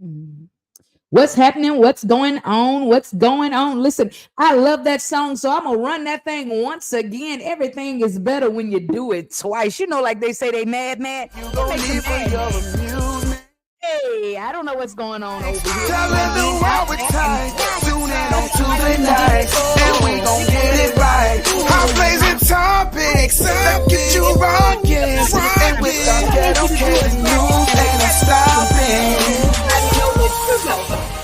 Mm. What's happening? What's going on? What's going on? Listen, I love that song, so I'm gonna run that thing once again. Everything is better when you do it twice. You know, like they say, they mad. You gon' leave for your amusement. Hey, I don't know what's going on over here. Telling the world we're tight. Tune in on Tuesday night, and we gon' get it right. I'm blazing topics that get you rocking, and with our ghetto kids, news ain't stopping.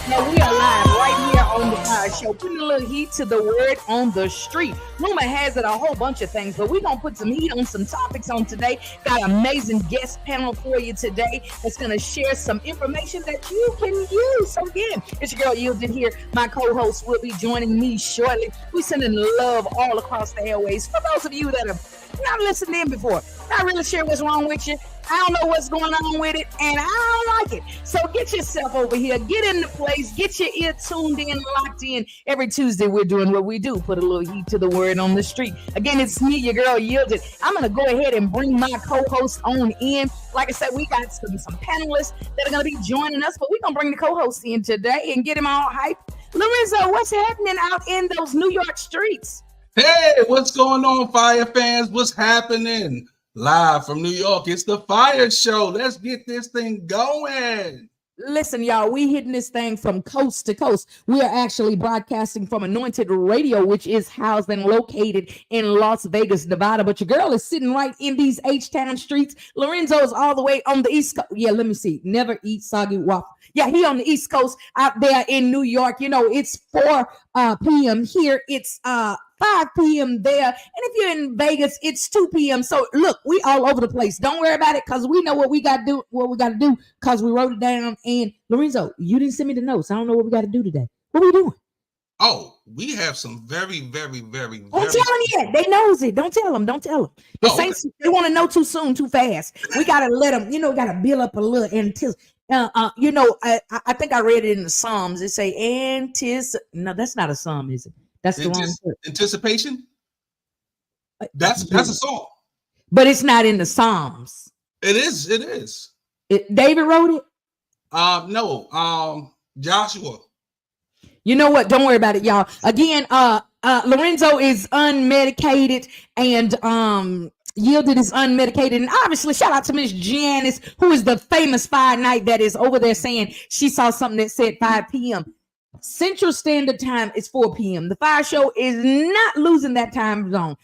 Now we are live right here on the Fire Show, putting a little heat to the word on the street. Rumor has it a whole bunch of things, but we're gonna put some heat on some topics on today. Got an amazing guest panel for you today that's gonna share some information that you can use. So again, it's your girl Yielded here. My co-host will be joining me shortly. We sending love all across the airways. For those of you that have not listened in before, not really sure what's wrong with you, I don't know what's going on with it, and I don't like it. So get yourself over here, get in the place, get your ear tuned in, locked in. Every Tuesday, we're doing what we do, put a little heat to the word on the street. Again, it's me, your girl Yielded. I'm going to go ahead and bring my co-host on in. Like I said, we got some panelists that are going to be joining us, but we're going to bring the co-host in today and get him all hyped. Lorenzo, what's happening out in those New York streets? Hey, what's going on, Fire fans? What's happening? Live from New York, it's the Fire Show. Let's get this thing going. Listen, y'all, we hitting this thing from coast to coast. We are actually broadcasting from Anointed Radio, which is housed and located in Las Vegas, Nevada. But your girl is sitting right in these H-Town streets. Lorenzo is all the way on the East Coast. Yeah, let me see. Never eat soggy waffle. Yeah, he on the East Coast out there in New York. You know, it's 4 p.m. here. It's 5 p.m. there. And if you're in Vegas, it's 2 p.m. So look, we all over the place. Don't worry about it, because we know what we got to do, because we wrote it down. And Lorenzo, you didn't send me the notes. I don't know what we got to do today. What are we doing? Oh, we have some very Don't tell them yet. They knows it. Don't tell them. The Saints, they want to know too soon, too fast. We got to let them, got to build up a little anticipation. I think I read it in the Psalms. It say no, that's not a psalm, is it? That's the wrong word. Anticipation. That's a song, but it's not in the Psalms. It is. David wrote it. No. Joshua. You know what? Don't worry about it, y'all. Again, Lorenzo is unmedicated, and Yielded is unmedicated. And obviously, shout out to Miss Janice, who is the famous Fire Night that is over there saying she saw something that said 5 p.m. Central Standard Time is 4 p.m. The Fire Show is not losing that time zone.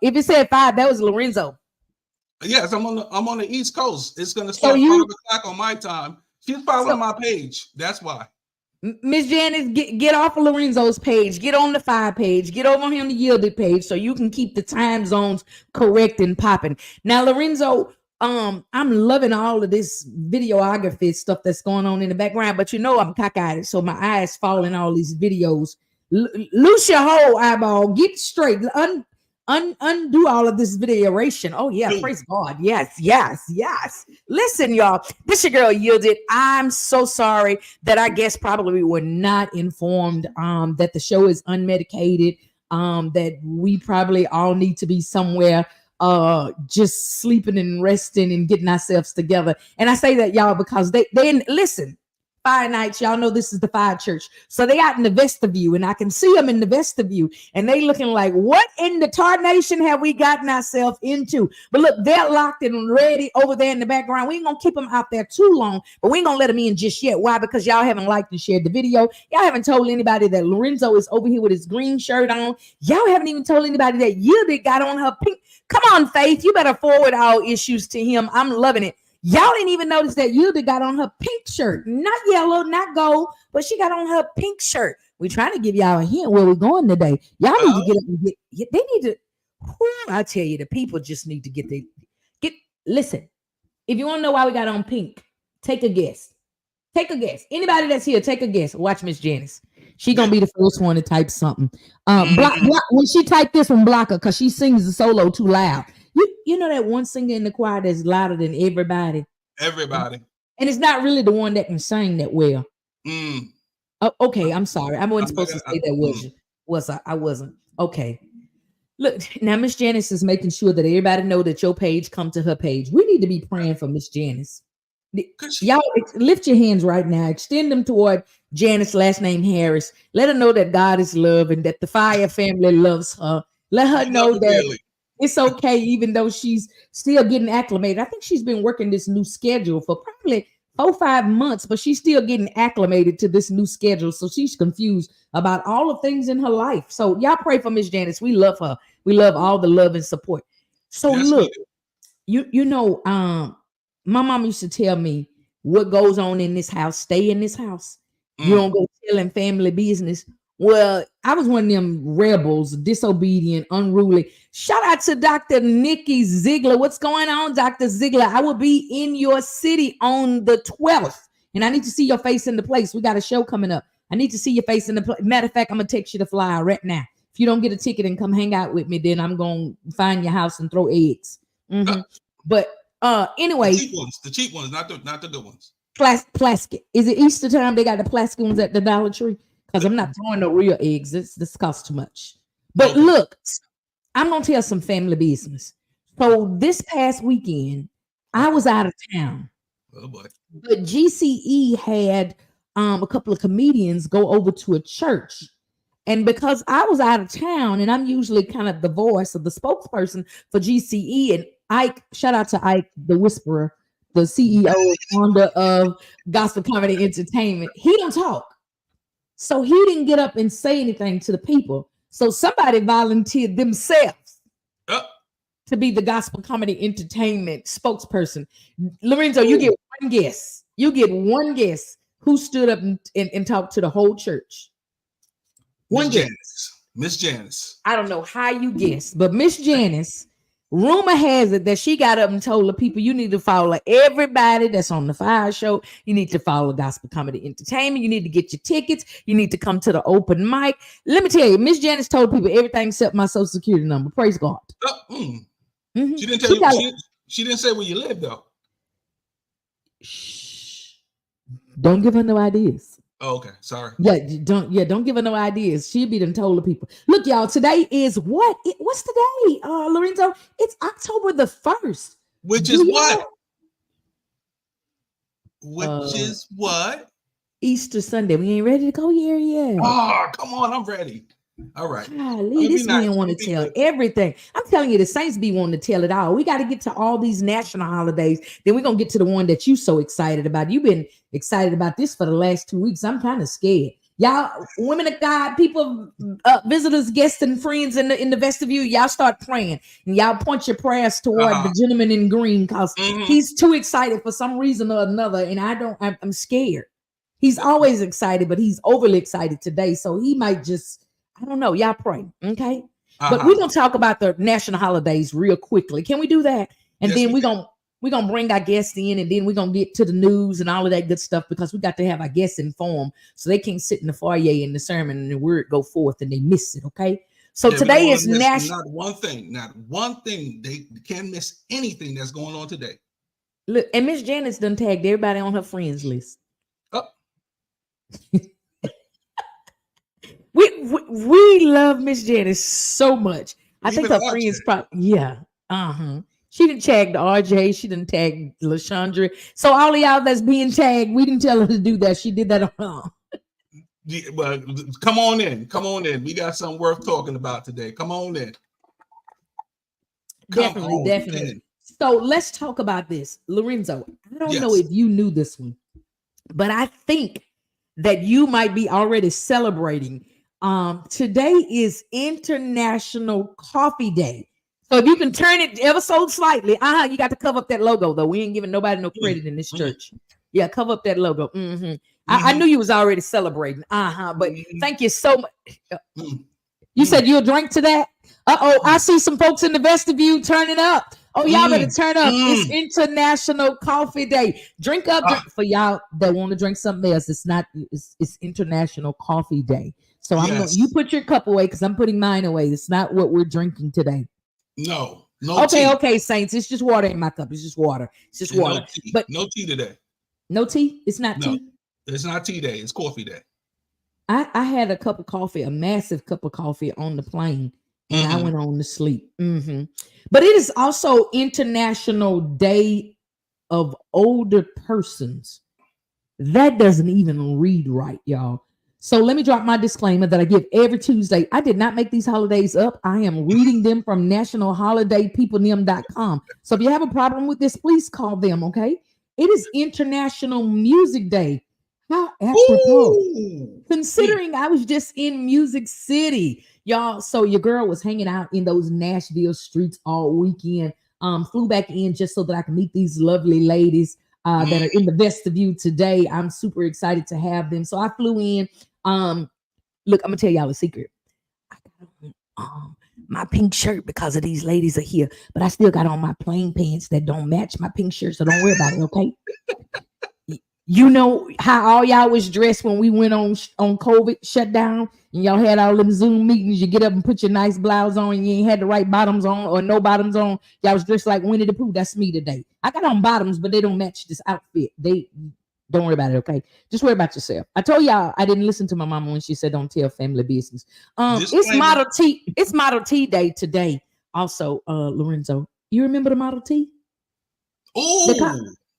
If it said 5, that was Lorenzo. Yes, I'm on the East Coast. It's gonna start 5 o'clock on my time. She's following my page. That's why. Miss Janice, get off of Lorenzo's page. Get on the Fire page. Get over on the Yielded page so you can keep the time zones correct and popping. Now, Lorenzo, I'm loving all of this videography stuff that's going on in the background, but I'm cockeyed, so my eyes fall in all these videos. Loose your whole eyeball. Get straight. Undo all of this videoration. Oh yeah, praise God. Yes. Listen, y'all, this your girl Yielded. I'm so sorry that I guess probably we were not informed that the show is unmedicated, that we probably all need to be somewhere just sleeping and resting and getting ourselves together. And I say that, y'all, because they listen. Fire Nights, y'all know this is the Fire Church. So they out in the vestibule, and I can see them in the vestibule, and they looking like, what in the tarnation have we gotten ourselves into? But look, they're locked and ready over there in the background. We ain't gonna keep them out there too long, but we ain't gonna let them in just yet. Why? Because y'all haven't liked and shared the video. Y'all haven't told anybody that Lorenzo is over here with his green shirt on. Y'all haven't even told anybody that Yielded got on her pink. Come on, Faith, you better forward all issues to him. I'm loving it. Y'all didn't even notice that Yielded got on her pink shirt. Not yellow, not gold, but she got on her pink shirt. We're trying to give y'all a hint where we're going today. Y'all need to get up and they need to, I tell you, the people just need to listen. If you want to know why we got on pink, take a guess. Anybody that's here, take a guess. Watch Miss Janice. She gonna be the first one to type something. Block, when she type this one, block her, because she sings the solo too loud. You know that one singer in the choir that's louder than everybody? Everybody. And it's not really the one that can sing that well. Oh, okay, I'm sorry. I wasn't supposed to say that, was I? I wasn't. Okay. Look, now Miss Janice is making sure that everybody know that your page come to her page. We need to be praying for Miss Janice. Y'all lift your hands right now. Extend them toward Janice, last name Harris. Let her know that God is love and that the FIYAH family loves her. Let her know that it's okay, even though she's still getting acclimated. I think she's been working this new schedule for probably 4-5 months, but she's still getting acclimated to this new schedule. So she's confused about all the things in her life. So y'all pray for Miss Janice. We love her. We love all the love and support. So look, you know, my mom used to tell me what goes on in this house, stay in this house. You don't go telling family business. Well, I was one of them rebels, disobedient, unruly. Shout out to Dr. Nikki Ziegler. What's going on, Dr. Ziegler? I will be in your city on the 12th, and I need to see your face in the place. We got a show coming up. I need to see your face in the place. Matter of fact, I'm going to text you the flyer right now. If you don't get a ticket and come hang out with me, then I'm going to find your house and throw eggs. But anyway. The cheap ones, not the good ones. Plastic. Is it Easter time? They got the plastic ones at the Dollar Tree? Because I'm not throwing no real eggs. This costs too much. But look, I'm going to tell some family business. So this past weekend, I was out of town. Oh boy. But GCE had a couple of comedians go over to a church. And because I was out of town, and I'm usually kind of the voice of the spokesperson for GCE, and Ike, shout out to Ike, the whisperer, the CEO and founder of Gospel Comedy Entertainment. He don't talk. So he didn't get up and say anything to the people. So somebody volunteered themselves to be the Gospel Comedy Entertainment spokesperson. Lorenzo, you get one guess. You get one guess who stood up and talked to the whole church. One guess. Miss Janice. I don't know how you guessed, but Miss Janice, rumor has it that she got up and told the people, you need to follow everybody that's on the FIYAH show. You need to follow Gospel Comedy Entertainment. You need to get your tickets. You need to come to the open mic. Let me tell you, Miss Janice told people everything except my social security number. Praise God. She didn't tell you. She didn't say where you live though. Shh. Don't give her no ideas. Oh, okay. Sorry. Don't give her no ideas. She'll be done told the people. Look, y'all, today is what? What's the day, Lorenzo? It's October the 1st. Which is what? Which is what? Easter Sunday. We ain't ready to go here yet. Oh, come on. I'm ready. All right. Golly, this man want to tell everything. I'm telling you, the Saints be wanting to tell it all. We got to get to all these national holidays. Then we're going to get to the one that you so excited about. You've been excited about this for the last 2 weeks. I'm kind of scared. Y'all, women of God, people, visitors, guests, and friends in the vestibule, y'all start praying. And y'all point your prayers toward the gentleman in green because he's too excited for some reason or another. And I'm scared. He's always excited, but he's overly excited today. So he might just, I don't know. Y'all pray, okay? But we're gonna talk about the national holidays real quickly. Can we do that? And then we're gonna bring our guests in, and then we're gonna get to the news and all of that good stuff because we got to have our guests informed so they can't sit in the foyer in the sermon and the word go forth and they miss it. Okay. So today is national. Not one thing. They can't miss anything that's going on today. Look, and Miss Janice done tagged everybody on her friends list. We love Miss Janice so much. I think her friends probably, She didn't tag the RJ. She didn't tag LaShondra. So all of y'all that's being tagged, we didn't tell her to do that. She did that on her own. Yeah, but come on in. We got something worth talking about today. Come on in. Definitely. So let's talk about this. Lorenzo, I don't know if you knew this one, but I think that you might be already celebrating. Today is International Coffee Day. So if you can turn it ever so slightly, you got to cover up that logo though. We ain't giving nobody no credit in this church. Yeah, cover up that logo. I knew you was already celebrating. But thank you so much. You said you'll drink to that? I see some folks in the vestibule turning up. Oh, y'all better turn up. It's International Coffee Day. Drink up for y'all that want to drink something else. It's International Coffee Day. So you put your cup away because I'm putting mine away. It's not what we're drinking today. No. Okay, Saints. It's just water in my cup. It's just water. No tea. But no tea today. No tea? It's not tea? It's not tea day. It's coffee day. I had a cup of coffee, a massive cup of coffee on the plane, and I went on to sleep. But it is also International Day of older persons. That doesn't even read right, y'all. So let me drop my disclaimer that I give every Tuesday. I did not make these holidays up. I am reading them from nationalholidaypeoplenim.com. So if you have a problem with this, please call them, okay? It is International Music Day. How apropos. Ooh. Considering I was just in Music City, y'all. So your girl was hanging out in those Nashville streets all weekend. Flew back in just so that I can meet these lovely ladies that are in the vestibule today. I'm super excited to have them. So I flew in. Look, I'm gonna tell y'all a secret. I got on my pink shirt because of these ladies are here, but I still got on my plain pants that don't match my pink shirt. So don't worry about it, okay? You know how all y'all was dressed when we went on COVID shutdown and y'all had all them Zoom meetings. You get up and put your nice blouse on and you ain't had the right bottoms on or no bottoms on. Y'all was dressed like Winnie the Pooh. That's me today. I got on bottoms, but they don't match this outfit. They don't worry about it, okay? Just worry about yourself. I told y'all I didn't listen to my mama when she said don't tell family business. It's Model T. It's Model T Day today. Also, Lorenzo, you remember the Model T? Oh,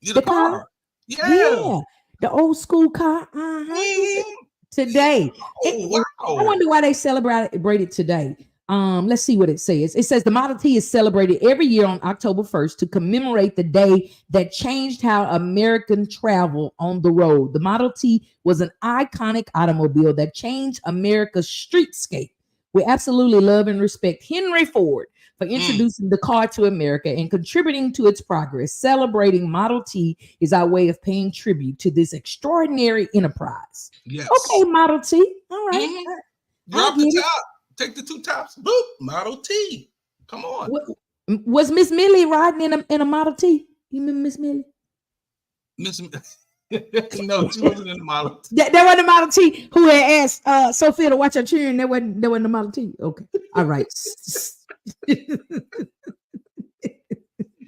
the car. Yeah, the old school car. Today. Wow. I wonder why they celebrate it today. Let's see what it says. It says the Model T is celebrated every year on October 1st to commemorate the day that changed how Americans travel on the road. The Model T was an iconic automobile that changed America's streetscape. We absolutely love and respect Henry Ford for introducing the car to America and contributing to its progress. Celebrating Model T is our way of paying tribute to this extraordinary enterprise. Yes. Okay, Model T. All right. Drop the top. Take the two tops. Boop. Model T. Come on. Was Miss Millie riding in a Model T? You remember Miss Millie? No, she wasn't in the Model T. That wasn't the Model T who had asked Sophia to watch her children. That wasn't the Model T. Okay. All right. See,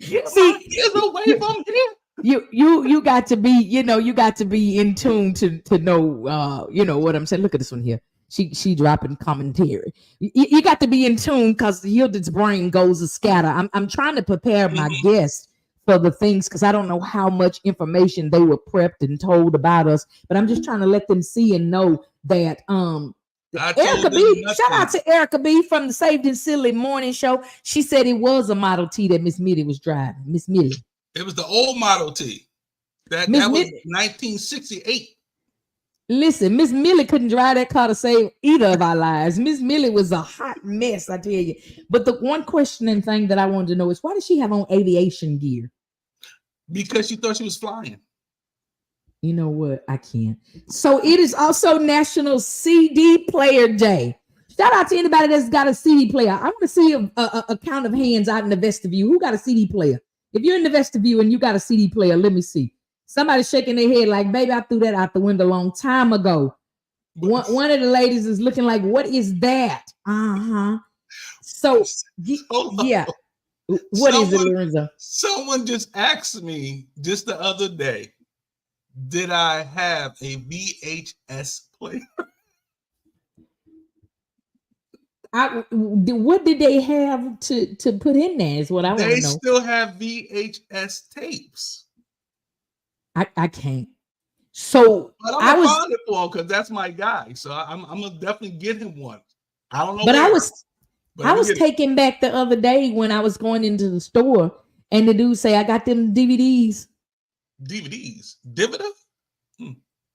Get away from here. You got to be, you got to be in tune to know what I'm saying. Look at this one here. She dropping commentary. You got to be in tune because Hildred's brain goes a scatter. I'm trying to prepare my guests for the things because I don't know how much information they were prepped and told about us, but I'm just trying to let them see and know that Erica B. Shout out to Erica B from the Saved and Silly morning show. She said it was a Model T that Miss Millie was driving. Miss Millie. It was the old Model T. That was 1968. Listen, Miss Millie couldn't drive that car to save either of our lives. Miss Millie was a hot mess, I tell you. But the one questioning thing that I wanted to know is why does she have on aviation gear? Because she thought she was flying. You know what? I can't. So it is also National CD Player Day. Shout out to anybody that's got a CD player. I want to see a count of hands out in the vestibule. Who got a CD player? If you're in the vestibule and you got a CD player, let me see. Somebody's shaking their head like, baby, I threw that out the window a long time ago. One of the ladies is looking like, what is that? So, yeah. What is it, Lorenzo? Someone just asked me just the other day, did I have a VHS player? What did they have to put in there is what I want to know. They still have VHS tapes. I can't. So but I'm gonna find it for him because that's my guy. So I'm gonna definitely get him one. I don't know. But I was taken back the other day when I was going into the store and the dude say, I got them DVDs. DVD?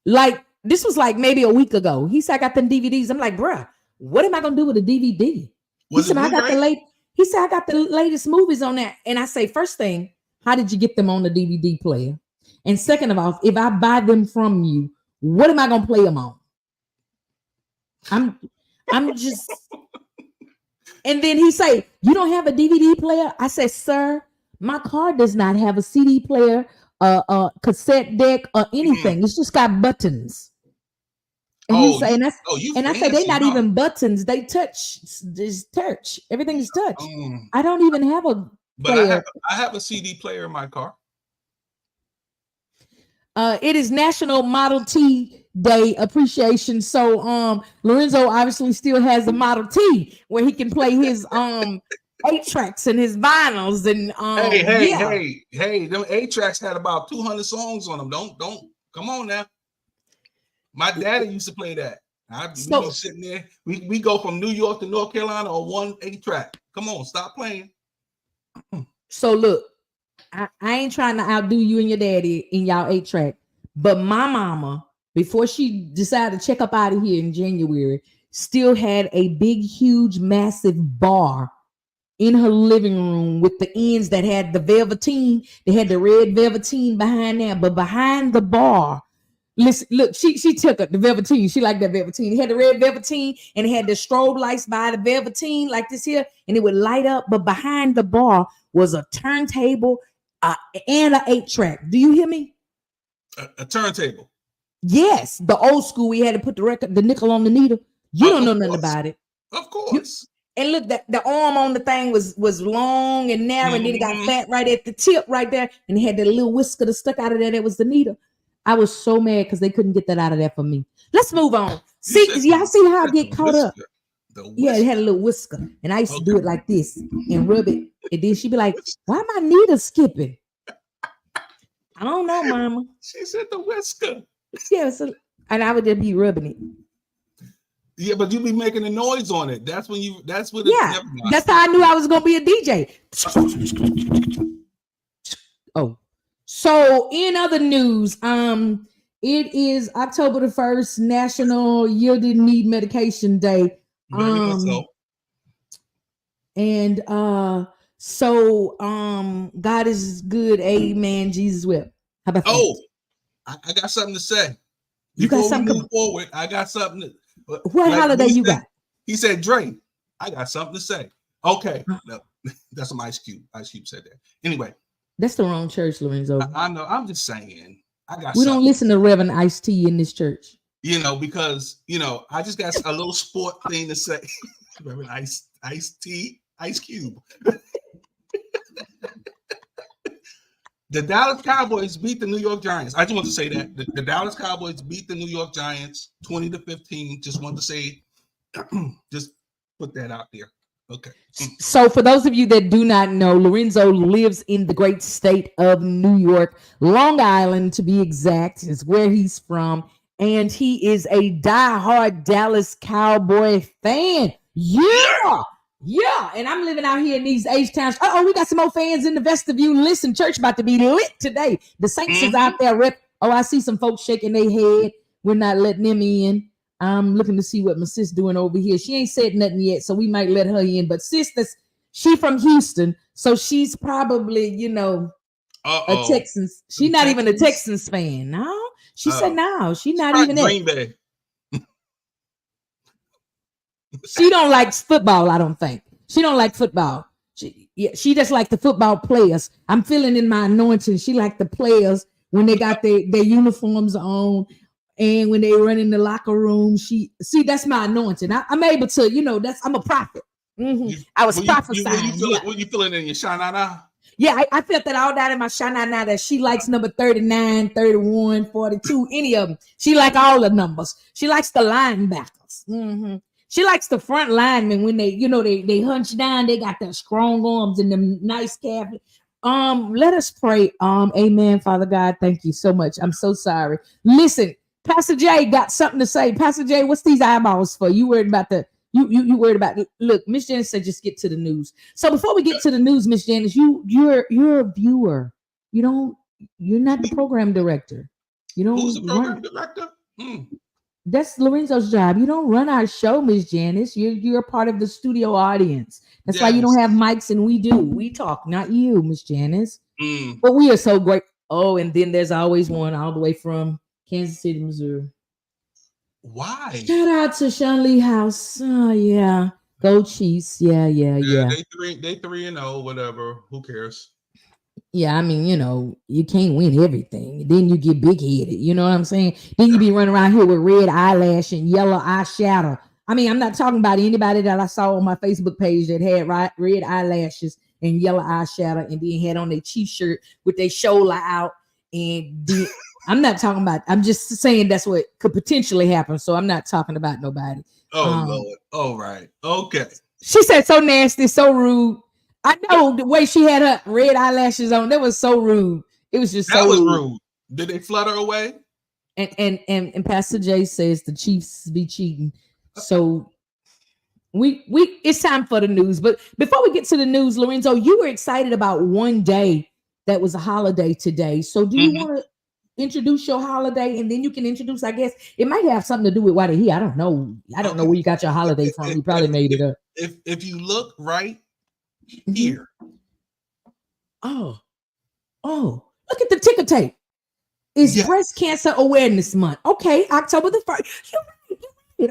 Like this was like maybe a week ago. He said, I got them DVDs. I'm like, bruh, what am I gonna do with a DVD? He said, I got the latest movies on that. And I say, first thing, how did you get them on the DVD player? And second of all, if I buy them from you, what am I gonna play them on? I'm just. And then he say, you don't have a DVD player? I said, sir, my car does not have a CD player, cassette deck, or anything. It's just got buttons. And he say, I say they're not even buttons. They touch. Just touch. Everything is touch. I don't even have a player. But I have a CD player in my car. It is National Model T Day appreciation. So Lorenzo obviously still has a Model T where he can play his 8 tracks and his vinyls and hey, them 8 tracks had about 200 songs on them. Don't come on now. My daddy used to play that. We be sitting there. We go from New York to North Carolina on 1 8 track. Come on, stop playing. So look, I ain't trying to outdo you and your daddy in y'all 8 track, but my mama, before she decided to check up out of here in January, still had a big, huge, massive bar in her living room with the ends that had the velveteen. They had the red velveteen behind there, but behind the bar, listen, look, she took it, the velveteen. She liked that velveteen. It had the red velveteen and it had the strobe lights by the velveteen like this here, and it would light up. But behind the bar was a turntable and an 8 track. Do you hear me? A turntable. Yes, the old school. We had to put the nickel on the needle. You don't know nothing about it. Of course. And look, that the arm on the thing was long and narrow, and then it got fat right at the tip right there, and it had that little whisker that stuck out of there. That was the needle. I was so mad because they couldn't get that out of there for me. Let's move on. See, y'all see how I get caught up? Yeah, it had a little whisker, and I used to do it like this and rub it, and then she'd be like, "Why my needle skipping?" I don't know, Mama. She said the whisker. Yeah, and I would just be rubbing it. Yeah, but you be making a noise on it. That's when you. That's what. Yeah, that's how I knew I was gonna be a DJ. Oh, so in other news, it is October the 1st, National Yielded Need Medication Day. And God is good. Amen. Jesus will. How about that? Oh, I got something to say. Before we move forward, I got something to. What holiday you got? He said, Dre, I got something to say. Okay. No, that's some Ice Cube. Ice Cube said that. Anyway. That's the wrong church, Lorenzo. I know. I'm just saying. We don't listen to Reverend Ice-T in this church. Because, I just got a little sport thing to say. Reverend Ice-T, Ice Cube. The Dallas Cowboys beat the New York Giants. I just want to say that the Dallas Cowboys beat the New York Giants 20-15. Just want to say, just put that out there. Okay. So for those of you that do not know, Lorenzo lives in the great state of New York, Long Island to be exact, is where he's from, and he is a diehard Dallas Cowboy fan. Yeah, and I'm living out here in these H-towns. We got some more fans in the vestibule. Listen, church about to be lit today. The Saints is out there. I see some folks shaking their head. We're not letting them in. I'm looking to see what my sis doing over here. She ain't said nothing yet, so we might let her in. But sis, she from Houston, so she's probably, a Texans. She's not even a Texans fan. No, she said no. She's not even Green Bay. She don't like football, I don't think. She don't like football. She just like the football players. I'm feeling in my anointing. She like the players when they got their uniforms on and when they run in the locker room. That's my anointing. I'm able to, I'm a prophet. I was prophesying. Were you feeling in your shanana? Yeah, I felt that all down in my shanana that she likes number 39, 31, 42, any of them. She like all the numbers. She likes the linebackers. She likes the front linemen when they hunch down. They got their strong arms and them nice calf. Let us pray. Amen, Father God. Thank you so much. I'm so sorry. Listen, Pastor Jay got something to say. Pastor Jay, what's these eyeballs for? You worried about you worried about it. Look, Miss Janice said just get to the news. So before we get to the news, Miss Janice, you're a viewer. You're not the program director. Who's the program director? That's Lorenzo's job. You don't run our show, Miss Janice. You're a part of the studio audience. That's why you don't have mics and we do. We talk, not you, Miss Janice. But we are so great. Oh, and then there's always one all the way from Kansas City, Missouri. Why? Shout out to Sean Lee House. Oh, yeah. Go Chiefs. Yeah. They 3-0, whatever. Who cares? Yeah, I mean, you can't win everything. Then you get big-headed. You know what I'm saying? Then you be running around here with red eyelash and yellow eyeshadow. I mean, I'm not talking about anybody that I saw on my Facebook page that had red eyelashes and yellow eyeshadow and then had on their T-shirt with their shoulder out. And I'm not talking about, I'm just saying that's what could potentially happen. So I'm not talking about nobody. Oh, Lord. All right. Okay. She said so nasty, so rude. I know the way she had her red eyelashes on. That was so rude. It was just That so was rude. rude. Did they flutter away? And Pastor Jay says the Chiefs be cheating. So we it's time for the news. But before we get to the news, Lorenzo, you were excited about one day that was a holiday today. So do you want to introduce your holiday, and then you can introduce, I guess it might have something to do with why they're here. I don't know. I don't know where you got your holiday from. You probably made it up. If you look right here. Oh, look at the ticker tape. It's Breast Cancer Awareness Month. Okay, October the 1st. You're right.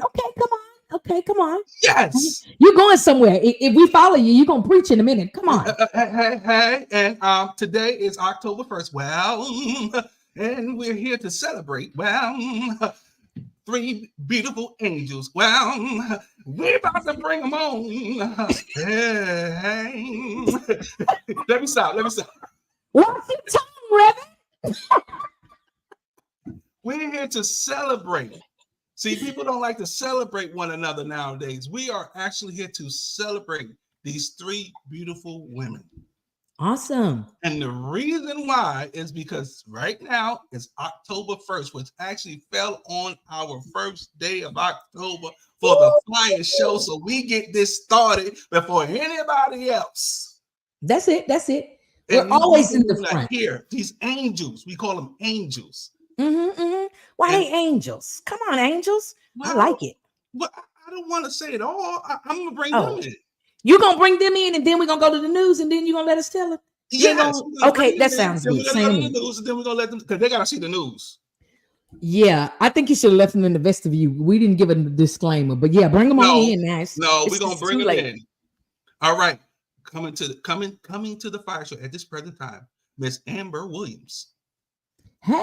Okay, come on. Yes. You're going somewhere. If we follow you, you're going to preach in a minute. Come on. Hey. And today is October 1st. Well, and we're here to celebrate. Well, 3 beautiful angels. Well, we're about to bring them on. Hey. Let me stop. What's your tongue, Reverend? We're here to celebrate. See, people don't like to celebrate one another nowadays. We are actually here to celebrate these 3 beautiful women. Awesome. And the reason why is because right now is October 1st, which actually fell on our first day of October for the FIYAH show. So we get this started before anybody else. That's it. We're always in the front. Here, these angels, we call them angels. Why they angels? Come on, angels. Well, I like it. Well, I don't want to say it all. I'm going to bring them in. You're going to bring them in, and then we're going to go to the news, and then you're going to let us tell it? Yes. Okay, that sounds good. We're going to go to the news, and then we're going to let them, because they got to see the news. Yeah, I think you should have left them in the vestibule. We didn't give a disclaimer, but yeah, bring them on in. Nice. No, we're going to bring them in. All right. Coming to the FIYAH show at this present time, Miss Amber Williams. Hey,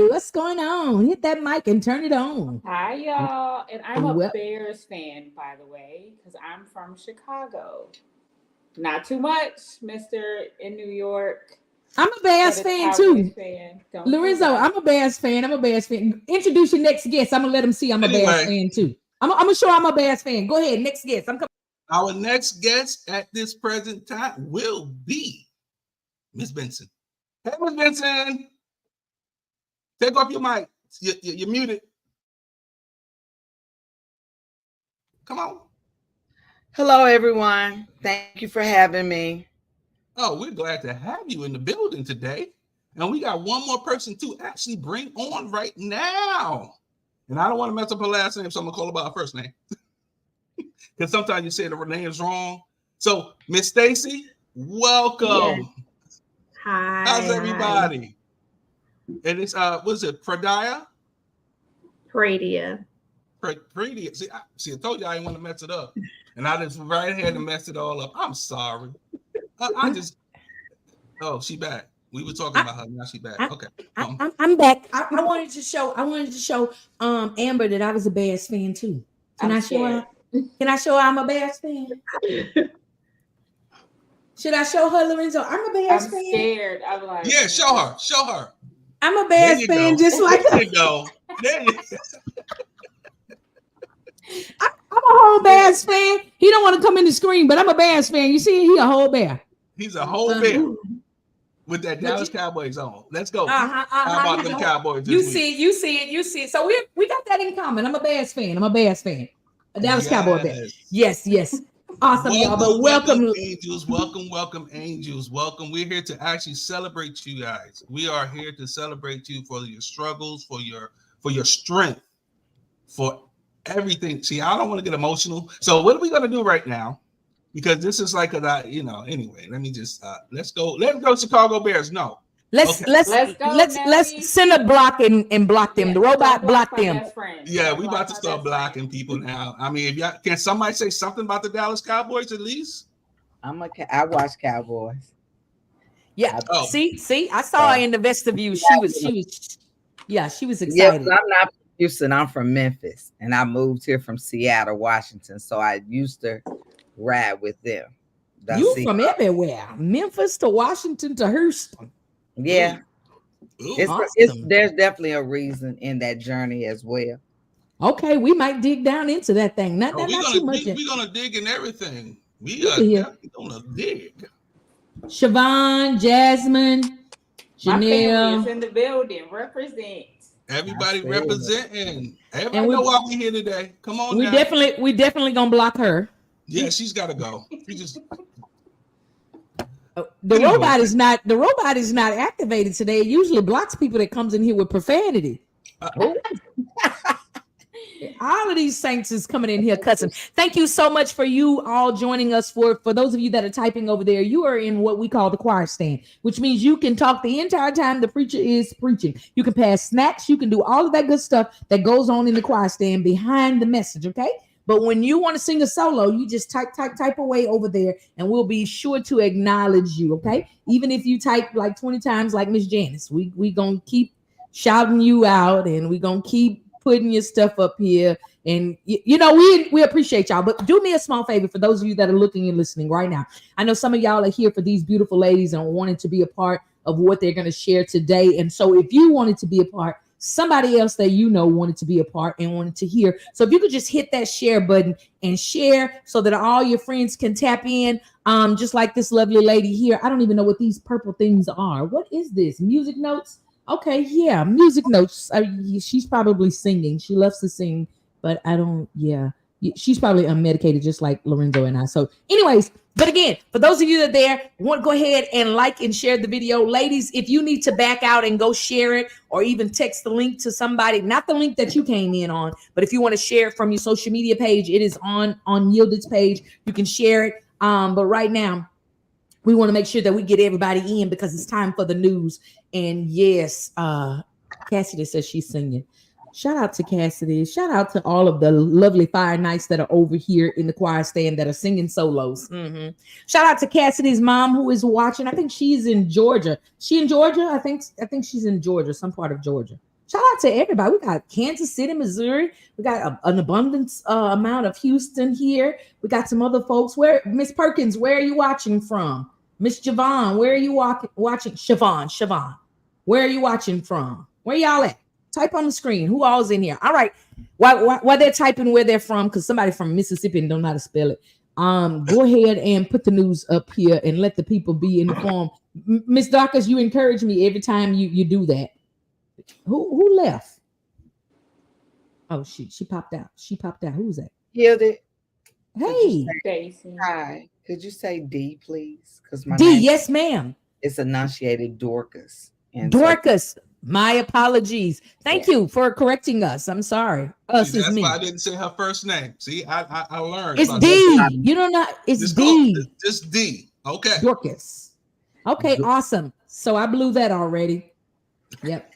what's going on? Hit that mic and turn it on. Hi, y'all. And I'm a Bears fan, by the way, because I'm from Chicago. Not too much, Mr. in New York. I'm a Bears fan too. Lorenzo, I'm a Bears fan. Introduce your next guest. I'm gonna let them see I'm a Bears fan too. I'm gonna show I'm a Bears fan. Go ahead, next guest. I'm coming. Our next guest at this present time will be Miss Benson. Hey, Miss Benson. Take off your mic. You're muted. Come on. Hello, everyone. Thank you for having me. Oh, we're glad to have you in the building today. And we got one more person to actually bring on right now. And I don't want to mess up her last name, so I'm going to call her by her first name. Because sometimes you say the name's wrong. So, Miss Stacey, welcome. Yes. Hi. How's everybody? And it's what is it? Pradia? Pradia. Pradia. See, I told you I didn't want to mess it up, and I just right ahead and messed it all up. I'm sorry. Oh, she back. We were talking about her. Now she back. Okay. I'm back. I wanted to show Amber that I was a Bears fan too. Can I show her I'm a Bears fan? Should I show her, Lorenzo? I'm a Bears fan. I'm scared. I'm like, yeah, show her. I'm a Bears fan, just like there you go. There you go. I'm a whole Bears fan. He don't want to come in the screen, but I'm a Bears fan. You see, he a whole bear. He's a whole bear with that Dallas Cowboys on. Let's go. How about them Cowboys? You see it. So we got that in common. I'm a Bears fan. A Dallas Cowboy bear. Yes. Awesome, y'all. But welcome, angels. Welcome, angels. Welcome. We're here to actually celebrate you guys. We are here to celebrate you for your struggles, for your strength, for everything. See, I don't want to get emotional. So what are we gonna do right now? Because this is like anyway, let me just let's go Chicago Bears. No. Let's send a block and block them. The robot block them. Yeah, we about to start blocking people now. I mean, can somebody say something about the Dallas Cowboys at least? I watch Cowboys. Yeah. See, I saw her in the vestibule. She was excited. Yes, I'm not from Houston. I'm from Memphis, and I moved here from Seattle, Washington. So I used to ride with them. From everywhere, Memphis to Washington to Houston. Yeah. Ooh, There's definitely a reason in that journey as well. Okay, we might dig down into that thing. Not too much. We're gonna dig in everything. We are definitely on a dig. Siobhan, Jasmine, My family is Janelle. in the building. Represent. Everybody representing. And Everybody know why we here today. Come on we now. definitely gonna block her. Yeah, she's gotta go. She just the robot is not activated today. It usually blocks people that comes in here with profanity. All of these saints is coming in here cussing. Thank you so much for you all joining us. For those of you that are typing over there, you are in what we call the choir stand, which means you can talk the entire time the preacher is preaching. You can pass snacks. You can do all of that good stuff that goes on in the choir stand behind the message, okay? But when you want to sing a solo, you just type away over there, and we'll be sure to acknowledge you, okay? Even if you type like 20 times like Miss Janice, we gonna keep shouting you out, and we gonna keep putting your stuff up here. And you know, we appreciate y'all. But do me a small favor, for those of you that are looking and listening right now. I know some of y'all are here for these beautiful ladies and wanting to be a part of what they're going to share today. And so if you wanted to be a part, somebody else that you know wanted to be a part and wanted to hear. So if you could just hit that share button and share so that all your friends can tap in. Just like this lovely lady here. I don't even know what these purple things are. What is this? Music notes? Okay, yeah, music notes. She's probably singing. She loves to sing, but I don't. Yeah, she's probably unmedicated, just like Lorenzo and I. So, anyways, but again, for those of you that are there, want to go ahead and like and share the video, ladies. If you need to back out and go share it, or even text the link to somebody, not the link that you came in on, but if you want to share it from your social media page, it is on Yielded's page. You can share it. But right now, we want to make sure that we get everybody in because it's time for the news. And yes, Cassidy says she's singing. Shout out to Cassidy. Shout out to all of the lovely fire knights that are over here in the choir stand that are singing solos. Mm-hmm. Shout out to Cassidy's mom who is watching. I think she's in Georgia. She in Georgia? I think she's in Georgia, some part of Georgia. Shout out to everybody. We got Kansas City, Missouri. We got an abundance amount of Houston here. We got some other folks. Where Miss Perkins, where are you watching from? Miss Javon, where are you watching? Siobhan, where are you watching from? Where y'all at? Type on the screen. Who all's in here? All right. While they're typing where they're from, because somebody from Mississippi and don't know how to spell it. Go ahead and put the news up here and let the people be informed. Miss Dorcas, you encourage me every time you do that. Who left? Oh, she popped out. Who's that? Yielded. Hey, Stacey. Hi. Could you say D, please? Because my D, yes, ma'am. It's enunciated Dorcas. And Dorcas. My apologies. Thank you for correcting us. I'm sorry. Us is me. That's why I didn't say her first name. See, I learned. It's D. You don't know. It's D. It's D. Okay. Dorcas. Okay, awesome. So I blew that already. Yep.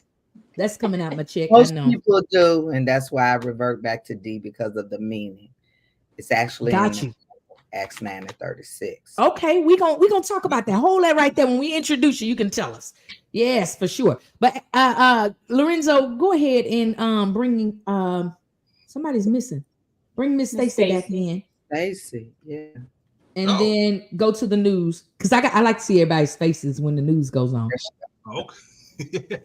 That's coming out my check. Most I know. people do, and that's why I revert back to D because of the meaning. It's actually got you. Acts 9:36. Okay, we gonna talk about that. Hold that right there. When we introduce you, you can tell us. Yes, for sure. But Lorenzo, go ahead and bring somebody's missing. Bring Miss Stacey back in. Stacey, yeah. And then go to the news because I like to see everybody's faces when the news goes on. Okay.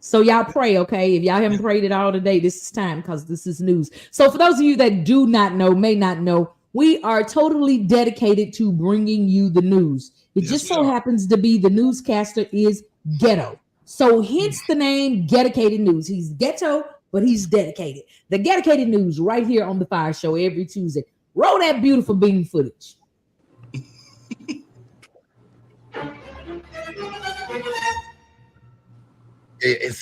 So y'all pray, okay? If y'all haven't prayed at all today, this is time because this is news. So for those of you that do not know, may not know, we are totally dedicated to bringing you the news. It just so happens to be the newscaster is ghetto. So hence the name Dedicated News. He's ghetto, but he's dedicated. The Dedicated News right here on the Fire Show every Tuesday. Roll that beautiful bean footage. And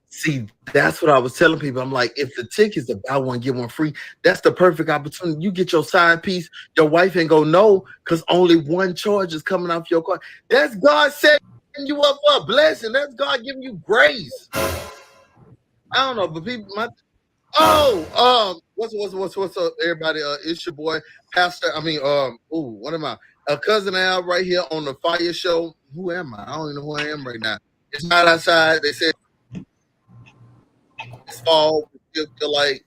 see, that's what I was telling people. I'm like, if the tickets are buy one, get one free, that's the perfect opportunity. You get your side piece, your wife ain't gonna know because only one charge is coming off your car. That's God setting you up for a blessing. That's God giving you grace. I don't know, but people, what's up, everybody? It's your boy, Pastor. What am I? A cousin Al right here on the Fire Show. Who am I? I don't even know who I am right now. It's not outside. They said it's fall. We feel like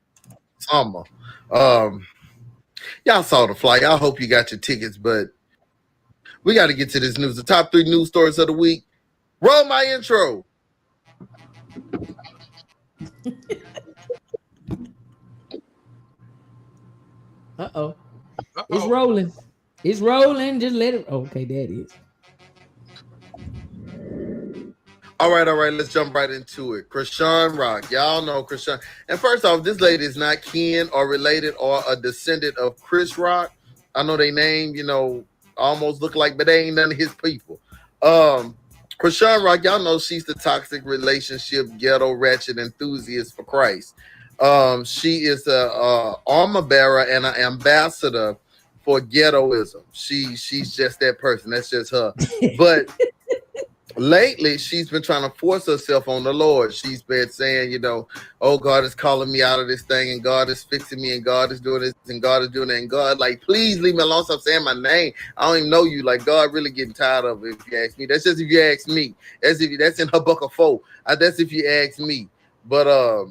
summer. Y'all saw the flight. I hope you got your tickets, but we got to get to this news. The top 3 news stories of the week. Roll my intro. It's rolling. It's rolling. Just let it. Okay, that is. All right. Let's jump right into it. Krishan Rock. Y'all know Krishan. And first off, this lady is not kin or related or a descendant of Chris Rock. I know they name, almost look like, but they ain't none of his people. Krishan Rock, y'all know she's the toxic relationship, ghetto, ratchet enthusiast for Christ. She is a armor bearer and an ambassador for ghettoism. She's just that person. That's just her. But lately, she's been trying to force herself on the Lord. She's been saying, oh, God is calling me out of this thing, and God is fixing me, and God is doing this, and God is doing that, and God, like, please leave me alone. Stop saying my name. I don't even know you. Like, God really getting tired of it, if you ask me. That's just if you ask me. That's in her book of 4. That's if you ask me. But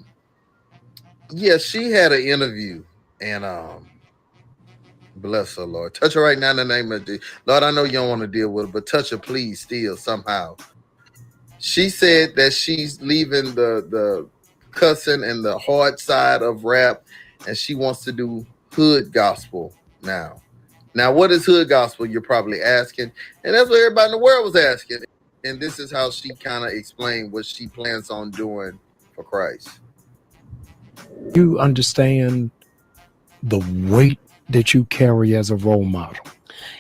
yeah, she had an interview, and bless her, Lord. Touch her right now in the name of Jesus. Lord, I know you don't want to deal with her, but touch her, please, still, somehow. She said that she's leaving the cussing and the hard side of rap, and she wants to do hood gospel now. Now, what is hood gospel? You're probably asking, and that's what everybody in the world was asking. And this is how she kind of explained what she plans on doing for Christ. You understand the weight that you carry as a role model.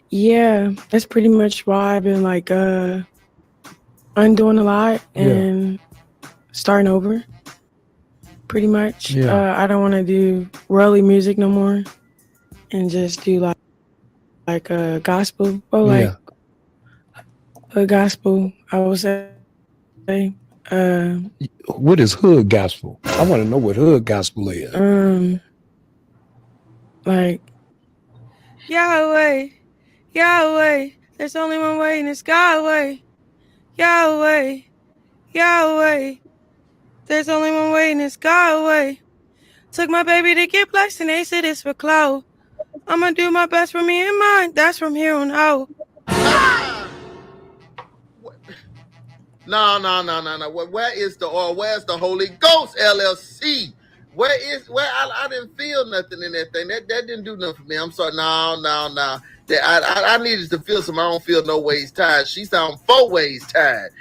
Yeah, that's pretty much why I've been like undoing a lot and starting over. Pretty much. Yeah. I don't want to do worldly music no more, and just do like gospel or like a gospel. I would say. What is hood gospel? I want to know what hood gospel is. Like Yahweh, Yahweh, there's only one way and it's God's way. Yahweh, Yahweh, there's only one way and it's God's way. Took my baby to get blessed and they said it's for clout. I'ma do my best for me and mine. That's from here on out. No. Where's the Holy Ghost, LLC? Where I didn't feel nothing in that thing. That didn't do nothing for me. I'm sorry. No. I needed to feel something. I don't feel no ways tired. She sound 4 ways tired.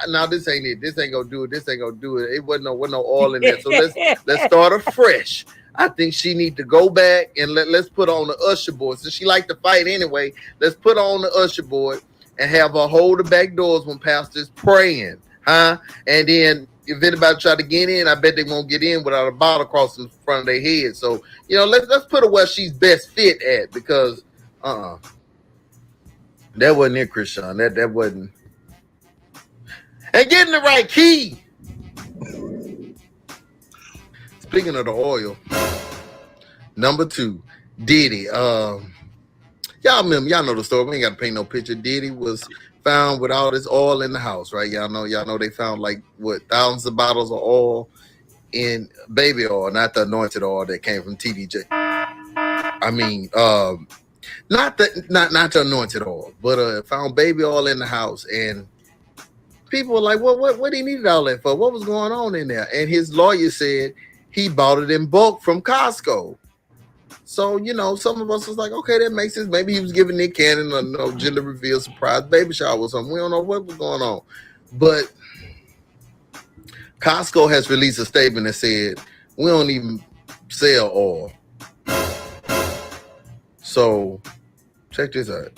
No, this ain't it. This ain't gonna do it. This ain't gonna do it. It wasn't no oil in there. So let's start afresh. I think she need to go back and let's put on the usher board. Since she like to fight anyway, let's put on the usher board and have her hold the back doors when pastor's praying, huh? And then if anybody try to get in, I bet they won't get in without a bottle across the front of their head. So, let's put her where she's best fit at, because that wasn't it, Krishan. That wasn't. And getting the right key. Speaking of the oil, number 2, Diddy. Y'all know the story. We ain't got to paint no picture. Diddy was found with all this oil in the house, right? Y'all know they found thousands of bottles of oil in baby oil, not the anointed oil that came from TDJ. I mean, not the anointed oil, but found baby oil in the house, and people were like, what he needed all that for? What was going on in there? And his lawyer said he bought it in bulk from Costco. So, some of us was like, okay, that makes sense. Maybe he was giving Nick Cannon a gender reveal surprise baby shower or something. We don't know what was going on. But Costco has released a statement that said, we don't even sell oil. So, check this out.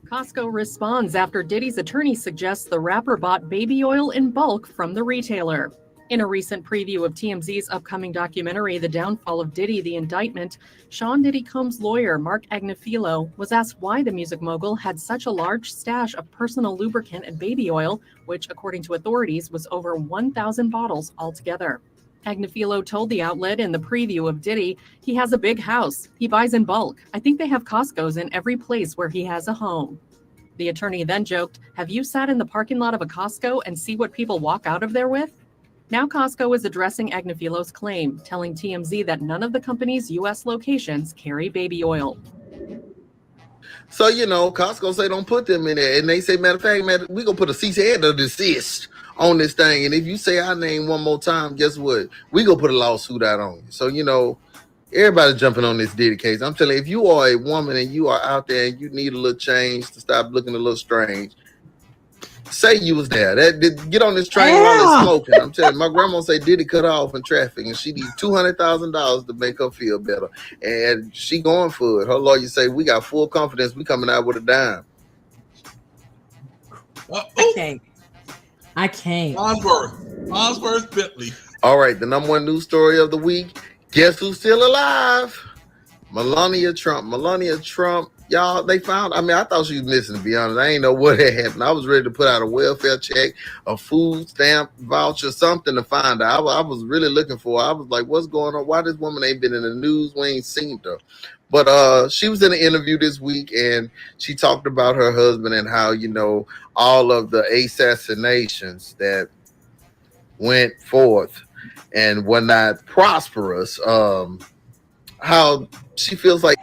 Costco responds after Diddy's attorney suggests the rapper bought baby oil in bulk from the retailer. In a recent preview of TMZ's upcoming documentary, The Downfall of Diddy, The Indictment, Sean Diddy Combs' lawyer, Mark Agnifilo, was asked why the music mogul had such a large stash of personal lubricant and baby oil, which, according to authorities, was over 1,000 bottles altogether. Agnifilo told the outlet in the preview of Diddy, he has a big house. He buys in bulk. I think they have Costco's in every place where he has a home. The attorney then joked, have you sat in the parking lot of a Costco and see what people walk out of there with? Now Costco is addressing Agnifilo's claim, telling TMZ that none of the company's U.S. locations carry baby oil. So, Costco say don't put them in there. And they say, matter of fact, man, we going to put a cease and a desist on this thing. And if you say our name one more time, guess what? We going to put a lawsuit out on you. So, Everybody jumping on this Diddy case. I'm telling you, if you are a woman and you are out there and you need a little change to stop looking a little strange, say you was there. Get on this train while it's smoking. I'm telling you, my grandma say Diddy cut her off in traffic, and she needs $200,000 to make her feel better, and she going for it. Her lawyer say we got full confidence. We coming out with a dime. I can't. Farnsworth Bentley. All right, the number one news story of the week. Guess who's still alive? Melania Trump. Y'all, they found. I mean, I thought she was missing, to be honest. I ain't know what had happened. I was ready to put out a welfare check, a food stamp voucher, something to find her. I was really looking for her. I was like, what's going on? Why this woman ain't been in the news? We ain't seen her. But she was in an interview this week, and she talked about her husband and how, you know, all of the assassinations that went forth and were not prosperous. How she feels like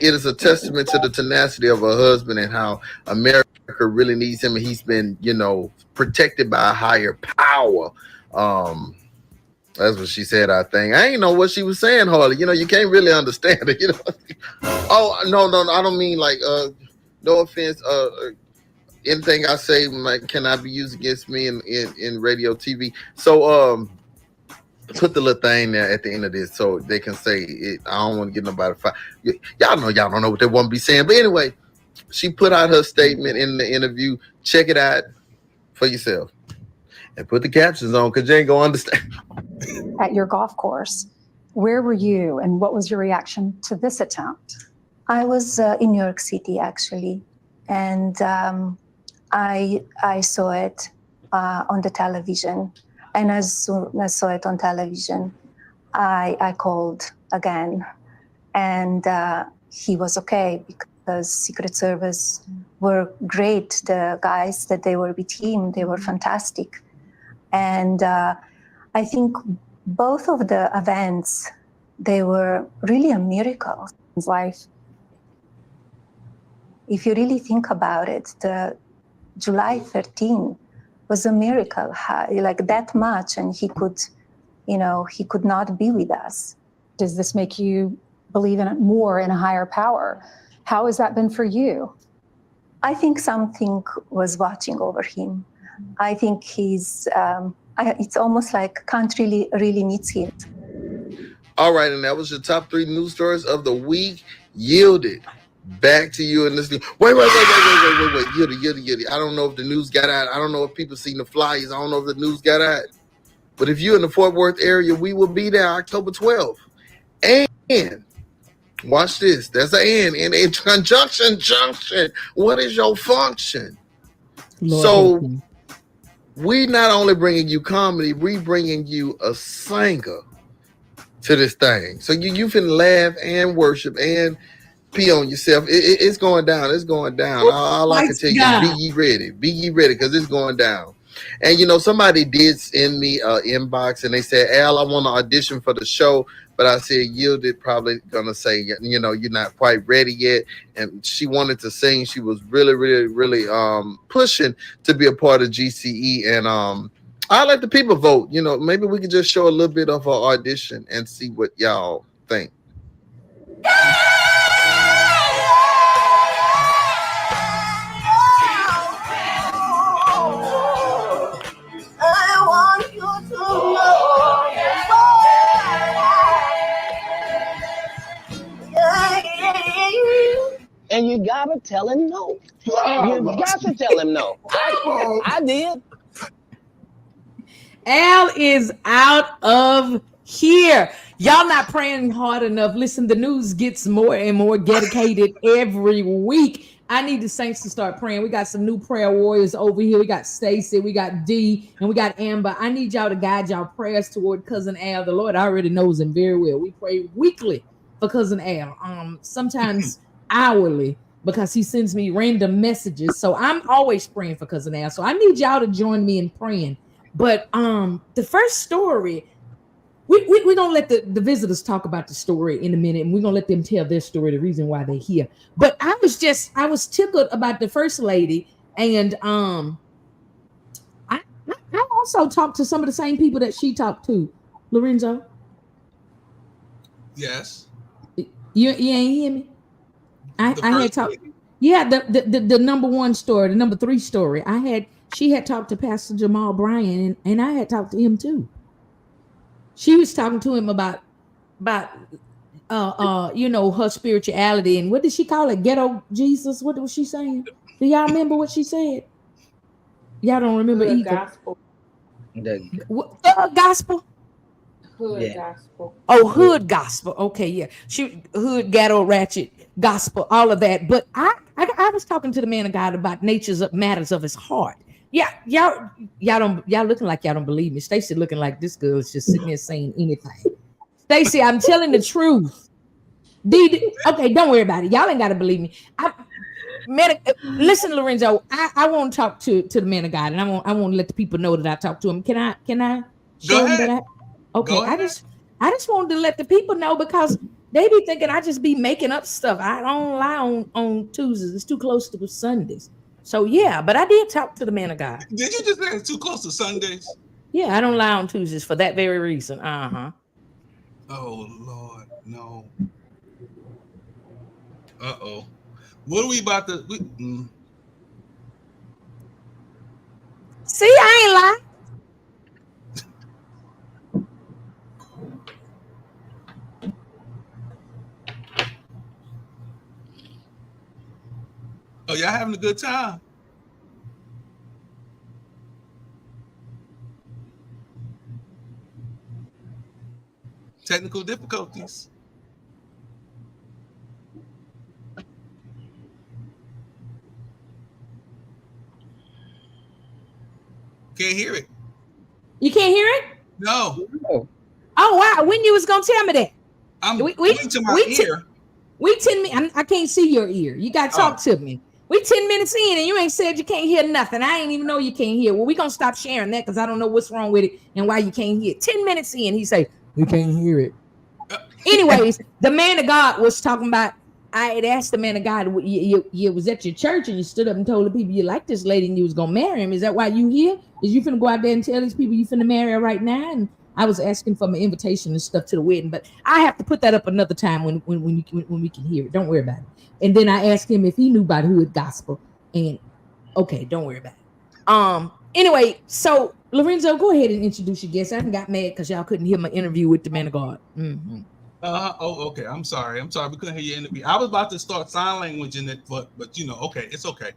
it is a testament to the tenacity of her husband and how America really needs him, and he's been, you know, protected by a higher power. That's what she said, I think. I ain't know what she was saying, Harley. You know, you can't really understand it, you know. Oh, no, I don't mean like no offense. Anything I say cannot be used against me in radio, TV. So put the little thing there at the end of this so they can say it. I don't want to get nobody fired. Y'all don't know what they want to be saying. But anyway, she put out her statement in the interview. Check it out for yourself. And put the captions on because you ain't going to understand. At your golf course, where were you and what was your reaction to this attempt? I was in New York City, actually. And I saw it on the television. And as soon as I saw it on television, I called again. And he was okay because Secret Service were great. The guys that they were with him, they were fantastic. And I think both of the events, they were really a miracle in his life. If you really think about it, the July 13 was a miracle, like that much, and he could not be with us. Does this make you believe in it more in a higher power? How has that been for you? I think something was watching over him. I think he's, it's almost like country really needs him. All right, and that was your top 3 news stories of the week. Yielded. Back to you in this. Wait. Yielded. I don't know if the news got out. I don't know if people seen the flyers. I don't know if the news got out. But if you're in the Fort Worth area, we will be there October 12th. And watch this. That's an N. In a junction. What is your function? Lord, so we not only bringing you comedy, we bringing you a singer to this thing. So you finna laugh and worship and pee on yourself. It's going down. It's going down. All I can tell you is be ye ready. Be ye ready because it's going down. And, you know, somebody did send me an inbox and they said, Al, I want to audition for the show. But I said, Yielded probably going to say, you know, you're not quite ready yet. And she wanted to sing. She was really pushing to be a part of GCE. And I'll let the people vote. You know, maybe we can just show a little bit of her audition and see what y'all think. And you gotta tell him no. You got to tell him no. I did. Al is out of here. Y'all not praying hard enough. Listen, the news gets more and more dedicated every week. I need the saints to start praying. We got some new prayer warriors over here. We got Stacey, we got D, and we got Amber. I need y'all to guide y'all prayers toward Cousin Al. The Lord already knows him very well. We pray weekly for Cousin Al. Sometimes hourly, because he sends me random messages. So I'm always praying for Cousin Al. So I need y'all to join me in praying. But the first story, we're gonna let the visitors talk about the story in a minute, and we're gonna let them tell their story, the reason why they're here. But I was tickled about the first lady, and I also talked to some of the same people that she talked to. Lorenzo? Yes. You ain't hear me? I had talked. Yeah, the number 1 story, the number 3 story. She had talked to Pastor Jamal Bryan, and I had talked to him too. She was talking to him about her spirituality, and what did she call it? Ghetto Jesus. What was she saying? Do y'all remember what she said? Y'all don't remember Hood either. gospel. Gospel. Hood gospel. Oh, hood gospel. Okay, yeah. She hood ghetto ratchet gospel, all of that. But I was talking to the man of God about matters of his heart. Yeah, y'all looking like y'all don't believe me. Stacey looking like this girl is just sitting there saying anything. Stacey, I'm telling the truth. Okay, don't worry about it. Y'all ain't got to believe me. Listen, Lorenzo, I want to talk to the man of God, and I want to let the people know that I talked to him. Can I show him that? Okay, I just wanted to let the people know, because they be thinking I just be making up stuff. I don't lie on Tuesdays. It's too close to Sundays. So yeah, but I did talk to the man of God. Did you just say it's too close to Sundays? Yeah, I don't lie on Tuesdays for that very reason. Oh Lord, no. What are we about to? See, I ain't lying. Oh, y'all having a good time? Technical difficulties. Can't hear it. You can't hear it? No. Oh wow! When you was gonna tell me that? I'm pointing to my ear. We 10 minutes. I can't see your ear. You gotta talk to me. We 10 minutes in, and you ain't said you can't hear nothing. I ain't even know you can't hear. Well, we gonna stop sharing that, because I don't know what's wrong with it and why you can't hear. 10 minutes in, he say we can't hear it. Anyways, the man of God was talking about. I had asked the man of God, you was at your church and you stood up and told the people you like this lady and you was gonna marry him. Is that why you here? Is you finna go out there and tell these people you finna marry her right now? And I was asking for my invitation and stuff to the wedding, but I have to put that up another time when we can hear it. Don't worry about it. And then I asked him if he knew about hood gospel. And okay, don't worry about it. Anyway, so Lorenzo, go ahead and introduce your guest. I got mad because y'all couldn't hear my interview with the man of God. Mm-hmm. Okay. I'm sorry. We couldn't hear your interview. I was about to start sign language in it, but okay, it's okay.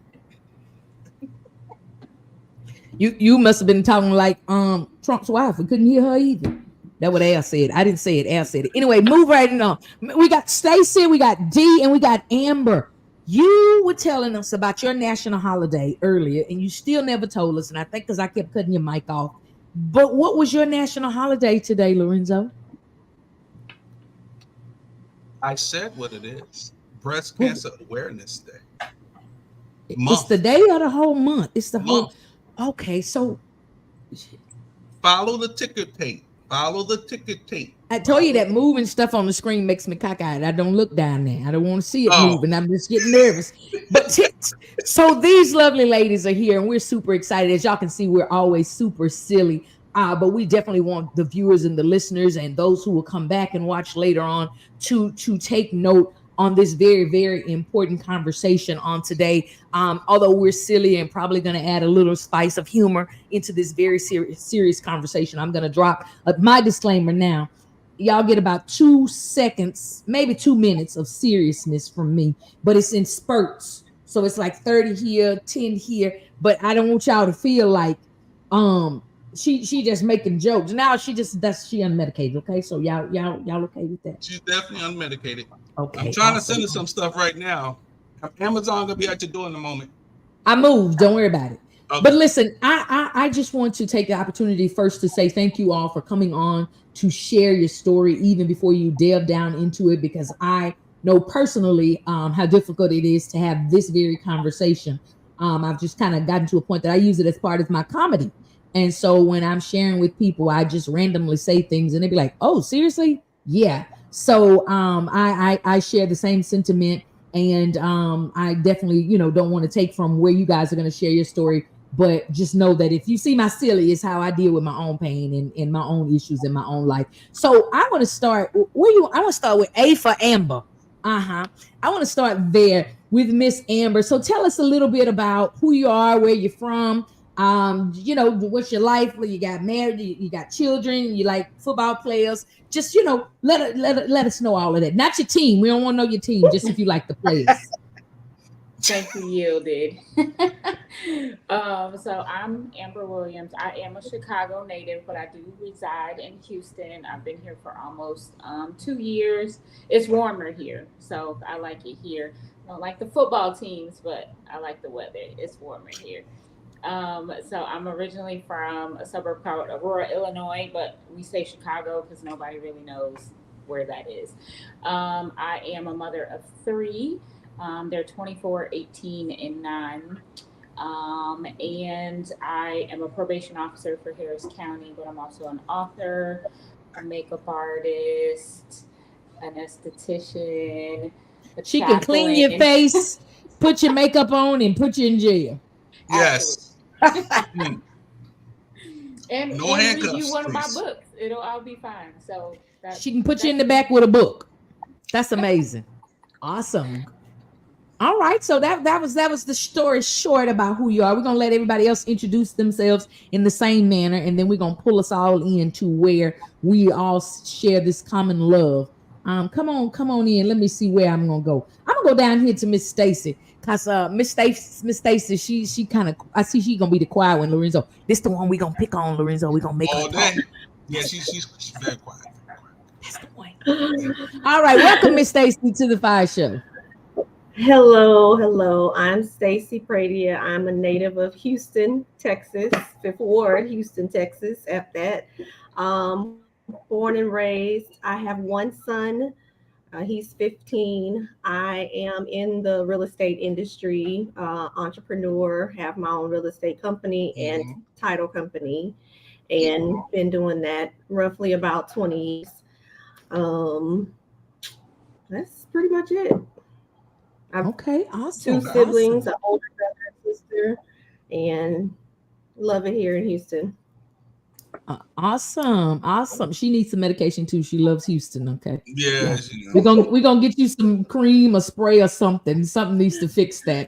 You must have been talking like Trump's wife. We couldn't hear her either. That's what Al said. I didn't say it. Al said it. Anyway, move right on. We got Stacey, we got D, and we got Amber. You were telling us about your national holiday earlier, and you still never told us. And I think because I kept cutting your mic off. But what was your national holiday today, Lorenzo? I said what it is. Breast Cancer Awareness Day. It's the day or the whole month? It's the whole. Okay, so follow the ticker tape. Follow the ticket tape. I told you that moving stuff on the screen makes me cockeyed. I don't look down there. I don't want to see it moving. I'm just getting nervous. But so these lovely ladies are here, and we're super excited. As y'all can see, we're always super silly. But we definitely want the viewers and the listeners and those who will come back and watch later on to take note on this very, very important conversation on today. Although we're silly and probably going to add a little spice of humor into this very serious conversation, I'm going to drop my disclaimer now. Y'all get about 2 seconds, maybe 2 minutes of seriousness from me, but it's in spurts. So it's like 30 here, 10 here, but I don't want y'all to feel like she just making jokes. Now she unmedicated, okay? So y'all okay with that? She's definitely unmedicated. Okay. I'm trying to send her some stuff right now. Amazon gonna be at your door in a moment. I moved. Don't worry about it. Okay. But listen, I just want to take the opportunity first to say thank you all for coming on to share your story even before you delve down into it, because I know personally how difficult it is to have this very conversation. I've just kind of gotten to a point that I use it as part of my comedy. And so when I'm sharing with people, I just randomly say things and they be like, oh, seriously? Yeah. So I share the same sentiment, and I definitely, don't want to take from where you guys are going to share your story, but just know that if you see my silly, is how I deal with my own pain and my own issues in my own life. So I want to start. I want to start with A for Amber. I want to start there with Miss Amber. So tell us a little bit about who you are, where you're from. What's your life? You got married, you got children, you like football players. Just let us know all of that. Not your team. We don't want to know your team. Just if you like the players. Thank you, yielded. So I'm Amber Williams. I am a Chicago native, but I do reside in Houston. I've been here for almost 2 years. It's warmer here, so I like it here. I don't like the football teams, but I like the weather. It's warmer here. So I'm originally from a suburb called Aurora, Illinois, but we say Chicago because nobody really knows where that is. I am a mother of 3. They're 24, 18, and 9. And I am a probation officer for Harris County, but I'm also an author, a makeup artist, an esthetician. She can clean your face, put your makeup on, and put you in jail. Yes. and no handcuffs, read you one please. of my books. I'll be fine. So she can put you in the back with a book. That's amazing. Awesome. All right, so that was the story short about who you are. We're gonna let everybody else introduce themselves in the same manner, and then we're gonna pull us all into where we all share this common love. Come on in. Let me see where I'm gonna go. I'm gonna go down here to Miss Stacey, cause Miss Stacey, she kind of, I see she gonna be the quiet one. Lorenzo, this the one we gonna pick on. Lorenzo, we gonna make her talk. Yeah, she's very quiet. That's the one. All right, welcome Miss Stacey to the Fire Show. Hello. I'm Stacey Pradia. I'm a native of Houston, Texas, 5th Ward, Houston, Texas. At that, born and raised. I have one son. He's 15. I am in the real estate industry, entrepreneur, have my own real estate company and title company, and been doing that roughly about 20 years. That's pretty much it. Okay, awesome. 2 siblings, an older brother and sister, and love it here in Houston. Awesome. She needs some medication too. She loves Houston. Okay. Yeah. We're gonna get you some cream or spray or something. Something needs to fix that.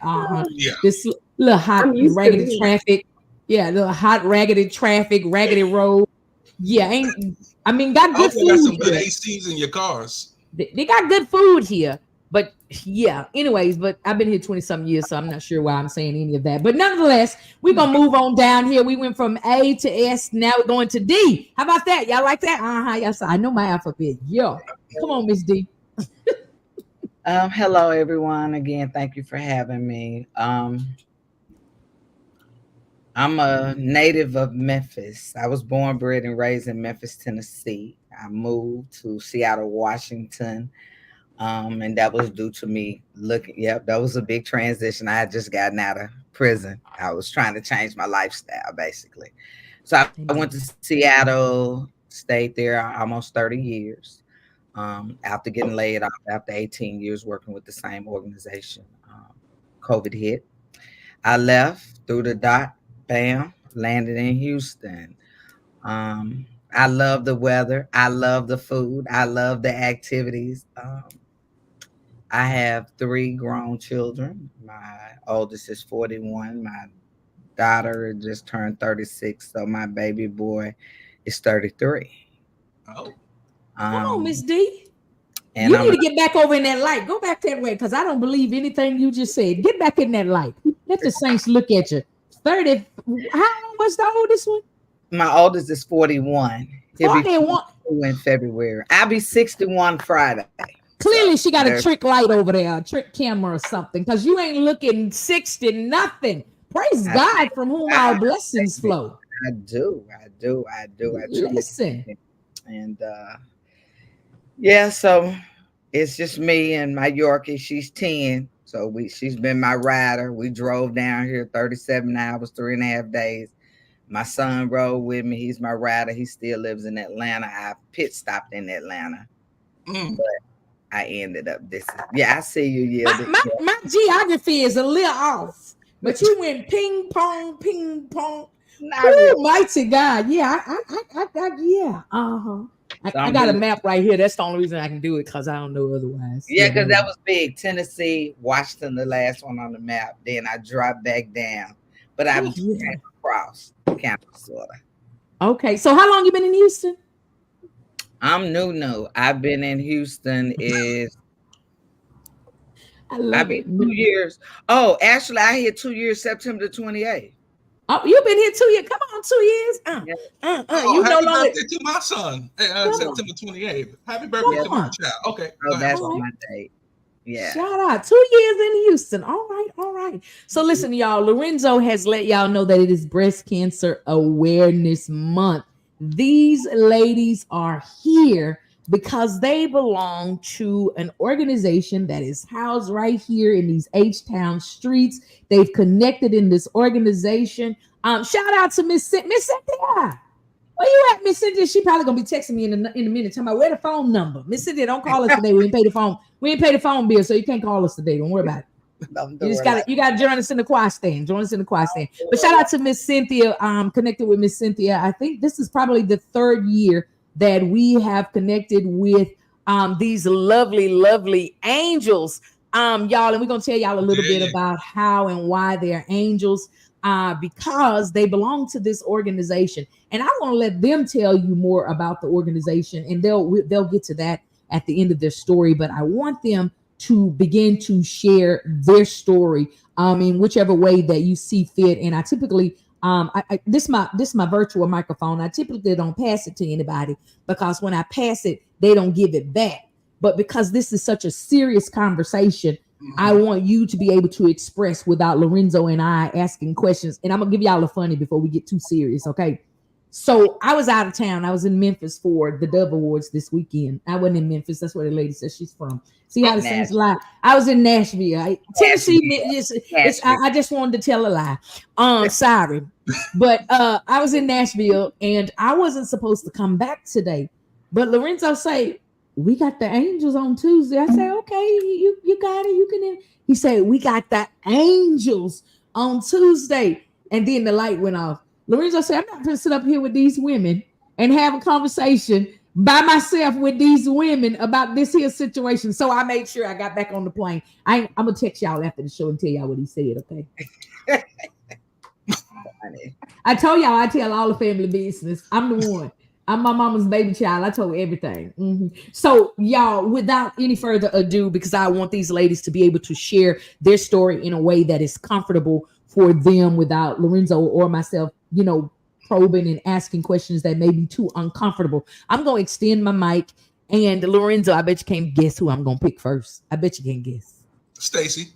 Yeah. This little hot raggedy traffic. Yeah, little hot raggedy traffic, raggedy road. Yeah, got good food. Got some good here. ACs in your cars. They got good food here. But yeah, anyways, but I've been here 20-something years, so I'm not sure why I'm saying any of that. But nonetheless, we're going to move on down here. We went from A to S. Now we're going to D. How about that? Y'all like that? Yes, I know my alphabet. Yeah. Come on, Miss D. Hello, everyone. Again, thank you for having me. I'm a native of Memphis. I was born, bred, and raised in Memphis, Tennessee. I moved to Seattle, Washington. And that was due to me that was a big transition. I had just gotten out of prison. I was trying to change my lifestyle, basically. So I went to Seattle, stayed there almost 30 years. After getting laid off after 18 years working with the same organization, COVID hit. I left through the dot, bam, landed in Houston. I love the weather. I love the food. I love the activities. I have 3 grown children. My oldest is 41. My daughter just turned 36. So my baby boy is 33. Oh. Come on, Miss D. And you need to get back over in that light. Go back that way, because I don't believe anything you just said. Get back in that light. Let the saints look at you. 30. What's the oldest one? My oldest is 41. He'll be 42 in February. I'll be 61 Friday. Clearly, she got a trick light over there, a trick camera or something, because you ain't looking 60 nothing. Praise God, from whom our blessings flow. I do. Listen. And so it's just me and my Yorkie. She's 10. So she's been my rider. We drove down here 37 hours, 3.5 days. My son rode with me. He's my rider. He still lives in Atlanta. I pit stopped in Atlanta. But I ended up this. Yeah, I see you. Yeah, my geography is a little off, but you went ping pong. Oh, mighty God. Yeah, I yeah. So I got a map right here. That's the only reason I can do it, because I don't know otherwise. Yeah, because that was big. Tennessee, Washington, the last one on the map. Then I dropped back down. But I came across kind of sort of. Okay. So how long you been in Houston? I'm new. I've been in Houston I've been 2 years. Oh, actually, I hit 2 years, September 28th. Oh, you've been here 2 years. Come on, 2 years. You happy no longer. birthday to my son. September 28th. Happy birthday to my child. Okay. Oh, that's my date. Yeah. Shout out. 2 years in Houston. All right. So listen, y'all. Lorenzo has let y'all know that it is Breast Cancer Awareness Month. These ladies are here because they belong to an organization that is housed right here in these H-Town streets. They've connected in this organization. Shout out to Miss Cynthia. Where you at, Miss Cynthia? She probably gonna be texting me in a minute. Talking about where the phone number. Miss Cynthia, don't call us today. We didn't pay the phone. We didn't pay the phone bill, so you can't call us today. Don't worry about it. You gotta join us in the choir stand. But shout out to Miss Cynthia. Connected with Miss Cynthia. I think this is probably the 3rd year that we have connected with these lovely angels. Y'all, and we're gonna tell y'all a little bit about how and why they're angels. Because they belong to this organization, and I want to let them tell you more about the organization, and they'll get to that at the end of their story. But I want them to begin to share their story in whichever way that you see fit. And I typically this my virtual microphone. I typically don't pass it to anybody, because when I pass it, they don't give it back. But because this is such a serious conversation, I want you to be able to express without Lorenzo and I asking questions. And I'm gonna give y'all a funny before we get too serious, okay? So I was out of town. I was in Memphis for the Dove Awards this weekend. I wasn't in Memphis. That's where the lady says she's from. See how the things lie. I was in Nashville. Tennessee. I just wanted to tell a lie. Sorry, but I was in Nashville and I wasn't supposed to come back today. But Lorenzo say, we got the angels on Tuesday. I said, okay, you got it. You can. He said, we got the angels on Tuesday. And then the light went off. Lorenzo said, I'm not going to sit up here with these women and have a conversation by myself with these women about this here situation. So I made sure I got back on the plane. I'm going to text y'all after the show and tell y'all what he said, okay? I told y'all I tell all the family business. I'm the one. I'm my mama's baby child. I told everything. So y'all, without any further ado, because I want these ladies to be able to share their story in a way that is comfortable for them without Lorenzo or myself, probing and asking questions that may be too uncomfortable. I'm going to extend my mic. And Lorenzo, I bet you can't guess who I'm going to pick first. I bet you can't guess. Stacey.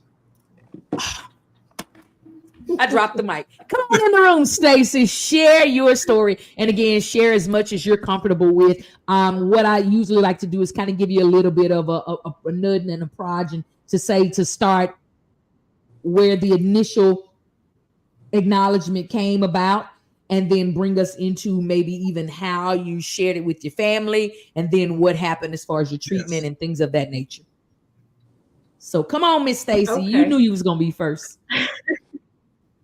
I dropped the mic. Come on in the room, Stacey. Share your story. And again, share as much as you're comfortable with. What I usually like to do is kind of give you a little bit of a nudge and a prod to start where the initial acknowledgement came about, and then bring us into maybe even how you shared it with your family, and then what happened as far as your treatment and things of that nature. So come on, Miss Stacey. Okay. You knew you was going to be first.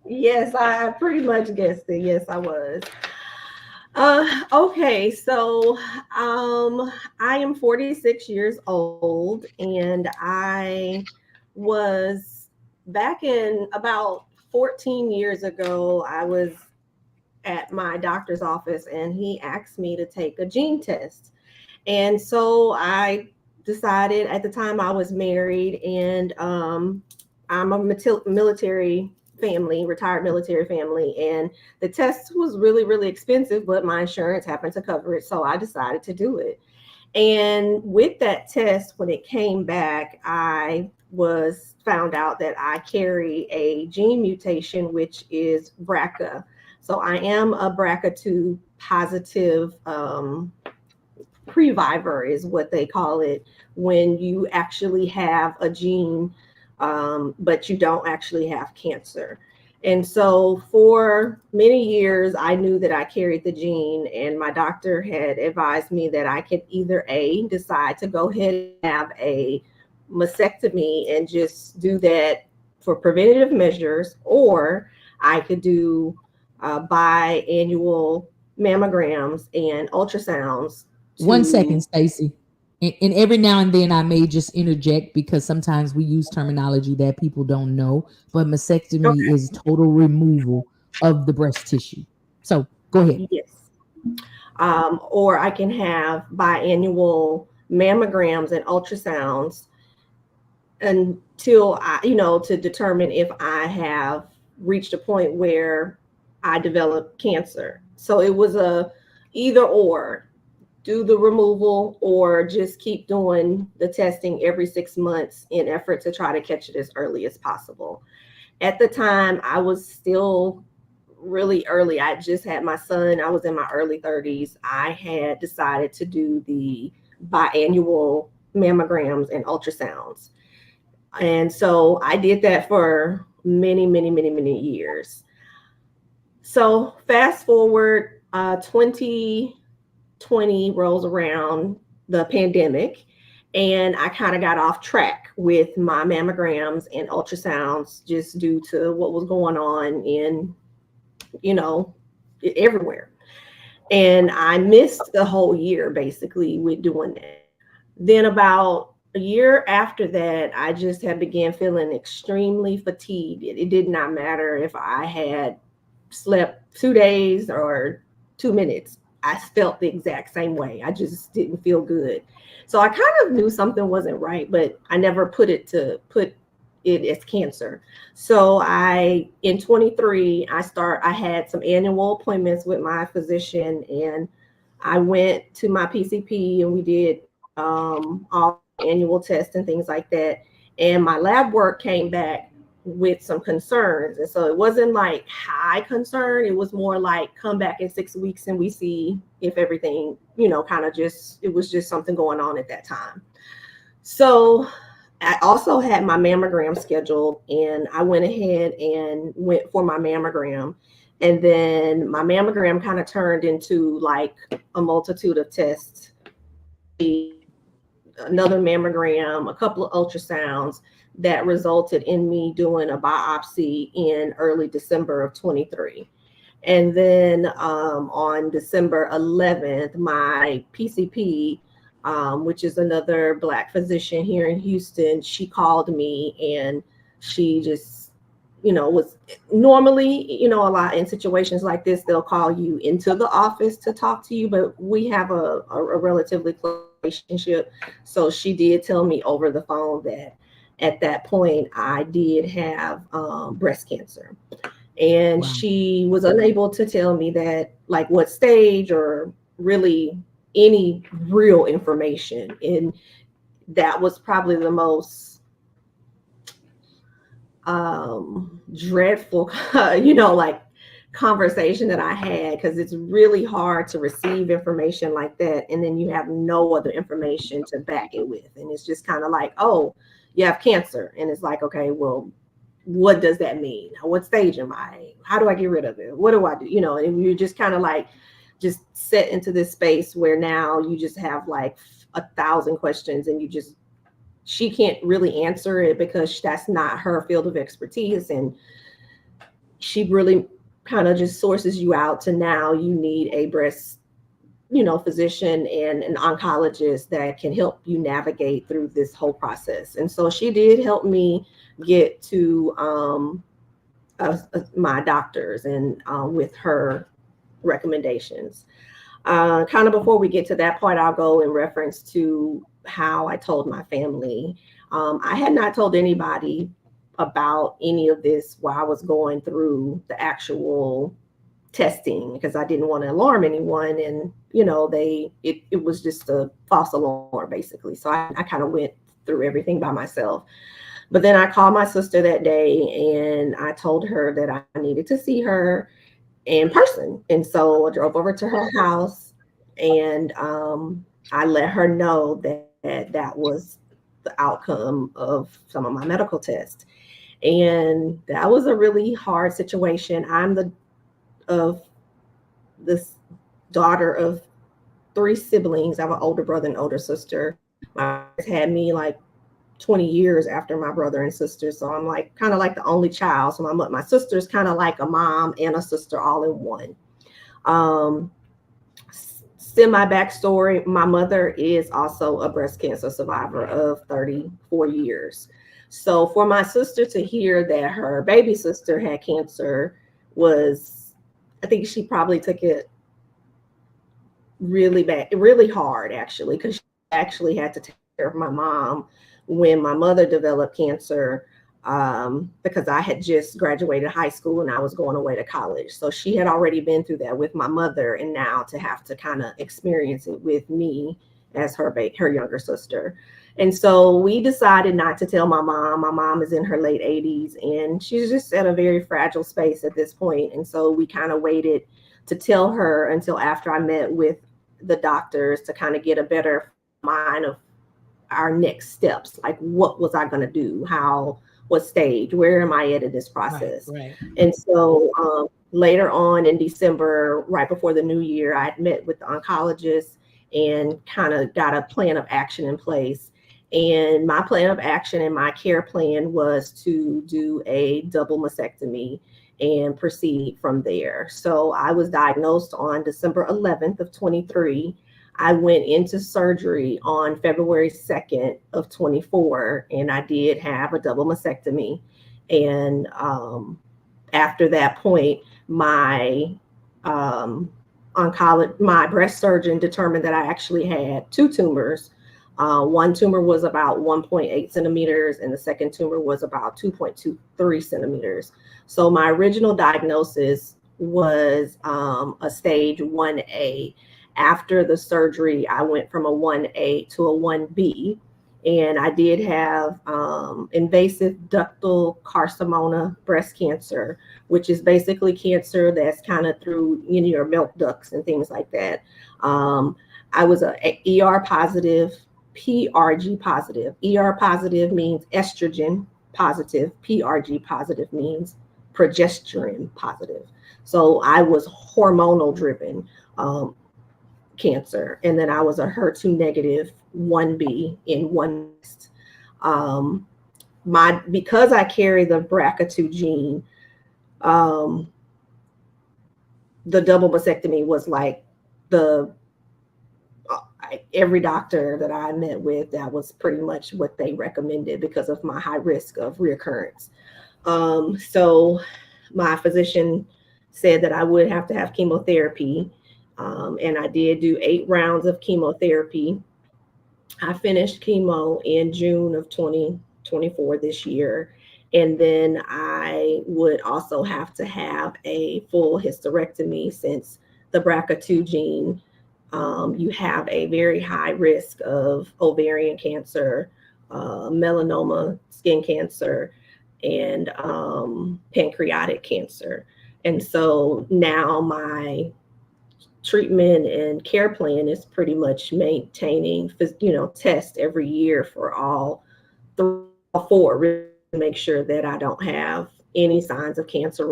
Yes, I pretty much guessed it. Yes, I was. Okay, so I am 46 years old, and I was back in about 14 years ago, I was at my doctor's office and he asked me to take a gene test. And so I decided, at the time I was married, and I'm a military family, retired military family, and the test was really, really expensive, but my insurance happened to cover it. So I decided to do it. And with that test, when it came back, I was found out that I carry a gene mutation, which is BRCA. So I am a BRCA2 positive previvor is what they call it, when you actually have a gene, but you don't actually have cancer. And so for many years, I knew that I carried the gene, and my doctor had advised me that I could either decide to go ahead and have a mastectomy and just do that for preventative measures, or I could do biannual mammograms and ultrasounds 1 second, Stacey. And every now and then I may just interject because sometimes we use terminology that people don't know, but mastectomy is total removal of the breast tissue. So go ahead. Yes. Or I can have biannual mammograms and ultrasounds until to determine if I have reached a point where I develop cancer. So it was a either or, do the removal or just keep doing the testing every 6 months in effort to try to catch it as early as possible. At the time, I was still really early. I just had my son. I was in my early 30s. I had decided to do the biannual mammograms and ultrasounds. And so I did that for many, many, many, many years. So fast forward, 2020 rolls around, the pandemic, and I kind of got off track with my mammograms and ultrasounds just due to what was going on in, everywhere. And I missed the whole year basically with doing that. Then about a year after that, I just had began feeling extremely fatigued. It did not matter if I had slept 2 days or 2 minutes. I felt the exact same way. I just didn't feel good. So I kind of knew something wasn't right, but I never put it as cancer. So in 23, I had some annual appointments with my physician, and I went to my PCP and we did all annual tests and things like that. And my lab work came back with some concerns. And so it wasn't like high concern. It was more like come back in 6 weeks and we see if everything, it was just something going on at that time. So I also had my mammogram scheduled and I went ahead and went for my mammogram. And then my mammogram kind of turned into like a multitude of tests, another mammogram, a couple of ultrasounds that resulted in me doing a biopsy in early December of 23. And then on December 11th, my PCP, which is another Black physician here in Houston, she called me and she just, was normally, a lot in situations like this, they'll call you into the office to talk to you, but we have a relatively close relationship. So she did tell me over the phone that at that point I did have breast cancer. And she was unable to tell me that, like, what stage or really any real information. And that was probably the most dreadful, conversation that I had, because it's really hard to receive information like that. And then you have no other information to back it with. And it's just kind of like, oh, you have cancer. And it's like, okay, well, what does that mean? What stage am I? How do I get rid of it? What do I do? And you're just kind of like just set into this space where now you just have like 1,000 questions and she can't really answer it because that's not her field of expertise. And she really kind of just sources you out to now you need a breast, physician and an oncologist that can help you navigate through this whole process. And so she did help me get to my doctors and with her recommendations. Kind of before we get to that part, I'll go in reference to how I told my family. I had not told anybody about any of this while I was going through the actual testing because I didn't want to alarm anyone. And, it was just a false alarm, basically. So I kind of went through everything by myself. But then I called my sister that day and I told her that I needed to see her in person. And so I drove over to her house and I let her know that was the outcome of some of my medical tests. And that was a really hard situation. I'm this daughter of 3 siblings. I have an older brother and older sister. My parents had me like 20 years after my brother and sister. So I'm like kind of like the only child. So my sister's kind of like a mom and a sister all in one. semi backstory, my mother is also a breast cancer survivor of 34 years. So for my sister to hear that her baby sister had cancer was, I think she probably took it really bad, really hard actually, because she actually had to take care of my mom when my mother developed cancer, because I had just graduated high school and I was going away to college. So she had already been through that with my mother, and now to have to kind of experience it with me as her younger sister. And so we decided not to tell my mom. My mom is in her late 80s and she's just at a very fragile space at this point. And so we kind of waited to tell her until after I met with the doctors to kind of get a better mind of our next steps. Like, what was I going to do? What stage? Where am I at in this process? Right. And so later on in December, right before the new year, I had met with the oncologist and kind of got a plan of action in place. And my plan of action and my care plan was to do a double mastectomy and proceed from there. So I was diagnosed on December 11th of 23. I went into surgery on February 2nd of 24, and I did have a double mastectomy. And after that point, my my breast surgeon determined that I actually had two tumors. One tumor was about 1.8 centimeters, and the second tumor was about 2.23 centimeters. So my original diagnosis was a stage 1A. After the surgery, I went from a 1A to a 1B, and I did have invasive ductal carcinoma breast cancer, which is basically cancer that's kind of through your milk ducts and things like that. I was a ER positive, PRG positive. ER positive means estrogen positive. PRG positive means progesterone positive. So I was hormonal driven cancer. And then I was a HER2 negative 1B in one. Because I carry the BRCA2 gene, the double mastectomy was like every doctor that I met with, that was pretty much what they recommended because of my high risk of reoccurrence. So my physician said that I would have to have chemotherapy. And I did do 8 rounds of chemotherapy. I finished chemo in June of 2024 this year. And then I would also have to have a full hysterectomy since the BRCA2 gene, you have a very high risk of ovarian cancer, melanoma, skin cancer, and pancreatic cancer. And so now my treatment and care plan is pretty much maintaining, tests every year for all 3 or 4, really to make sure that I don't have any signs of cancer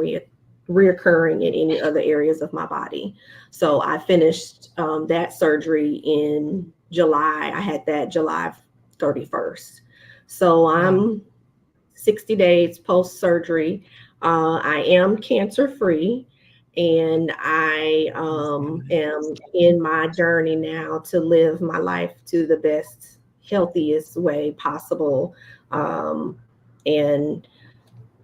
reoccurring in any other areas of my body. So I finished that surgery in July. I had that July 31st. So I'm 60 days post-surgery. I am cancer-free, and I am in my journey now to live my life to the best, healthiest way possible. And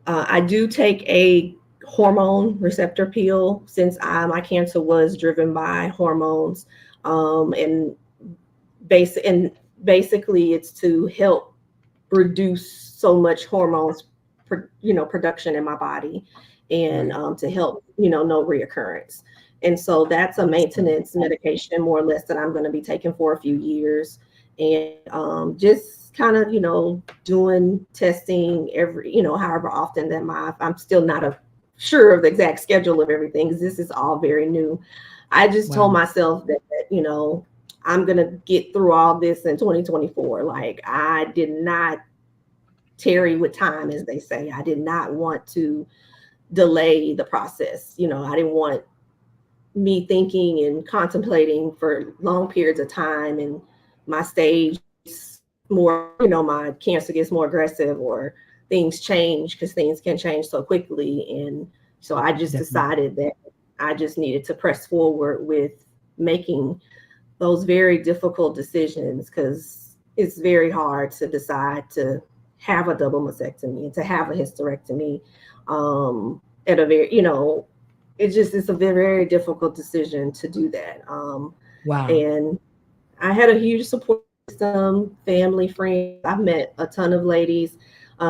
I do take a hormone receptor pill since my cancer was driven by hormones, and basically it's to help reduce so much hormones production in my body, and to help no reoccurrence. And so that's a maintenance medication more or less that I'm going to be taking for a few years, and just kind of doing testing every however often that I'm still not sure of the exact schedule of everything, because this is all very new. I just told myself that I'm gonna get through all this in 2024. Like, I did not tarry with time, as they say. I did not want to delay the process. I didn't want me thinking and contemplating for long periods of time, and my stage more, my cancer gets more aggressive, or things change, because things can change so quickly. And so I just decided that I just needed to press forward with making those very difficult decisions, because it's very hard to decide to have a double mastectomy and to have a hysterectomy. At a very, it's a very, very difficult decision to do that. Wow. And I had a huge support system, family, friends. I've met a ton of ladies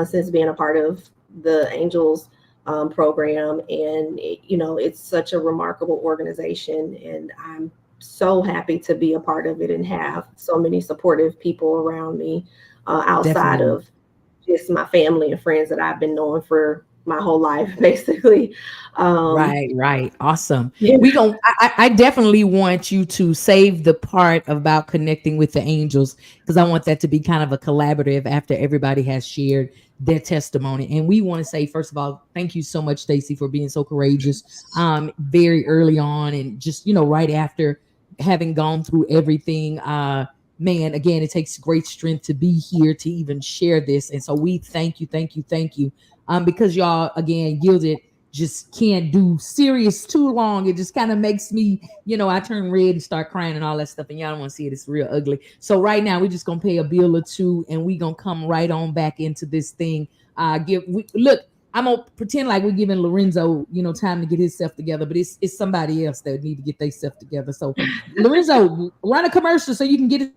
since being a part of the Angels program, and it's such a remarkable organization, and I'm so happy to be a part of it and have so many supportive people around me outside Definitely. of just my family and friends that I've been knowing for my whole life, basically. Right. Awesome. Yeah. I definitely want you to save the part about connecting with the angels, because I want that to be kind of a collaborative after everybody has shared their testimony. And we want to say, first of all, thank you so much, Stacey, for being so courageous very early on, and just, right after having gone through everything. Man, again, it takes great strength to be here to even share this. And so we thank you. Because y'all, again, Yielded just can't do serious too long. It just kind of makes me, I turn red and start crying and all that stuff. And y'all don't want to see it. It's real ugly. So right now, we're just going to pay a bill or two, and we're going to come right on back into this thing. Look, I'm going to pretend like we're giving Lorenzo, time to get himself together, but it's somebody else that need to get themselves together. So Lorenzo, run a commercial so you can get it.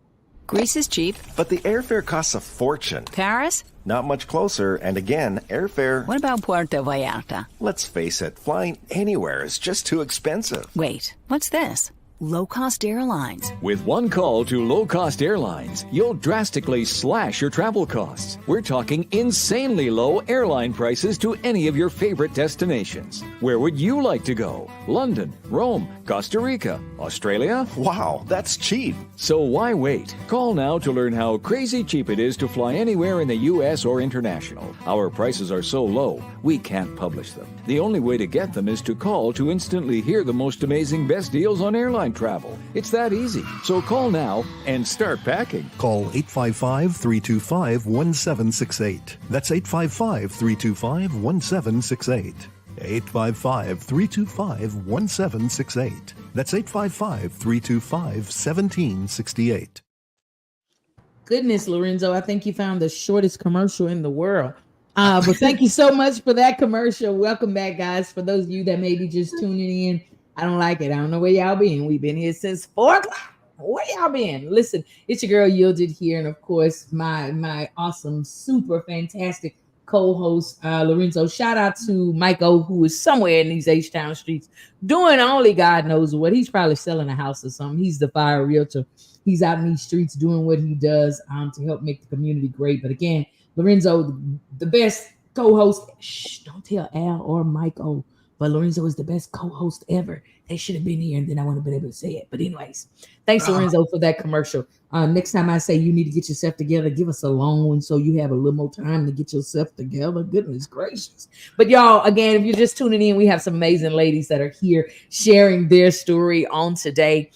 Greece is cheap, but the airfare costs a fortune. Paris? Not much closer, and again, airfare... What about Puerto Vallarta? Let's face it, flying anywhere is just too expensive. Wait, what's this? Low-cost airlines. With one call to low-cost airlines, you'll drastically slash your travel costs. We're talking insanely low airline prices to any of your favorite destinations. Where would you like to go? London, Rome, Costa Rica, Australia? Wow, that's cheap. So why wait? Call now to learn how crazy cheap it is to fly anywhere in the U.S. or international. Our prices are so low, we can't publish them. The only way to get them is to call to instantly hear the most amazing best deals on airline travel. It's that easy. So call now and start packing. Call 855-325-1768. That's 855-325-1768. 855-325-1768. That's 855-325-1768. Goodness, Lorenzo, I think you found the shortest commercial in the world. But thank you so much for that commercial. Welcome back, guys. For those of you that may be just tuning in, I don't like it. I don't know where y'all been. We've been here since 4 o'clock. Where y'all been? Listen, it's your girl Yielded here, and of course, my awesome, super fantastic co-host Lorenzo. Shout out to Mike O, who is somewhere in these H-Town streets doing only God knows what. He's probably selling a house or something. He's the fire realtor. He's out in these streets doing what he does to help make the community great. But again, Lorenzo, the best co-host. Shh, don't tell Al or Mike O. But Lorenzo is the best co-host ever. They should have been here, and then I wouldn't have been able to say it. But anyways, thanks, Lorenzo, for that commercial. Next time I say you need to get yourself together, give us a long one so you have a little more time to get yourself together. Goodness gracious. But y'all, again, if you're just tuning in, we have some amazing ladies that are here sharing their story on today.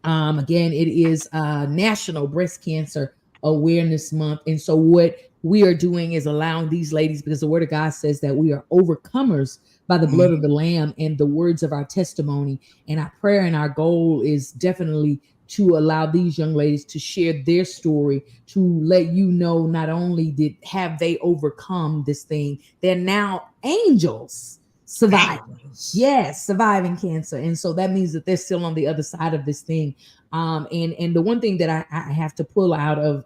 Again, it is National Breast Cancer Awareness Month. And so what we are doing is allowing these ladies, because the word of God says that we are overcomers by the blood of the Lamb and the words of our testimony. And our prayer and our goal is definitely to allow these young ladies to share their story, to let you know not only have they overcome this thing, they're now angels surviving. Yes, surviving cancer. And so that means that they're still on the other side of this thing. And the one thing that I have to pull out of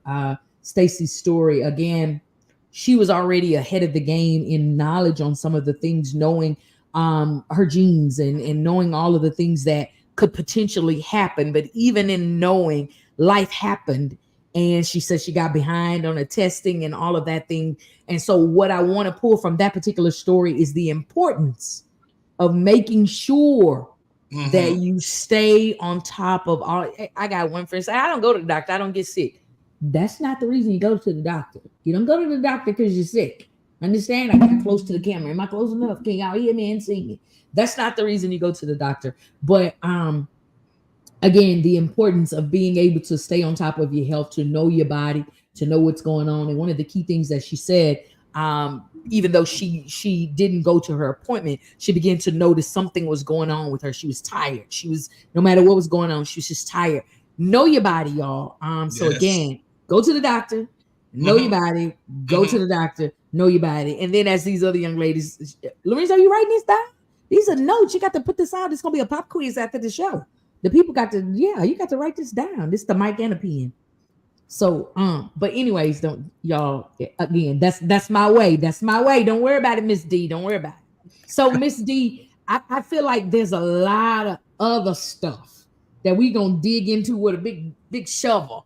Stacey's story, again, she was already ahead of the game in knowledge on some of the things, knowing her genes and knowing all of the things that could potentially happen. But even in knowing, life happened. And she said she got behind on the testing and all of that thing. And so what I want to pull from that particular story is the importance of making sure that you stay on top of all. I got one friend say, I don't go to the doctor, I don't get sick. That's not the reason you go to the doctor. You don't go to the doctor because you're sick. Understand? I got close to the camera. Am I close enough? Can y'all hear me and see me? That's not the reason you go to the doctor. But again, the importance of being able to stay on top of your health, to know your body, to know what's going on. And one of the key things that she said, even though she didn't go to her appointment, she began to notice something was going on with her. She was tired. She was, no matter what was going on, she was just tired. know your body, y'all. So Yes. again, go to the doctor, know your body, go to the doctor, know your body. And then as these other young ladies, Lorenzo, are you writing this down? These are notes. You got to put this out. It's gonna be a pop quiz after the show. The people got to, you got to write this down. This is the mic and a pen. So, but anyways, don't y'all again, that's my way. That's my way. Don't worry about it, Miss D. Don't worry about it. So, Miss D, I feel like there's a lot of other stuff that we gonna dig into with a big shovel.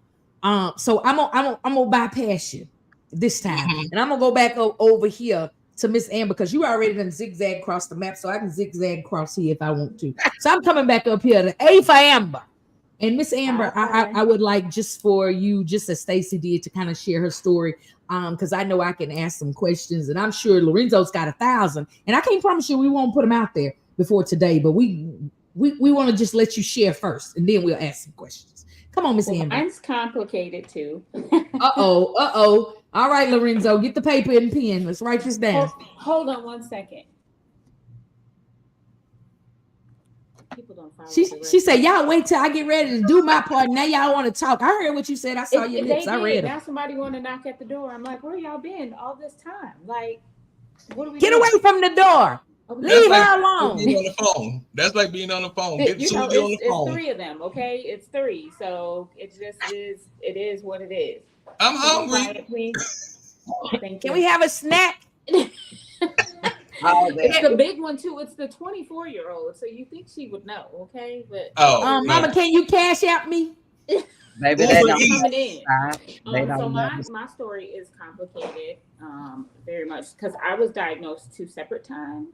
So I'm gonna bypass you this time, and I'm gonna go back over here to Miss Amber because you already done zigzag across the map, so I can zigzag across here if I want to. So I'm coming back up here to A for Amber. And Miss Amber, I would like just for you, just as Stacey did, to kind of share her story, because I know I can ask some questions, and I'm sure Lorenzo's got 1,000, and I can't promise you we won't put them out there before today, but we want to just let you share first, and then we'll ask some questions. Come on, Miss Amber. Mine's complicated too. Uh-oh. All right, Lorenzo, get the paper and pen. Let's write this down. Hold on 1 second. People don't follow. She said, y'all wait till I get ready to do my part. Now y'all want to talk. I heard what you said. I saw your lips. I read now somebody want to knock at the door. I'm like, where y'all been all this time? Like, what are we Get doing? away from the door. Leave her alone. Being on the phone. That's like being on the phone. It's 3 of them, okay? It's 3. So it just is. It is what it is. I'm hungry. Quiet, please. Thank you. Can we have a snack? It's the big one too. It's the 24-year-old. So you think she would know, okay? But Mama, can you cash out me? Maybe they don't. Coming in. They don't So know. my story is complicated, very much because I was diagnosed 2 separate times.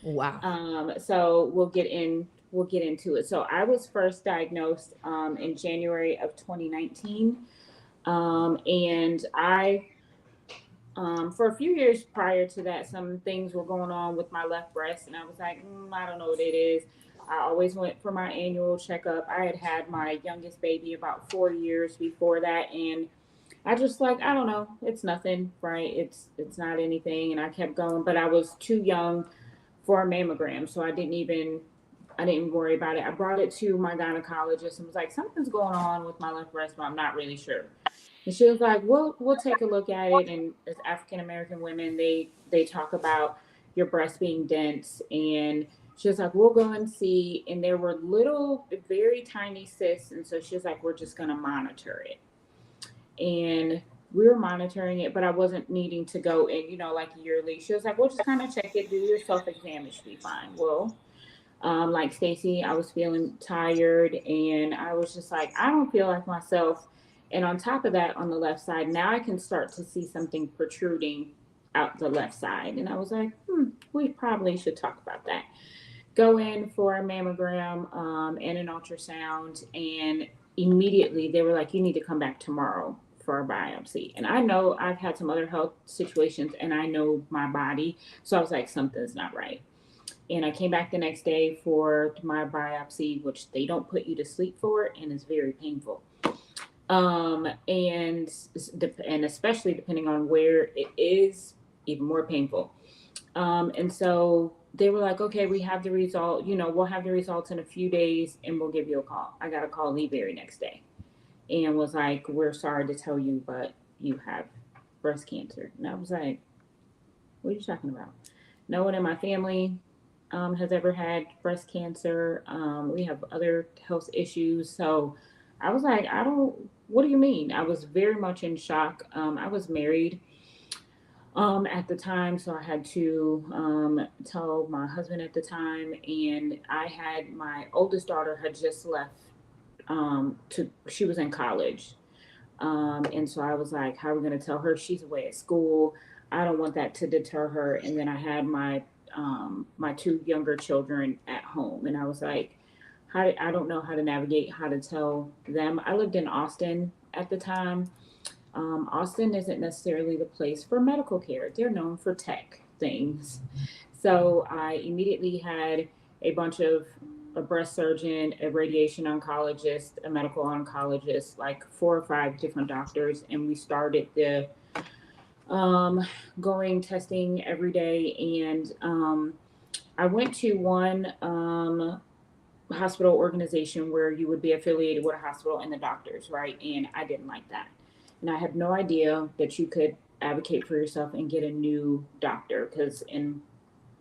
Wow. So we'll get into it. So I was first diagnosed in January of 2019, and I. For a few years prior to that, some things were going on with my left breast, and I was like, I don't know what it is. I always went for my annual checkup. I had my youngest baby about 4 years before that, and I just I don't know, it's nothing, right? It's not anything, and I kept going, but I was too young for a mammogram, so I didn't worry about it. I brought it to my gynecologist and was like, something's going on with my left breast, but I'm not really sure. And she was like, we'll take a look at it. And as African-American women, they talk about your breast being dense. And she was like, we'll go and see. And there were little, very tiny cysts. And so she was like, we're just going to monitor it. And we were monitoring it, but I wasn't needing to go in, like yearly. She was like, we'll just kind of check it, do your self-exam, it should be fine. Well, like Stacey, I was feeling tired, and I was just like, I don't feel like myself. And on top of that, on the left side, now I can start to see something protruding out the left side. And I was like, we probably should talk about that. Go in for a mammogram and an ultrasound. And immediately they were like, you need to come back tomorrow for a biopsy. And I know I've had some other health situations, and I know my body. So I was like, something's not right. And I came back the next day for my biopsy, which they don't put you to sleep for, and it's very painful. And especially depending on where it is, even more painful. And so they were like, okay, we have the result, we'll have the results in a few days and we'll give you a call. I got a call the very next day and was like, we're sorry to tell you, but you have breast cancer. And I was like, what are you talking about? No one in my family has ever had breast cancer. We have other health issues. So I was like, what do you mean? I was very much in shock. I was married at the time, so I had to tell my husband at the time, and my oldest daughter had just left she was in college. And so I was like, how are we going to tell her? She's away at school. I don't want that to deter her. And then I had my 2 younger children at home, and I was like, I don't know how to navigate, how to tell them. I lived in Austin at the time. Austin isn't necessarily the place for medical care. They're known for tech things. So I immediately had a bunch of a breast surgeon, a radiation oncologist, a medical oncologist, like 4 or 5 different doctors. And we started the going testing every day. And I went to one hospital organization where you would be affiliated with a hospital and the doctors, right? And I didn't like that. And I had no idea that you could advocate for yourself and get a new doctor, because in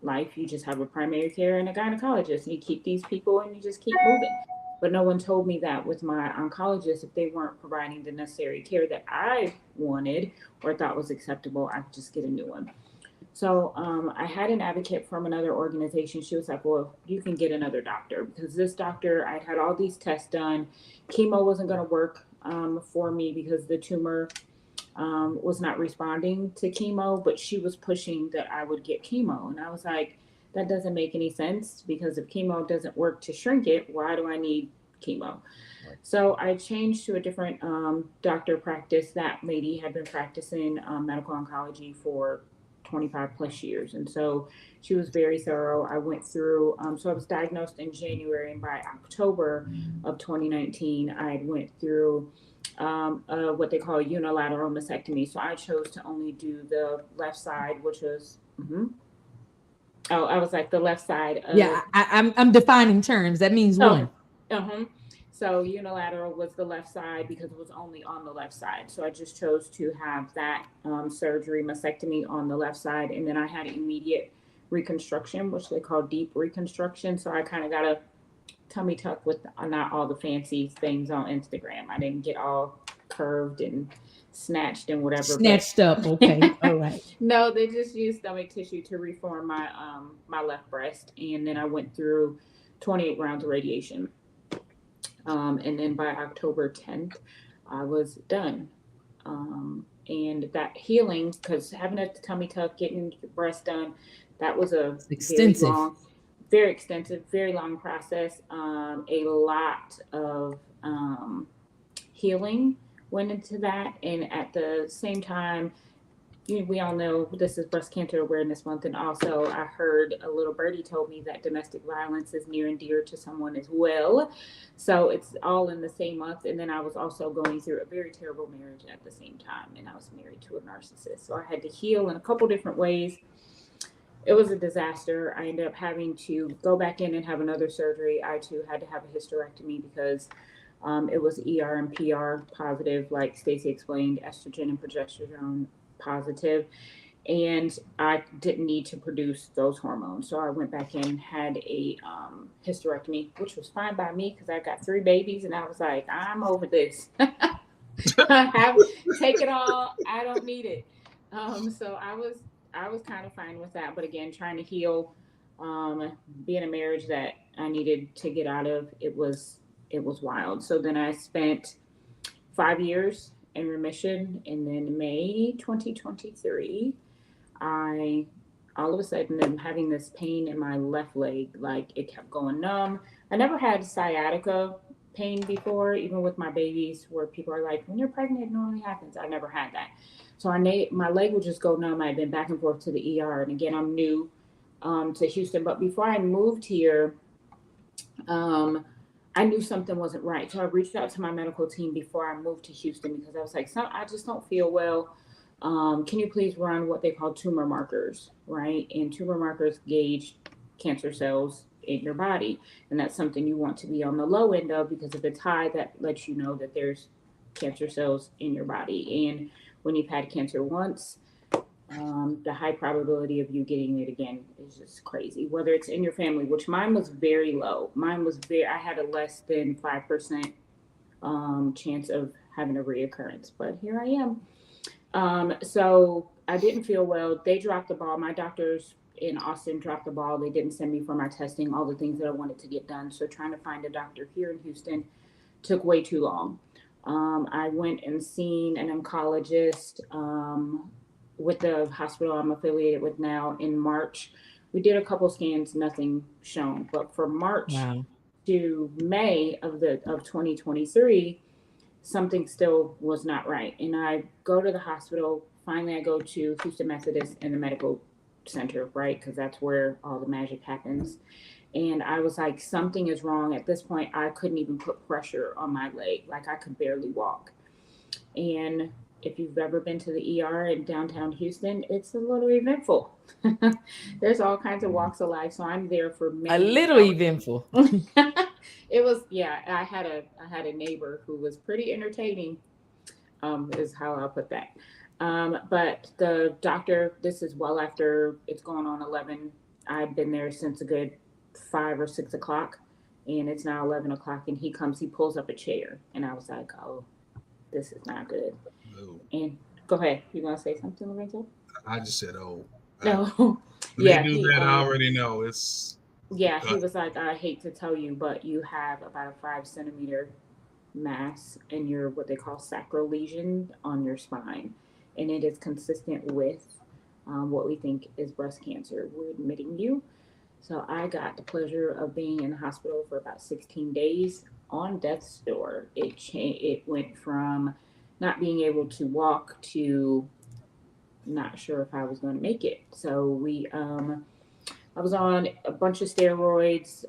life you just have a primary care and a gynecologist, and you keep these people and you just keep moving. But no one told me that with my oncologist, if they weren't providing the necessary care that I wanted or thought was acceptable, I could just get a new one. So I had an advocate from another organization. She was like, well, you can get another doctor, because this doctor, I'd had all these tests done. Chemo wasn't going to work for me because the tumor was not responding to chemo, but she was pushing that I would get chemo. And I was like, that doesn't make any sense, because if chemo doesn't work to shrink it, why do I need chemo? So I changed to a different doctor practice. That lady had been practicing medical oncology for 25 plus years. And so she was very thorough. I went through, so I was diagnosed in January, and by October of 2019, I went through what they call unilateral mastectomy. So I chose to only do the left side, which was, I was like the left side. Yeah, I'm defining terms. That means one. So unilateral was the left side because it was only on the left side. So I just chose to have that surgery, mastectomy on the left side. And then I had immediate reconstruction, which they call deep reconstruction. So I kind of got a tummy tuck with not all the fancy things on Instagram. I didn't get all curved and snatched and whatever. Snatched up. Okay. All right. No, they just used stomach tissue to reform my my left breast. And then I went through 28 rounds of radiation. And then by October 10th, I was done. And that healing, because having a tummy tuck, getting your breast done, that was a very extensive, very long process. A lot of healing went into that. And at the same time, we all know this is Breast Cancer Awareness Month, and also I heard a little birdie told me that domestic violence is near and dear to someone as well. So it's all in the same month. And then I was also going through a very terrible marriage at the same time, and I was married to a narcissist. So I had to heal in a couple different ways. It was a disaster. I ended up having to go back in and have another surgery. I too had to have a hysterectomy because it was ER and PR positive, like Stacey explained, estrogen and progesterone positive, and I didn't need to produce those hormones. So I went back in and had a hysterectomy, which was fine by me because I got 3 babies, and I was like, I'm over this. Take it all. I don't need it. So I was kind of fine with that. But again, trying to heal, be in a marriage that I needed to get out of, it was wild. So then I spent 5 years in remission, and then May 2023, I all of a sudden am having this pain in my left leg, like it kept going numb. I never had sciatica pain before, even with my babies, where people are like, when you're pregnant, it normally happens. I never had that. So my leg would just go numb. I'd been back and forth to the ER, and again, I'm new to Houston, but before I moved here, I knew something wasn't right. So I reached out to my medical team before I moved to Houston, because I was like, I just don't feel well. Can you please run what they call tumor markers, right? And tumor markers gauge cancer cells in your body. And that's something you want to be on the low end of, because if it's high, that lets you know that there's cancer cells in your body. And when you've had cancer once, the high probability of you getting it again is just crazy, whether it's in your family, which mine was very low. I had a less than 5% chance of having a reoccurrence, but here I am. So I didn't feel well. They dropped the ball. My doctors in Austin dropped the ball. They didn't send me for my testing, all the things that I wanted to get done. So trying to find a doctor here in Houston took way too long. I went and seen an oncologist with the hospital I'm affiliated with now in March. We did a couple scans, nothing shown. But from March to May of 2023, something still was not right. And I go to the hospital. Finally, I go to Houston Methodist in the medical center, right? Because that's where all the magic happens. And I was like, something is wrong. At this point, I couldn't even put pressure on my leg. Like, I could barely walk. And if you've ever been to the ER in downtown Houston, it's a little eventful. There's all kinds of walks of life. So I'm there for many eventful. It was, yeah. I had a neighbor who was pretty entertaining. Is how I'll put that. But the doctor, this is well after it's going on 11. I've been there since a good 5 or 6 o'clock, and it's now 11 o'clock. And he pulls up a chair, and I was like, oh, this is not good. No. And go ahead, you gonna say something, Lorenzo? I just said, oh. No. When Yeah, they do he that, I already know it's. yeah, he was like, I hate to tell you, but you have about a 5 centimeter mass in your what they call sacral lesion on your spine, and it is consistent with what we think is breast cancer. We're admitting you. So I got the pleasure of being in the hospital for about 16 days on death's door. It went from not being able to walk to not sure if I was going to make it. So I was on a bunch of steroids.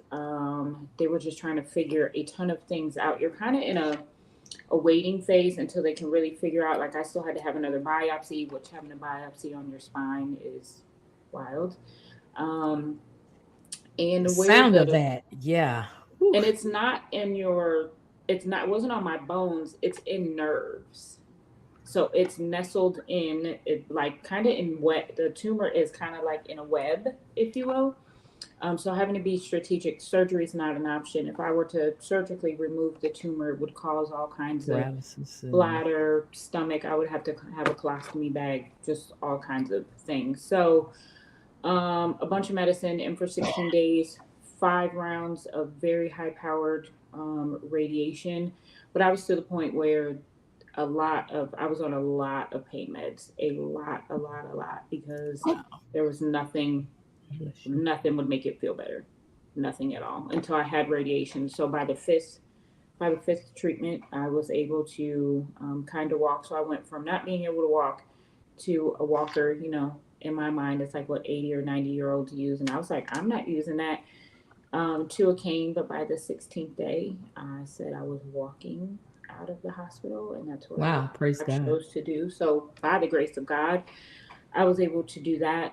They were just trying to figure a ton of things out. You're kind of in a waiting phase until they can really figure out. Like I still had to have another biopsy, which having a biopsy on your spine is wild. And the sound of that, yeah. And it's not in your. It wasn't on my bones. It's in nerves. So it's nestled in it, like kind of in wet. The tumor is kind of like in a web, if you will. So having to be strategic, surgery is not an option. If I were to surgically remove the tumor, it would cause all kinds of bladder, stomach. I would have to have a colostomy bag, just all kinds of things. So a bunch of medicine, and for 16 days, 5 rounds of very high-powered radiation. But I was to the point where I was on a lot of pain meds, a lot, because there was nothing would make it feel better, nothing at all, until I had radiation. So by the fifth treatment, I was able to kind of walk. So I went from not being able to walk to a walker. You know, in my mind, it's like what 80 or 90-year-olds use, and I was like, I'm not using that. To a cane, but by the 16th day, I said I was walking out of the hospital, and that's what I chose to do. So by the grace of God, I was able to do that.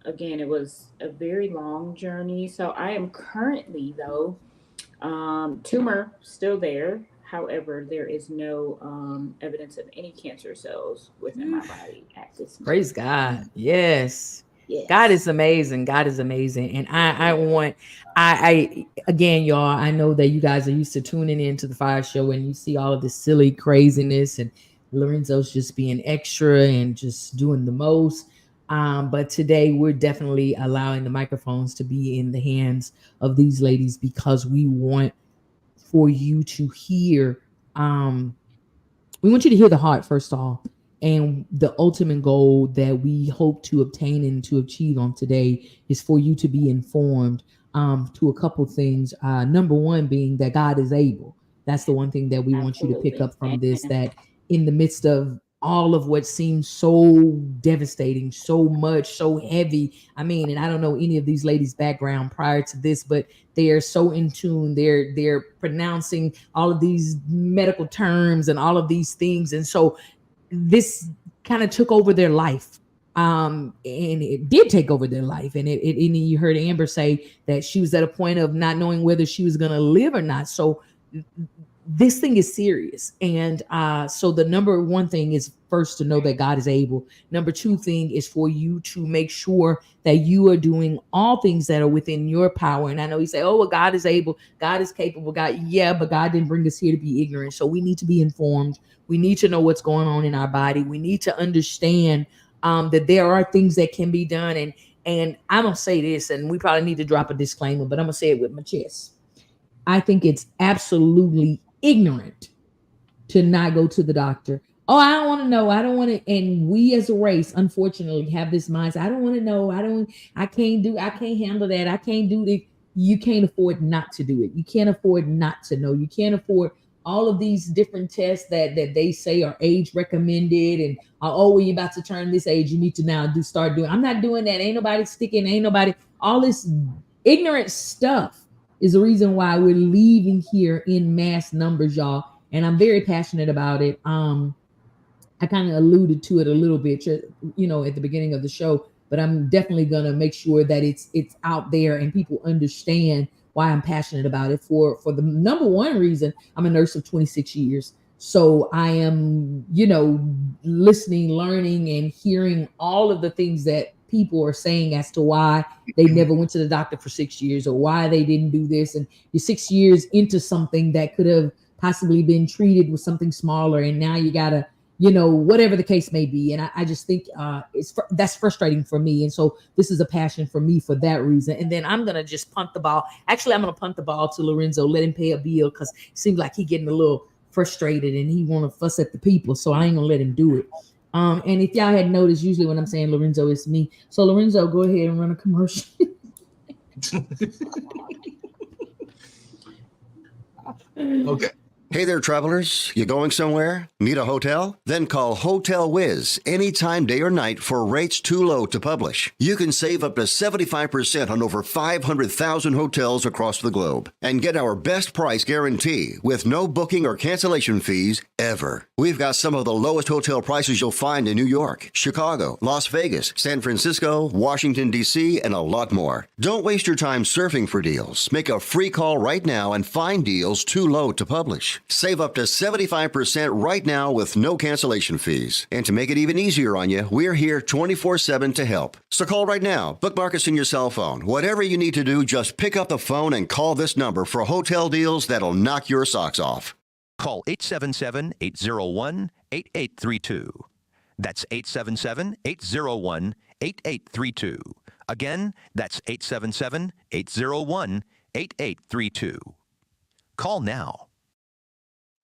Again, it was a very long journey. So I am currently, though, tumor still there. However, there is no evidence of any cancer cells within my body at this moment. Praise God. Yes. God is amazing. God is amazing. And I again, y'all, I know that you guys are used to tuning into the Fire Show and you see all of this silly craziness and Lorenzo's just being extra and just doing the most. But today we're definitely allowing the microphones to be in the hands of these ladies because we want for you to hear, we want you to hear the heart first of all. And the ultimate goal that we hope to obtain and to achieve on today is for you to be informed to a couple things. Number one being that God is able. That's the one thing that we want you to pick up from this, that in the midst of all of what seems so devastating, so much, so heavy. I mean, and I don't know any of these ladies' background prior to this, but they are so in tune. They're pronouncing all of these medical terms and all of these things. And so this kind of took over their life. And it did take over their life. And and you heard Amber say that she was at a point of not knowing whether she was going to live or not. So this thing is serious. And so the number one thing is first to know that God is able. Number two thing is for you to make sure that you are doing all things that are within your power. And I know you say, oh, well, God is able, God is capable, God. Yeah, but God didn't bring us here to be ignorant. So we need to be informed. We need to know what's going on in our body. We need to understand that there are things that can be done. And I'm going to say this, and we probably need to drop a disclaimer, but I'm going to say it with my chest. I think it's absolutely ignorant to not go to the doctor. Oh, I don't want to know. I don't want to. And we as a race, unfortunately, have this mindset. I don't want to know. I can't handle that. I can't do it. You can't afford not to do it. You can't afford not to know. You can't afford all of these different tests that they say are age recommended. And oh, when you're about to turn this age, you need to now start doing. I'm not doing that. Ain't nobody sticking. Ain't nobody. All this ignorant stuff is the reason why we're leaving here in mass numbers, y'all. And I'm very passionate about it. I kind of alluded to it a little bit, at the beginning of the show, but I'm definitely going to make sure that it's out there and people understand why I'm passionate about it. For the number one reason, I'm a nurse of 26 years. So I am, listening, learning, and hearing all of the things that people are saying as to why they never went to the doctor for 6 years or why they didn't do this. And you're 6 years into something that could have possibly been treated with something smaller, and now you gotta, whatever the case may be. And I just think that's frustrating for me. And so this is a passion for me for that reason. And then I'm gonna just punt the ball. Actually, I'm gonna punt the ball to Lorenzo, let him pay a bill, because it seems like he getting a little frustrated and he want to fuss at the people. So I ain't gonna let him do it. And if y'all had noticed, usually when I'm saying Lorenzo, it's me. So Lorenzo, go ahead and run a commercial. Okay. Hey there, travelers. You going somewhere? Need a hotel? Then call Hotel Wiz anytime, day or night, for rates too low to publish. You can save up to 75% on over 500,000 hotels across the globe and get our best price guarantee with no booking or cancellation fees ever. We've got some of the lowest hotel prices you'll find in New York, Chicago, Las Vegas, San Francisco, Washington, D.C., and a lot more. Don't waste your time surfing for deals. Make a free call right now and find deals too low to publish. Save up to 75% right now with no cancellation fees. And to make it even easier on you, we're here 24/7 to help. So call right now. Bookmark us in your cell phone. Whatever you need to do, just pick up the phone and call this number for hotel deals that'll knock your socks off. Call 877-801-8832. That's 877-801-8832. Again, that's 877-801-8832. Call now.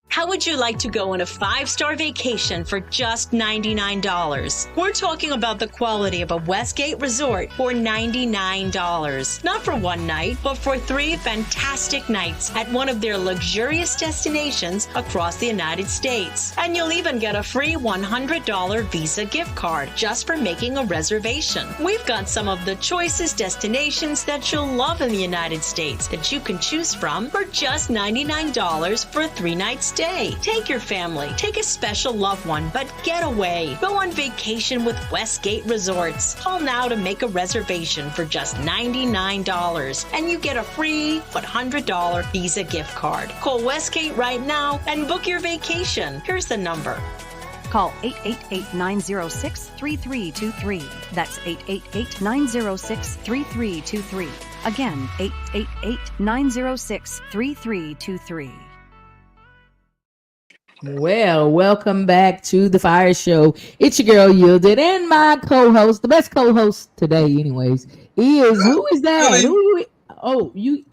How would you like to go on a 5-star vacation for just $99? We're talking about the quality of a Westgate resort for $99. Not for one night, but for 3 fantastic nights at one of their luxurious destinations across the United States. And you'll even get a free $100 Visa gift card just for making a reservation. We've got some of the choicest destinations that you'll love in the United States that you can choose from for just $99 for a 3-night stay. Take your family, take a special loved one, but get away. Go on vacation with Westgate Resorts. Call now to make a reservation for just $99, and you get a free $100 Visa gift card. Call Westgate right now and book your vacation. Here's the number. Call 888-906-3323. That's 888-906-3323. Again, 888-906-3323. Well, welcome back to the Fire Show. It's your girl Yielded, and my co-host, the best co-host today, anyways, is who is that? I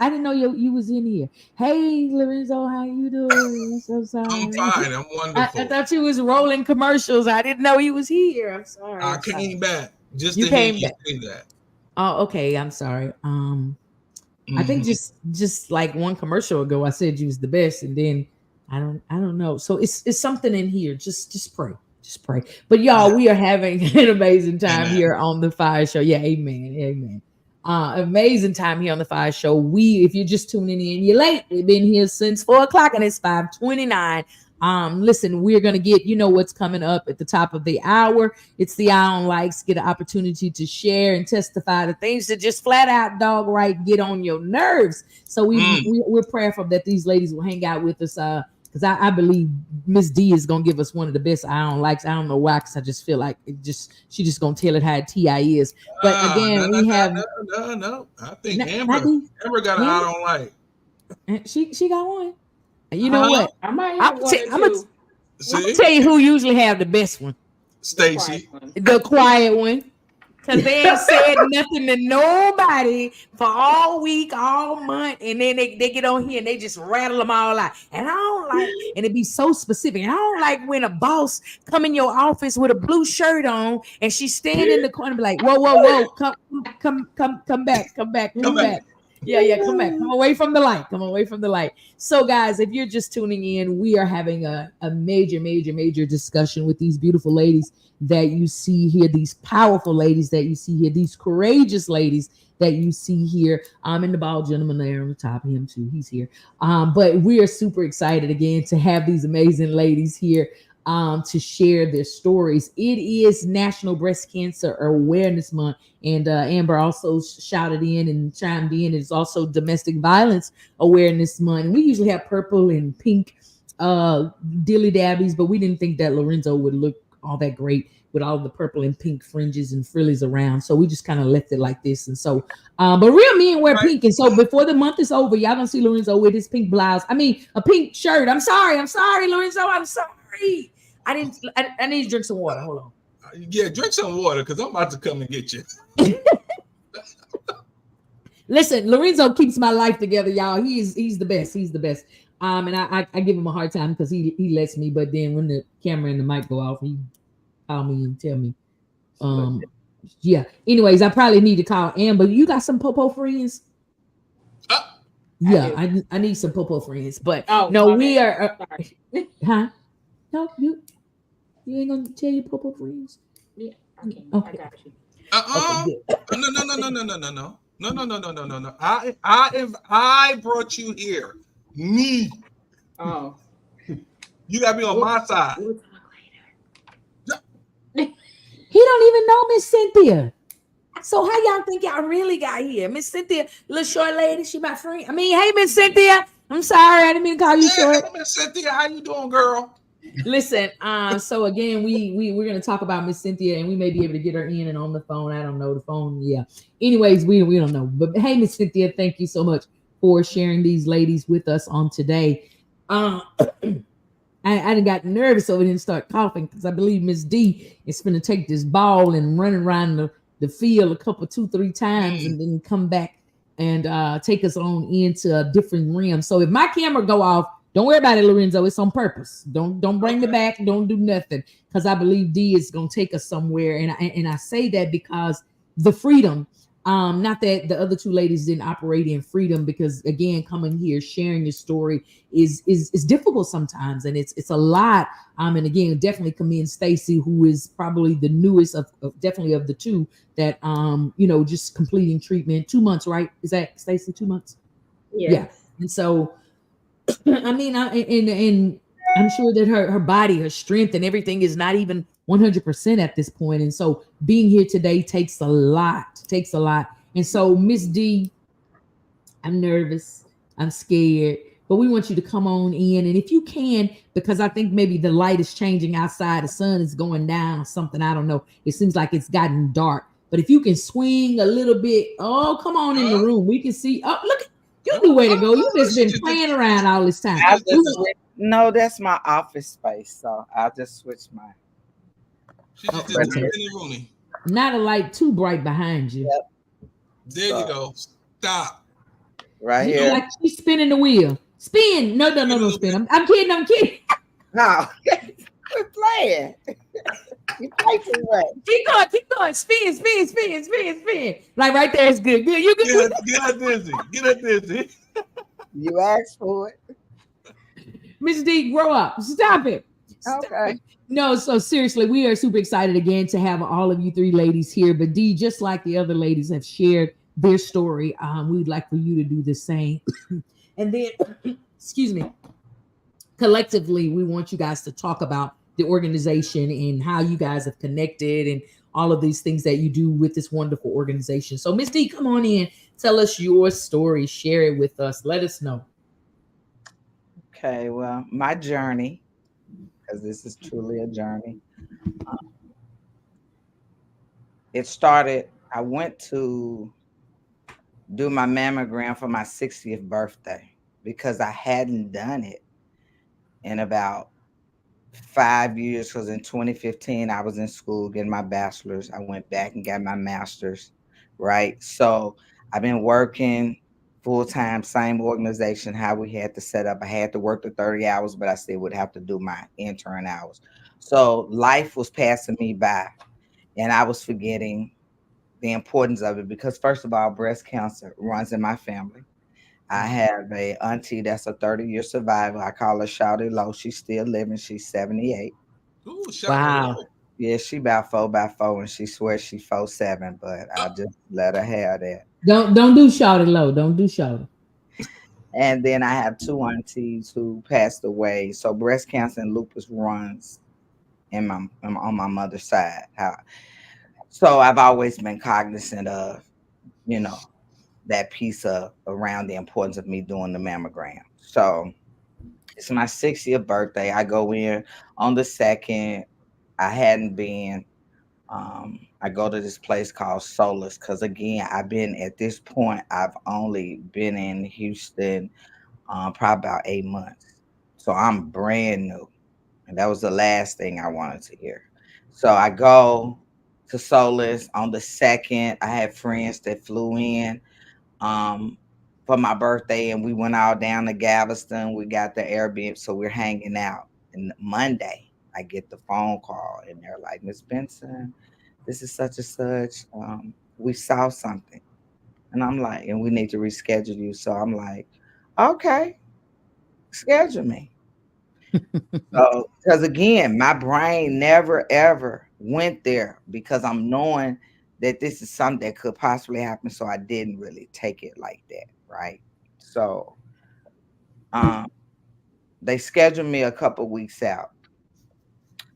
didn't know you was in here. Hey, Lorenzo, how you doing? I'm so sorry. I'm fine. I'm wonderful. I thought you was rolling commercials. I didn't know he was here. I'm sorry. I came back just you to came hear back. you say that. Oh, okay. I'm sorry. I think just like one commercial ago, I said you was the best, and then I don't know. So it's something in here. Just pray. Just pray. But y'all, we are having an amazing time here on the Fire Show. Yeah, amen. Amazing time here on the Fire Show. If you're just tuning in, you're late. We've been here since 4:00 and it's 5:29. Listen, we're gonna get what's coming up at the top of the hour. It's the Eye on Likes. Get an opportunity to share and testify the things that just flat out dog right get on your nerves. So we're prayerful that these ladies will hang out with us. Because I believe Miss D is gonna give us one of the best Eye on Likes. I don't know why, because I just feel like she just gonna tell it how TI is. But again, we have no. I think Amber got an Eye on Like. She got one. You know what? I might have I'm gonna tell you who usually have the best one. Stacey, the quiet one. Because they ain't said nothing to nobody for all week, all month, and then they get on here and they just rattle them all out. And I don't like, and it be so specific. And I don't like when a boss come in your office with a blue shirt on and she stand in the corner and be like, whoa, come back. Yeah, come back. Come away from the light. So, guys, if you're just tuning in, we are having a major discussion with these beautiful ladies that you see here, these powerful ladies that you see here, these courageous ladies that you see here. And the bald gentleman there on the top of him too, he's here. But we are super excited again to have these amazing ladies here to share their stories. It is National Breast Cancer Awareness Month, and Amber also shouted in and chimed in. It's also Domestic Violence Awareness Month, and we usually have purple and pink dilly dabbies, but we didn't think that Lorenzo would look all that great with all the purple and pink fringes and frillies around, so we just kind of left it like this. And so but real men wear pink, and so before the month is over, y'all gonna see Lorenzo with his pink blouse, a pink shirt. I'm sorry Lorenzo, I'm sorry. I need to drink some water. Hold on. Yeah, drink some water, because I'm about to come and get you. Listen, Lorenzo keeps my life together, y'all. He's the best. He's the best. And I give him a hard time because he lets me, but then when the camera and the mic go off, he call me and tell me. Yeah. Anyways, I probably need to call Amber. You got some popo friends? Yeah, I need some popo friends, but no, we are. Huh? No, you ain't gonna tell your popo friends. Yeah, okay. I got you. No. I brought you here. Me. Oh. You gotta be on my side. He don't even know Miss Cynthia. So how y'all think y'all really got here? Miss Cynthia, little short lady, she my friend. I mean, hey, Miss Cynthia. I'm sorry, I didn't mean to call you short. Hey, Miss Cynthia, how you doing, girl? Listen, so again, we're gonna talk about Miss Cynthia, and we may be able to get her in and on the phone. I don't know the phone. Yeah. Anyways, we don't know. But hey, Miss Cynthia, thank you so much for sharing these ladies with us on today. I done got nervous over here and start coughing because I believe Miss D is going to take this ball and run around the field 2-3 times and then come back and take us on into a different realm. So if my camera go off, don't worry about it, Lorenzo. It's on purpose. Don't bring me back. Don't do nothing, because I believe D is going to take us somewhere. And I say that because the freedom. Not that the other two ladies didn't operate in freedom, because again, coming here, sharing your story is difficult sometimes, and it's a lot. And again, definitely commend Stacey, who is probably the newest of definitely of the two that just completing treatment 2 months, right? Is that Stacey 2 months? Yes. Yeah. And so, I mean, and I'm sure that her body, her strength, and everything is not even 100% at this point. And so being here today takes a lot. And so Miss D, I'm nervous, I'm scared, but we want you to come on in. And if you can, because I think maybe the light is changing outside, the sun is going down or something, I don't know. It seems like it's gotten dark. But if you can swing a little bit, come on in the room. We can see. Oh, look, you knew where to go. You've just been playing around all this time. No, that's my office space, so I'll just switch mine. Not a light too bright behind you. Yep. There you go. Stop. Right here. Like she's spinning the wheel. Spin. No, spin. I'm kidding. No. Quit playing. You play too much. Keep going. Spin. Like right there is good. Good. You good. Get her dizzy. You asked for it. Miss D, grow up. Stop it. Okay. No, so seriously, we are super excited again to have all of you three ladies here. But D, just like the other ladies have shared their story, we'd like for you to do the same. And then, excuse me, collectively, we want you guys to talk about the organization and how you guys have connected and all of these things that you do with this wonderful organization. So Miss D, come on in, tell us your story, share it with us, let us know. Okay, well, my journey, because this is truly a journey. It started, I went to do my mammogram for my 60th birthday because I hadn't done it in about 5 years, because in 2015, I was in school getting my bachelor's. I went back and got my master's, right? So I've been working full-time, same organization, how we had to set up. I had to work the 30 hours, but I still would have to do my intern hours. So life was passing me by, and I was forgetting the importance of it because, first of all, breast cancer runs in my family. I have a auntie that's a 30-year survivor. I call her Shouty Low. She's still living. She's 78. Ooh, wow. Yeah, she about 4x4, and she swears she 4'7", but I just let her have that. Don't do Shouty Low. Don't do Shouty. And then I have two aunties who passed away. So breast cancer and lupus runs on my mother's side. So I've always been cognizant of, you know, that piece of around the importance of me doing the mammogram. So it's my 60th birthday. I go in on the 2nd. I hadn't been. I go to this place called Solace because again, I've been at this point. I've only been in Houston probably about 8 months, so I'm brand new, and that was the last thing I wanted to hear. So I go to Solace on the 2nd. I had friends that flew in um for my birthday, and we went all down to Galveston. We got the Airbnb, so we're hanging out. And Monday, I get the phone call, and they're like, "Miss Benson, this is such and such. We saw something," and I'm like, "And we need to reschedule you." So I'm like, "Okay, schedule me." So, because again, my brain never ever went there because I'm knowing that this is something that could possibly happen. So I didn't really take it like that, right? So um, they scheduled me a couple weeks out.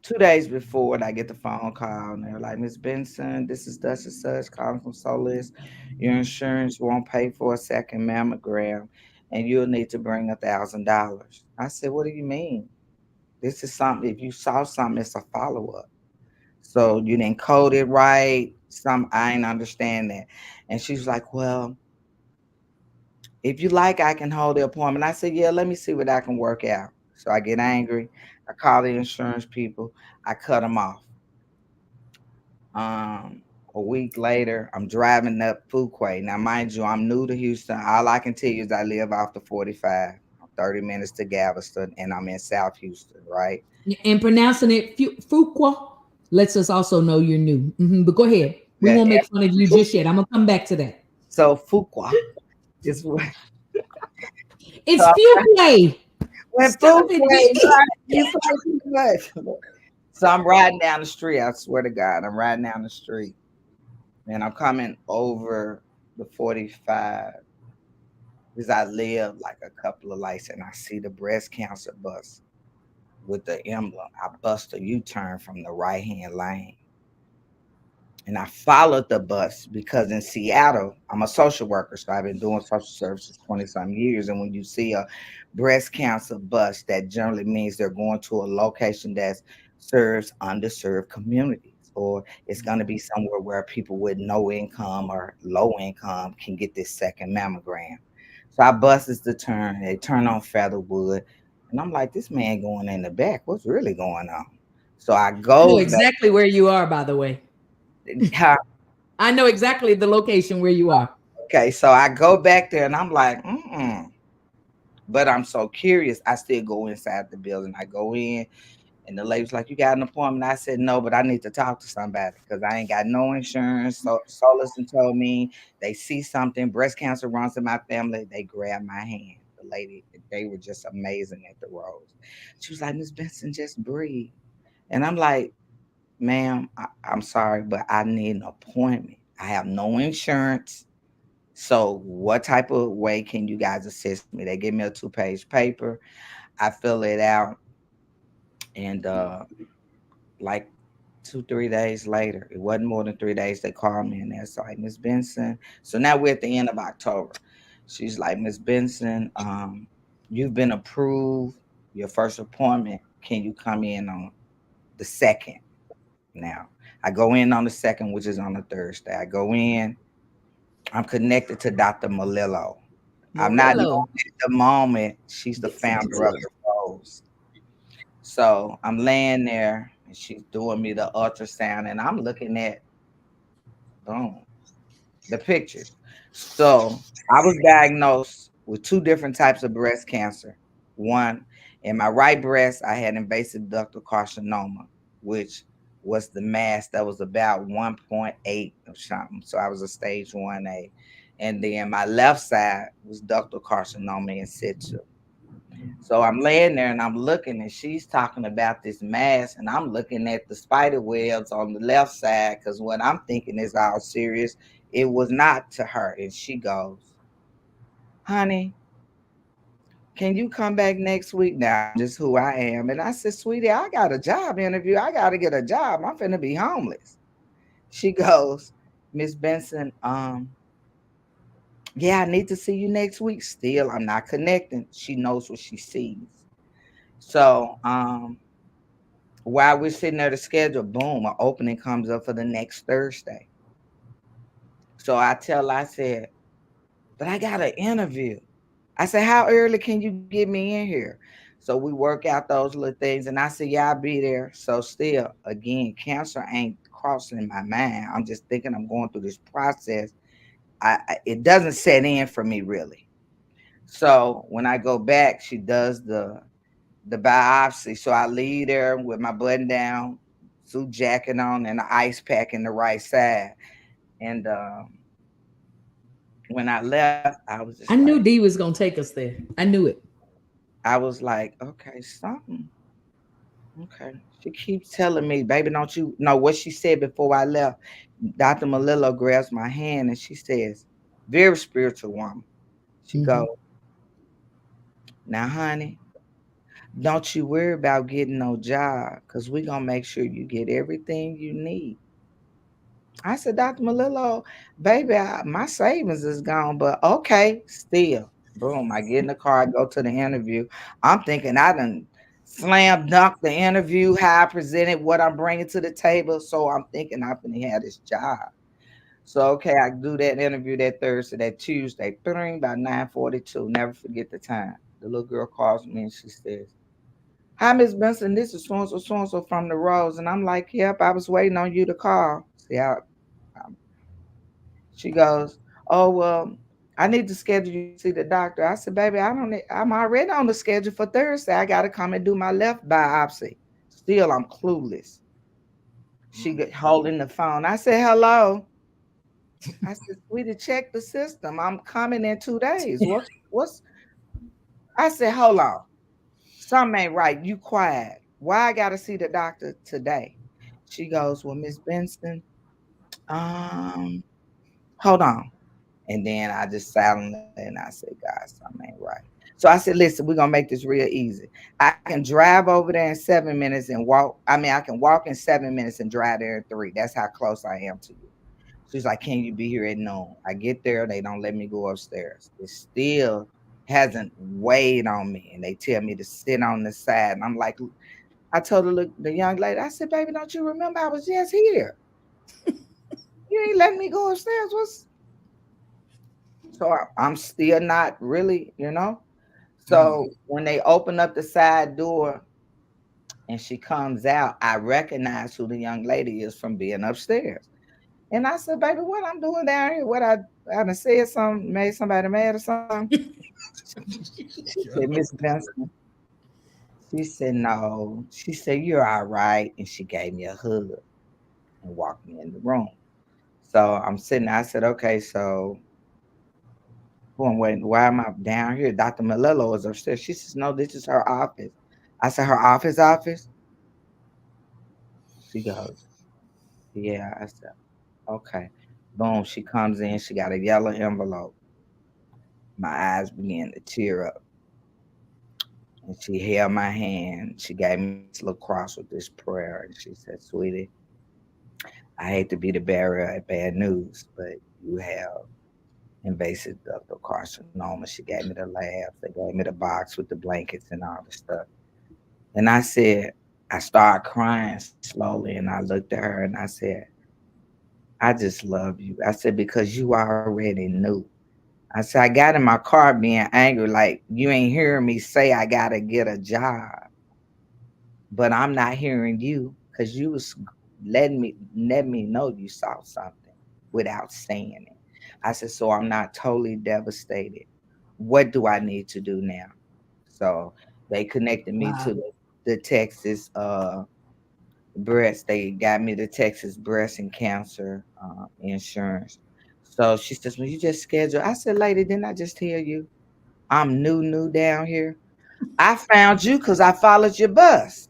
2 days before, I get the phone call, and they're like, "Miss Benson, this is such and such calling from Solis. Your insurance won't pay for a second mammogram, and you'll need to bring $1,000." I said, "What do you mean? This is something. If you saw something, it's a follow up. So you didn't code it right. I ain't understand that." And she's like, "Well, if you like, I can hold the appointment." I said, "Yeah, let me see what I can work out." So I get angry. I call the insurance people. I cut them off. Um, a week later, I'm driving up Fuquay. Now, mind you, I'm new to Houston. All I can tell you is I live off the 45. 30 minutes to Galveston, and I'm in South Houston, right? And pronouncing it Fuqua lets us also know you're new. But go ahead. We Yeah, won't make fun of you just yet. I'm gonna come back to that. so Fuqua is what. It's So Fuquay. when Stop Fuquay, it, D. you play too much. So I'm riding down the street. I swear to God, I'm riding down the street, and I'm coming over the 45 because I live like a couple of lights, and I see the breast cancer bus with the emblem. I bust a U-turn from the right hand lane. And I followed the bus because in Seattle, I'm a social worker. So I've been doing social services 20 some years. And when you see a breast cancer bus, that generally means they're going to a location that serves underserved communities, or it's going to be somewhere where people with no income or low income can get this second mammogram. So I buses the turn, they turn on Featherwood. And I'm like, this man going in the back, what's really going on? So I I know goes back. exactly where you are, by the way. I know exactly the location where you are. Okay, so I go back there and I'm like, but I'm so curious. I still go inside the building. I go in, and the lady's like, "You got an appointment?" I said, "No, but I need to talk to somebody because I ain't got no insurance." So Solison told me they see something, breast cancer runs in my family. They grab my hand. The lady, they were just amazing at the Rose. She was like, "Miss Benson, just breathe." And I'm like, "Ma'am, I'm sorry, but I need an appointment. I have no insurance. So what type of way can you guys assist me?" They give me a 2-page paper. I fill it out, and like 2, 3 days later, it wasn't more than 3 days, they called me and they're like, "Miss Benson." So now we're at the end of October. She's like, "Miss Benson, you've been approved. Your first appointment. Can you come in on the 2nd?" Now I go in on the 2nd, which is on a Thursday. I go in. I'm connected to Dr. Malillo. I'm not knowing Murillo. at the moment. She's the Yes, founder of the Rose. So I'm laying there and she's doing me the ultrasound, and I'm looking at boom, the pictures. So I was diagnosed with 2 different types of breast cancer. One, in my right breast, I had invasive ductal carcinoma, which was the mass that was about 1.8 or something. So I was a stage 1A. And then my left side was ductal carcinoma in situ. So I'm laying there and I'm looking, and she's talking about this mass, and I'm looking at the spider webs on the left side because what I'm thinking is all serious. It was not to her. And she goes, "Honey, can you come back next week? Now, just who I am. And I said, sweetie, I got a job interview. I got to get a job. I'm finna be homeless. She goes, Miss Benson, yeah, I need to see you next week. Still, I'm not connecting. She knows what she sees. So, while we're sitting there to schedule, boom, an opening comes up for the next Thursday. So I said, but I got an interview. I said, how early can you get me in here? So we work out those little things. And I said, yeah, I'll be there. So still, again, cancer ain't crossing my mind. I'm just thinking I'm going through this process. It doesn't set in for me really. So when I go back, she does the biopsy. So I leave there with my button down, suit jacket on, and the ice pack in the right side. And when I left, I was just I knew like, D was gonna take us there. I knew it. I was like, okay, something. Okay. She keeps telling me, baby, don't you know what she said before I left? Dr. Malillo grabs my hand and she says, very spiritual woman. She goes, now, honey, don't you worry about getting no job because we're going to make sure you get everything you need. I said, Dr. Malillo, baby, my savings is gone, but okay, still. Boom, I get in the car, I go to the interview. I'm thinking I done slam dunk the interview, how I presented, what I'm bringing to the table. So I'm thinking I'm going to have this job. So, okay, I do that interview that Thursday, that Tuesday, about 9:42. Never forget the time. The little girl calls me and she says, hi, Miss Benson, this is so-and-so from the Rose. And I'm like, yep, I was waiting on you to call. See how she goes, oh, well, I need to schedule you to see the doctor. I said, baby, I'm already on the schedule for Thursday. I got to come and do my left biopsy. Still, I'm clueless. She holding the phone. I said, hello. I said, sweetie, check the system. I'm coming in 2 days. What's I said, hold on. Something ain't right. You quiet. Why I gotta see the doctor today? She goes, well, Miss Benson, hold on. And then I just sat on it and I said, God, something ain't right. So I said, listen, we're gonna make this real easy. I can drive over there in 7 minutes and walk. I mean, I can walk in 7 minutes and drive there in 3. That's how close I am to you. She's like, can you be here at noon? I get there, they don't let me go upstairs. It still hasn't weighed on me. And they tell me to sit on the side. And I'm like, I told her, look, the young lady, I said, baby, don't you remember I was just here? You ain't letting me go upstairs. So I'm still not really, So when they open up the side door and she comes out, I recognize who the young lady is from being upstairs. And I said, baby, what I'm doing down here? What I done said something, made somebody mad or something? She said, Miss Benson. She said, no. She said, you're all right. And she gave me a hug and walked me in the room. So I'm sitting there. I said, okay, so wait, why am I down here? Dr. Malillo is upstairs. She says, no, this is her office. I said, her office? She goes, yeah. I said, okay. Boom, she comes in. She got a yellow envelope. My eyes began to tear up. And she held my hand. She gave me this little cross with this prayer. And she said, sweetie, I hate to be the bearer of bad news, but you have invasive ductal carcinoma. She gave me the labs. They gave me the box with the blankets and all the stuff. And I said, I started crying slowly. And I looked at her and I said, I just love you. I said, because you already knew. I said, I got in my car being angry, like you ain't hearing me say I gotta get a job. But I'm not hearing you because you was letting me know you saw something without saying it. I said, so I'm not totally devastated. What do I need to do now? So they connected me to the Texas breast. They got me the Texas breast and cancer insurance. So she says, well, you just schedule. I said, lady, didn't I just tell you I'm new down here? I found you because I followed your bus.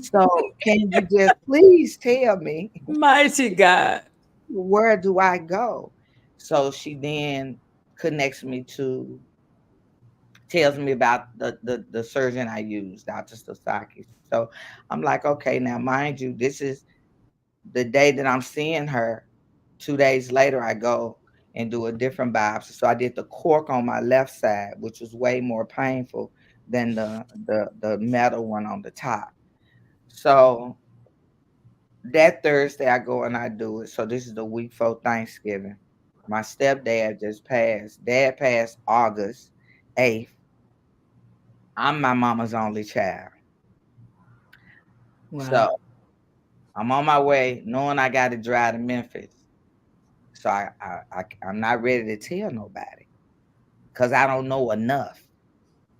So can you just please tell me, mighty God, where do I go? So she then connects me to tells me about the surgeon I use, Dr. Stacey. So I'm like, okay, now mind you, this is the day that I'm seeing her. 2 days later, I go and do a different biopsy. So I did the cork on my left side, which was way more painful than the metal one on the top. So that Thursday, I go and I do it. So this is the week before Thanksgiving. My stepdad just passed. Dad passed August 8th. I'm my mama's only child. Wow. So I'm on my way, knowing I got to drive to Memphis. So I'm not ready to tell nobody because I don't know enough.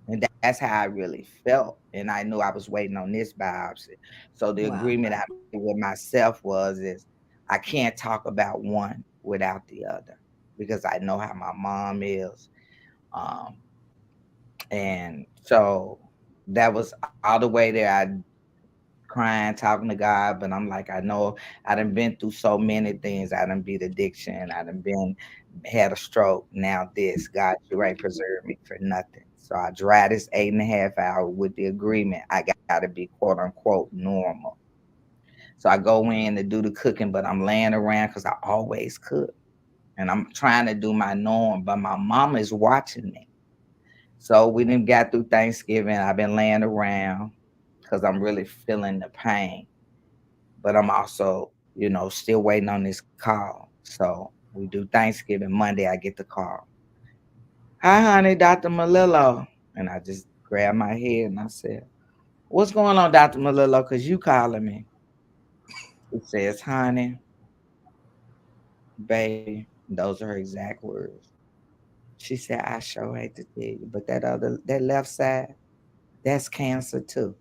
And that's how I really felt. And I knew I was waiting on this biopsy. So the Wow. agreement I made with myself is I can't talk about one without the other because I know how my mom is. And so that was all the way there. I crying, talking to God, but I'm like, I know I done been through so many things. I done beat addiction. I done had a stroke. Now this, God, you ain't preserved me for nothing. So I drive this 8.5 hours with the agreement. I got to be quote unquote normal. So I go in to do the cooking, but I'm laying around because I always cook. And I'm trying to do my norm, but my mama is watching me. So we didn't got through Thanksgiving. I've been laying around because I'm really feeling the pain. But I'm also, still waiting on this call. So we do Thanksgiving. Monday, I get the call. Hi, honey, Dr. Malillo. And I just grabbed my head and I said, what's going on, Dr. Malillo? Because you calling me. It says, honey, baby. Those are her exact words. She said, I sure hate to tell you, but that left side, that's cancer too.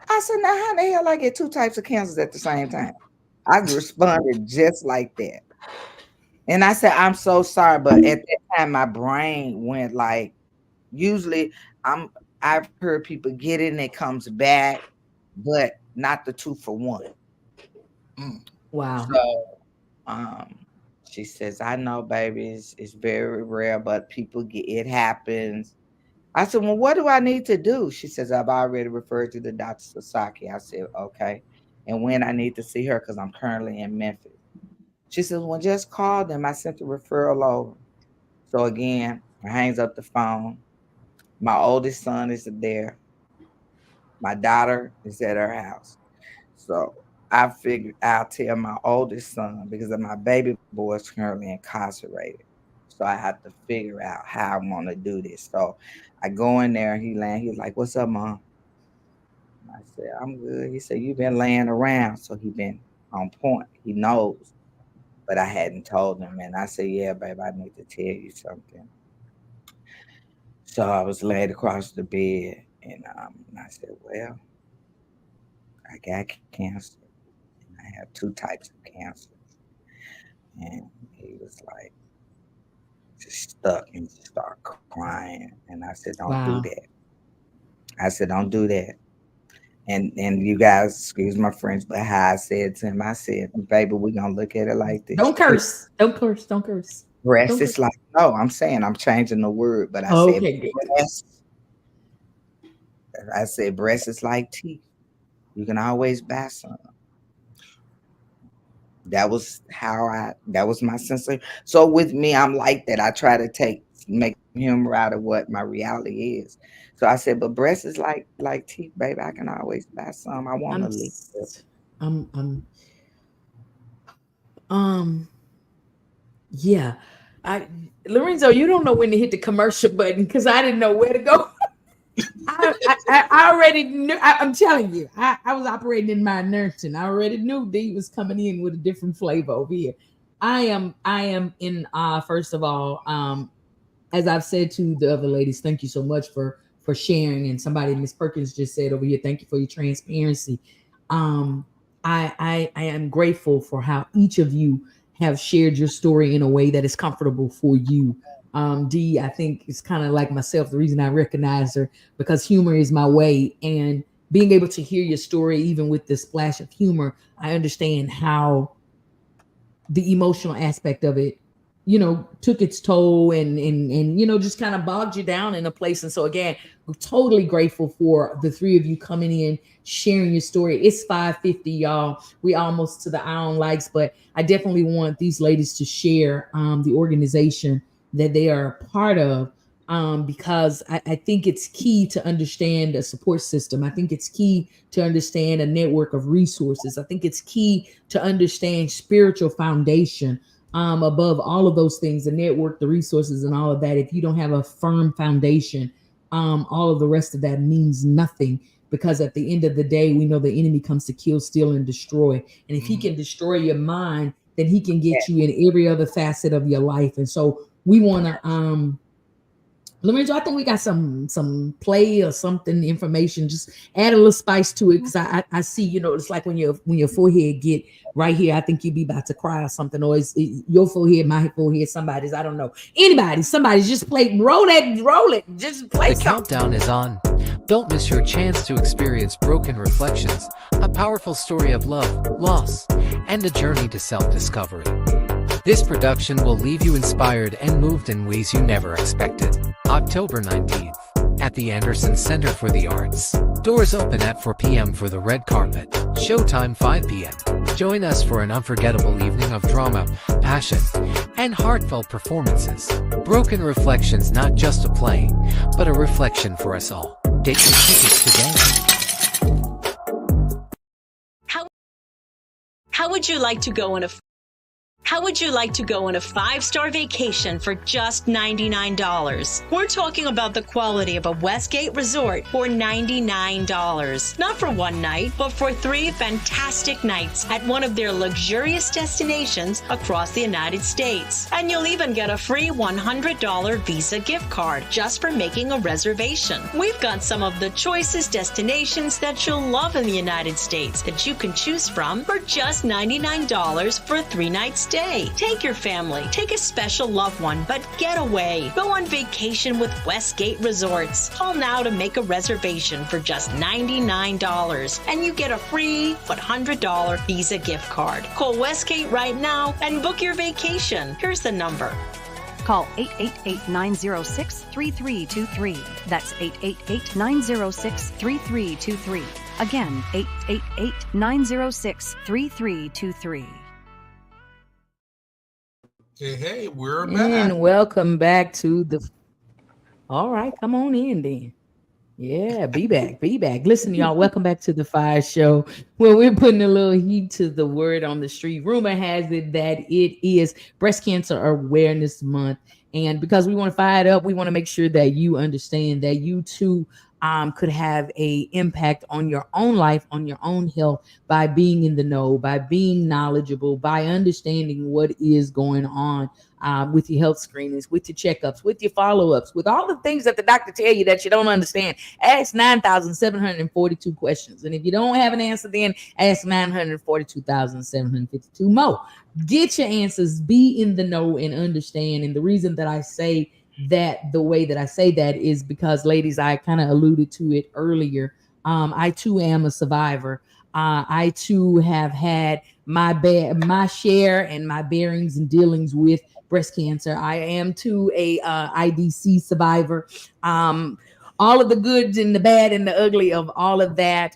I said, now how the hell I get two types of cancers at the same time? I responded just like that. And I said, I'm so sorry, but at that time my brain went like, usually I've heard people get it and it comes back, but not the 2-for-1. Wow. So she says, I know, baby, it's very rare, but people it happens. I said, well, what do I need to do? She says, I've already referred to the Dr. Sasaki. I said, okay. And when I need to see her, because I'm currently in Memphis. She says, well, just call them. I sent the referral over. So again, I hangs up the phone. My oldest son is there. My daughter is at her house. So I figured I'll tell my oldest son because my baby boy is currently incarcerated. So I have to figure out how I want to do this. So I go in there and he's like, what's up, Mom? I said, I'm good. He said, you've been laying around. So he been on point. He knows. But I hadn't told him. And I said, yeah, babe, I need to tell you something. So I was laid across the bed and I said, well, I got cancer. And I have 2 types of cancer. And he was like, just stuck and just started crying. And I said, don't do that. I said, don't do that. And you guys, excuse my French, but how I said to him, I said, baby, we're going to look at it like this. Don't curse. Don't curse. Don't curse. Breast is like, no, I'm saying I'm changing the word, but I said breast. I said breast is like teeth. You can always buy some. That was that was my sense of. So with me, I'm like that. I try to make humor out of what my reality is. So I said, but breast is like teeth, baby. I can always buy some. I want to leave it. Yeah. Lorenzo, you don't know when to hit the commercial button because I didn't know where to go. I already knew. I'm telling you, I was operating in my nursing. I already knew D was coming in with a different flavor over here. I am in first of all, as I've said to the other ladies, thank you so much for sharing. And somebody, Miss Perkins, just said over here, thank you for your transparency. I am grateful for how each of you have shared your story in a way that is comfortable for you. D, I think it's kind of like myself, the reason I recognize her, because humor is my way. And being able to hear your story, even with the splash of humor, I understand how the emotional aspect of it took its toll and just kind of bogged you down in a place. And so again, we're totally grateful for the three of you coming in, sharing your story. It's 5:50, y'all. We almost to the hour on likes, but I definitely want these ladies to share the organization that they are a part of, because I think it's key to understand a support system. I think it's key to understand a network of resources. I think it's key to understand spiritual foundation. Above all of those things, the network, the resources, and all of that. If you don't have a firm foundation, all of the rest of that means nothing, because at the end of the day, we know the enemy comes to kill, steal, and destroy. And if he can destroy your mind, then he can get you in every other facet of your life. And so we want to Lorenzo, I think we got some play or something, information. Just add a little spice to it, because I see, it's like when your forehead get right here, I think you'd be about to cry or something, or it's your forehead, my forehead, somebody's, I don't know. Somebody's just roll it, just play The countdown is on. Don't miss your chance to experience Broken Reflections, a powerful story of love, loss, and a journey to self-discovery. This production will leave you inspired and moved in ways you never expected. October 19th, at the Anderson Center for the Arts. Doors open at 4 p.m. for the red carpet. Showtime 5 p.m. Join us for an unforgettable evening of drama, passion, and heartfelt performances. Broken Reflections, not just a play, but a reflection for us all. Get your tickets today. How would you like to go on a 5-star vacation for just $99? We're talking about the quality of a Westgate resort for $99. Not for one night, but for 3 fantastic nights at one of their luxurious destinations across the United States. And you'll even get a free $100 Visa gift card just for making a reservation. We've got some of the choicest destinations that you'll love in the United States that you can choose from for just $99 for a 3-night stay. Take your family, take a special loved one, but get away. Go on vacation with Westgate Resorts. Call now to make a reservation for just $99, and you get a free $100 Visa gift card. Call Westgate right now and book your vacation. Here's the number. Call 888-906-3323. That's 888-906-3323. Again, 888-906-3323. Hey, we're back. And welcome back to the. All right, come on in then. Yeah, be back. Listen, y'all, welcome back to the Fire Show, where we're putting a little heat to the word on the street. Rumor has it that it is Breast Cancer Awareness Month. And because we want to fire it up, we want to make sure that you understand that you too could have a impact on your own life, on your own health, by being in the know, by being knowledgeable, by understanding what is going on with your health screenings, with your checkups, with your follow-ups, with all the things that the doctor tell you that you don't understand. Ask 9,742 questions. And if you don't have an answer, then ask 942,752 more. Get your answers, be in the know, and understand. And the reason that I say that the way that I say that is because, ladies, I kind of alluded to it earlier. I too am a survivor. I too have had my share and my bearings and dealings with breast cancer. I am too a IDC survivor. All of the goods and the bad and the ugly of all of that.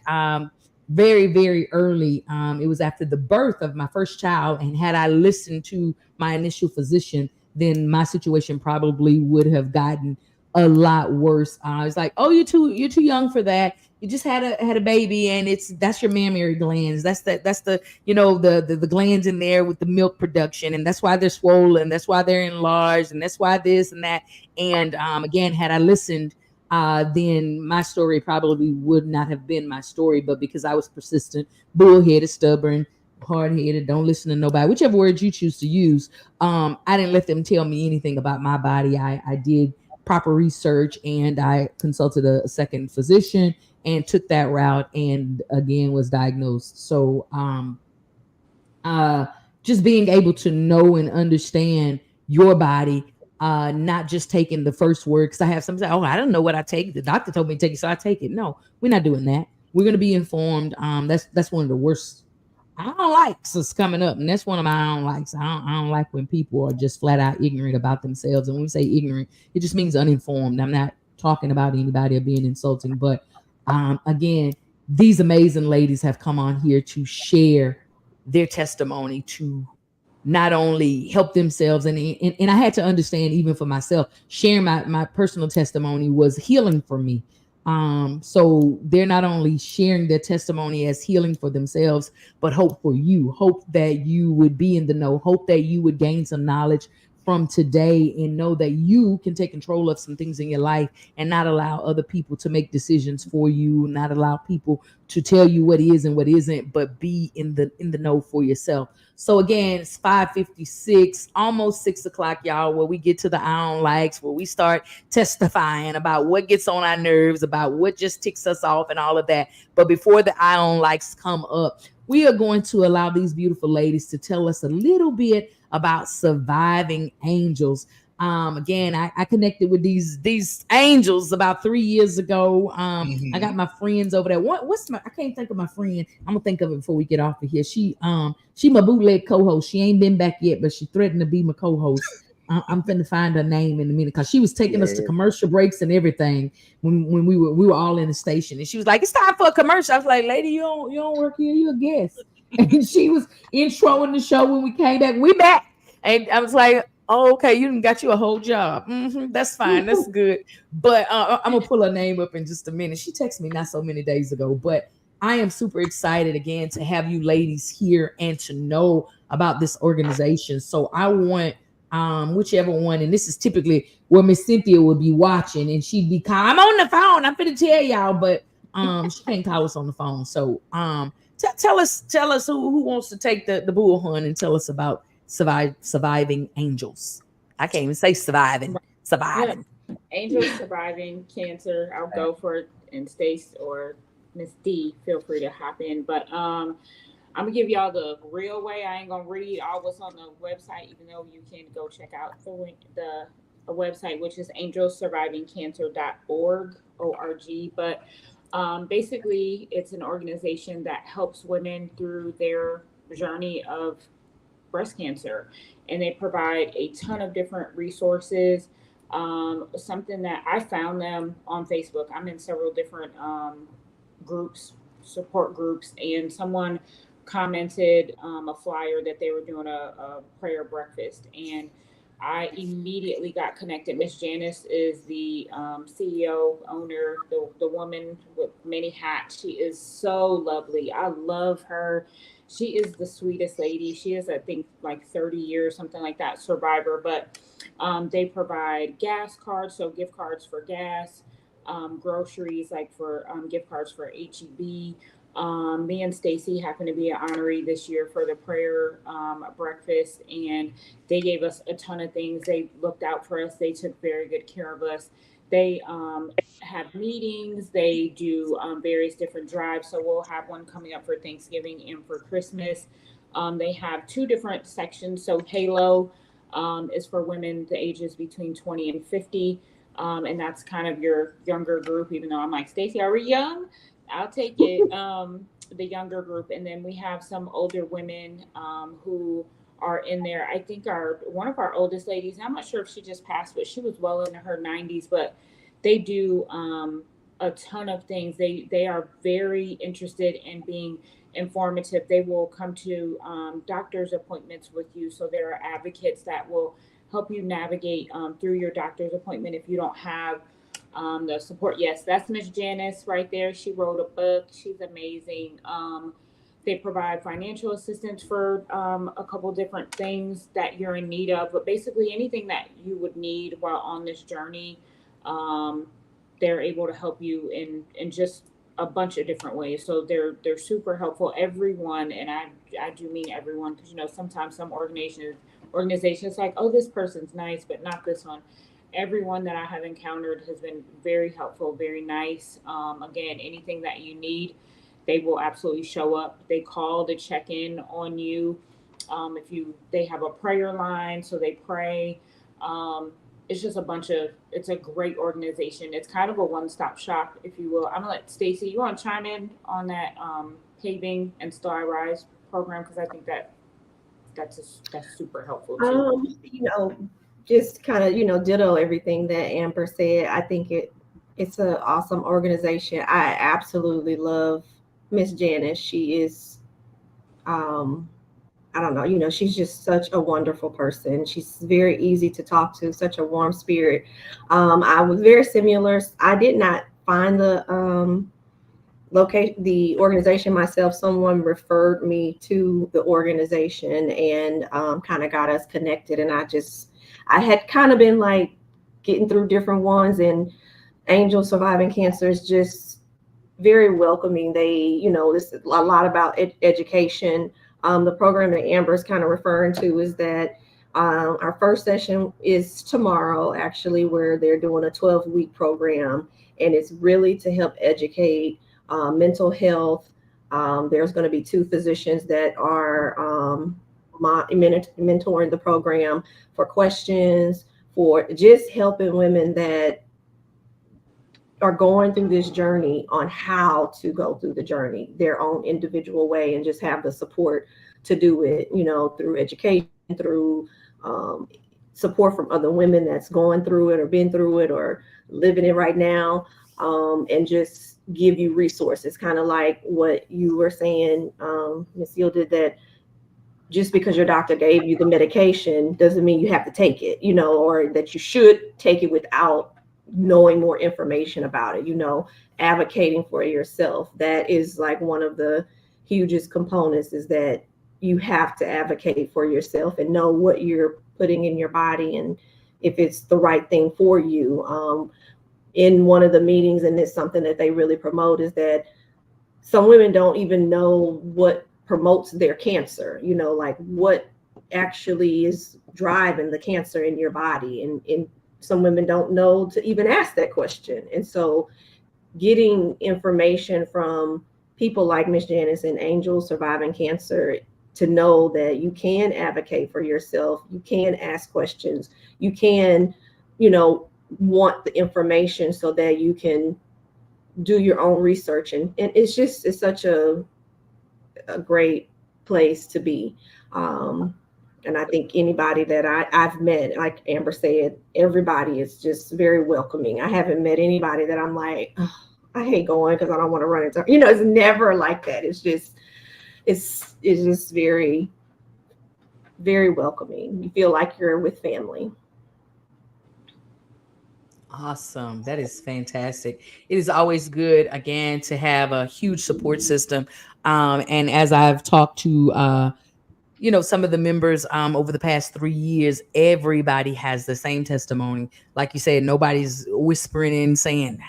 Very, very early. It was after the birth of my first child, and had I listened to my initial physician, then my situation probably would have gotten a lot worse. It's like, oh, you're too young for that. You just had a baby, and that's your mammary glands. That's the the glands in there with the milk production, and that's why they're swollen. That's why they're enlarged, and that's why this and that. And again, had I listened, then my story probably would not have been my story. But because I was persistent, bullheaded, stubborn, hard-headed, don't listen to nobody, whichever word you choose to use, I didn't let them tell me anything about my body. I did proper research, and I consulted a second physician and took that route, and again was diagnosed. So just being able to know and understand your body, not just taking the first word, because I have some say, oh, I don't know what I take, the doctor told me to take it, so I take it. No, we're not doing that. We're going to be informed. That's one of the worst I don't like us coming up, and that's one of my I don't likes. I don't like when people are just flat out ignorant about themselves. And when we say ignorant, it just means uninformed. I'm not talking about anybody or being insulting, but again, these amazing ladies have come on here to share their testimony, to not only help themselves, and I had to understand, even for myself, sharing my personal testimony was healing for me. So they're not only sharing their testimony as healing for themselves, but hope for you, hope that you would be in the know, hope that you would gain some knowledge from today and know that you can take control of some things in your life and not allow other people to make decisions for you, not allow people to tell you what is and what isn't, but be in the know for yourself. So again, it's 5:56, almost 6 o'clock, y'all, where we get to the I don't likes, where we start testifying about what gets on our nerves, about what just ticks us off and all of that. But before the I don't likes come up, we are going to allow these beautiful ladies to tell us a little bit about surviving angels. Again, I connected with these angels about 3 years ago. I got my friends over there. I can't think of my friend. I'm gonna think of it before we get off of here. She my bootleg co-host. She ain't been back yet, but she threatened to be my co-host. I'm finna find her name in a minute, because she was taking us to commercial breaks and everything when we were all in the station, and she was like, "It's time for a commercial." I was like, "Lady, you don't work here. You a guest." And she was introing the show when we came back. We back, and I was like, "Oh, okay, you done got you a whole job. That's fine. That's good." But I'm gonna pull her name up in just a minute. She texted me not so many days ago, but I am super excited again to have you ladies here and to know about this organization. So I want whichever one, and this is typically where Miss Cynthia would be watching, and she'd be calling, "I'm on the phone. I'm finna tell y'all," but she can't call us on the phone. So tell us who wants to take the bullhorn and tell us about surviving angels. I can't even say surviving. Yeah. Angels surviving cancer. I'll go for it, and Stacey or Miss D, feel free to hop in. But I'm gonna give y'all the real way. I ain't gonna read all what's on the website, even though you can go check out the website, which is angelsurvivingcancer.org, O-R-G. But basically, it's an organization that helps women through their journey of breast cancer, and they provide a ton of different resources. Something that I found them on Facebook. I'm in several different groups, support groups, and someone commented a flyer that they were doing a prayer breakfast, and I immediately got connected. Miss Janice is the CEO, owner, the woman with many hats. She is so lovely. I love her. She is the sweetest lady. She is, I think, like 30 years, something like that, survivor. But they provide gas cards, so gift cards for gas, groceries, like for gift cards for HEB. Me and Stacey happened to be an honoree this year for the prayer breakfast, and they gave us a ton of things. They looked out for us. They took very good care of us. They have meetings. They do various different drives. So we'll have one coming up for Thanksgiving and for Christmas. They have two different sections. So Halo is for women the ages between 20 and 50. And that's kind of your younger group, even though I'm like, Stacey, are we young? I'll take it, the younger group. And then we have some older women who are in there. I think one of our oldest ladies, I'm not sure if she just passed, but she was well into her 90s, but they do a ton of things. They are very interested in being informative. They will come to doctor's appointments with you. So there are advocates that will help you navigate through your doctor's appointment if you don't have the support. Yes, that's Miss Janice right there. She wrote a book. She's amazing. They provide financial assistance for a couple different things that you're in need of, but basically anything that you would need while on this journey, they're able to help you in just a bunch of different ways. So they're super helpful. Everyone, and I do mean everyone, because sometimes some organizations like, oh, this person's nice, but not this one. Everyone that I have encountered has been very helpful, very nice. Again, anything that you need, they will absolutely show up. They call to check in on you. They have a prayer line, so they pray. It's just it's a great organization. It's kind of a one-stop shop, if you will. I'm gonna let Stacey, you want to chime in on that paving and Star Rise program? Because I think that's super helpful too. Just kind of, ditto everything that Amber said. I think it's an awesome organization. I absolutely love Miss Janice. She is, I don't know, she's just such a wonderful person. She's very easy to talk to, such a warm spirit. I was very similar. I did not find the the organization myself. Someone referred me to the organization and kind of got us connected. And I had kind of been like getting through different ones, and Angel Surviving Cancer is just very welcoming. They, this is a lot about education. The program that Amber's kind of referring to is that our first session is tomorrow, actually, where they're doing a 12-week program, and it's really to help educate mental health. There's going to be 2 physicians that are mentoring the program for questions, for just helping women that are going through this journey on how to go through the journey their own individual way, and just have the support to do it, through education, through support from other women that's going through it or been through it or living it right now, and just give you resources, kind of like what you were saying, Ms. Yielded, that just because your doctor gave you the medication doesn't mean you have to take it, or that you should take it without knowing more information about it, advocating for yourself. That is like one of the hugest components, is that you have to advocate for yourself and know what you're putting in your body and if it's the right thing for you. In one of the meetings, and it's something that they really promote, is that some women don't even know what promotes their cancer, like what actually is driving the cancer in your body. And some women don't know to even ask that question. And so getting information from people like Miss Janice and Angel Surviving Cancer to know that you can advocate for yourself, you can ask questions, you can, want the information so that you can do your own research. And it's such a great place to be. And I think anybody that I've met, like Amber said, everybody is just very welcoming. I haven't met anybody that I'm like, oh, I hate going because I don't want to run into, it's never like that. It's just very, very welcoming. You feel like you're with family. Awesome. That is fantastic. It is always good, again, to have a huge support system. And as I've talked to, some of the members over the past 3 years, everybody has the same testimony. Like you said, nobody's whispering in saying,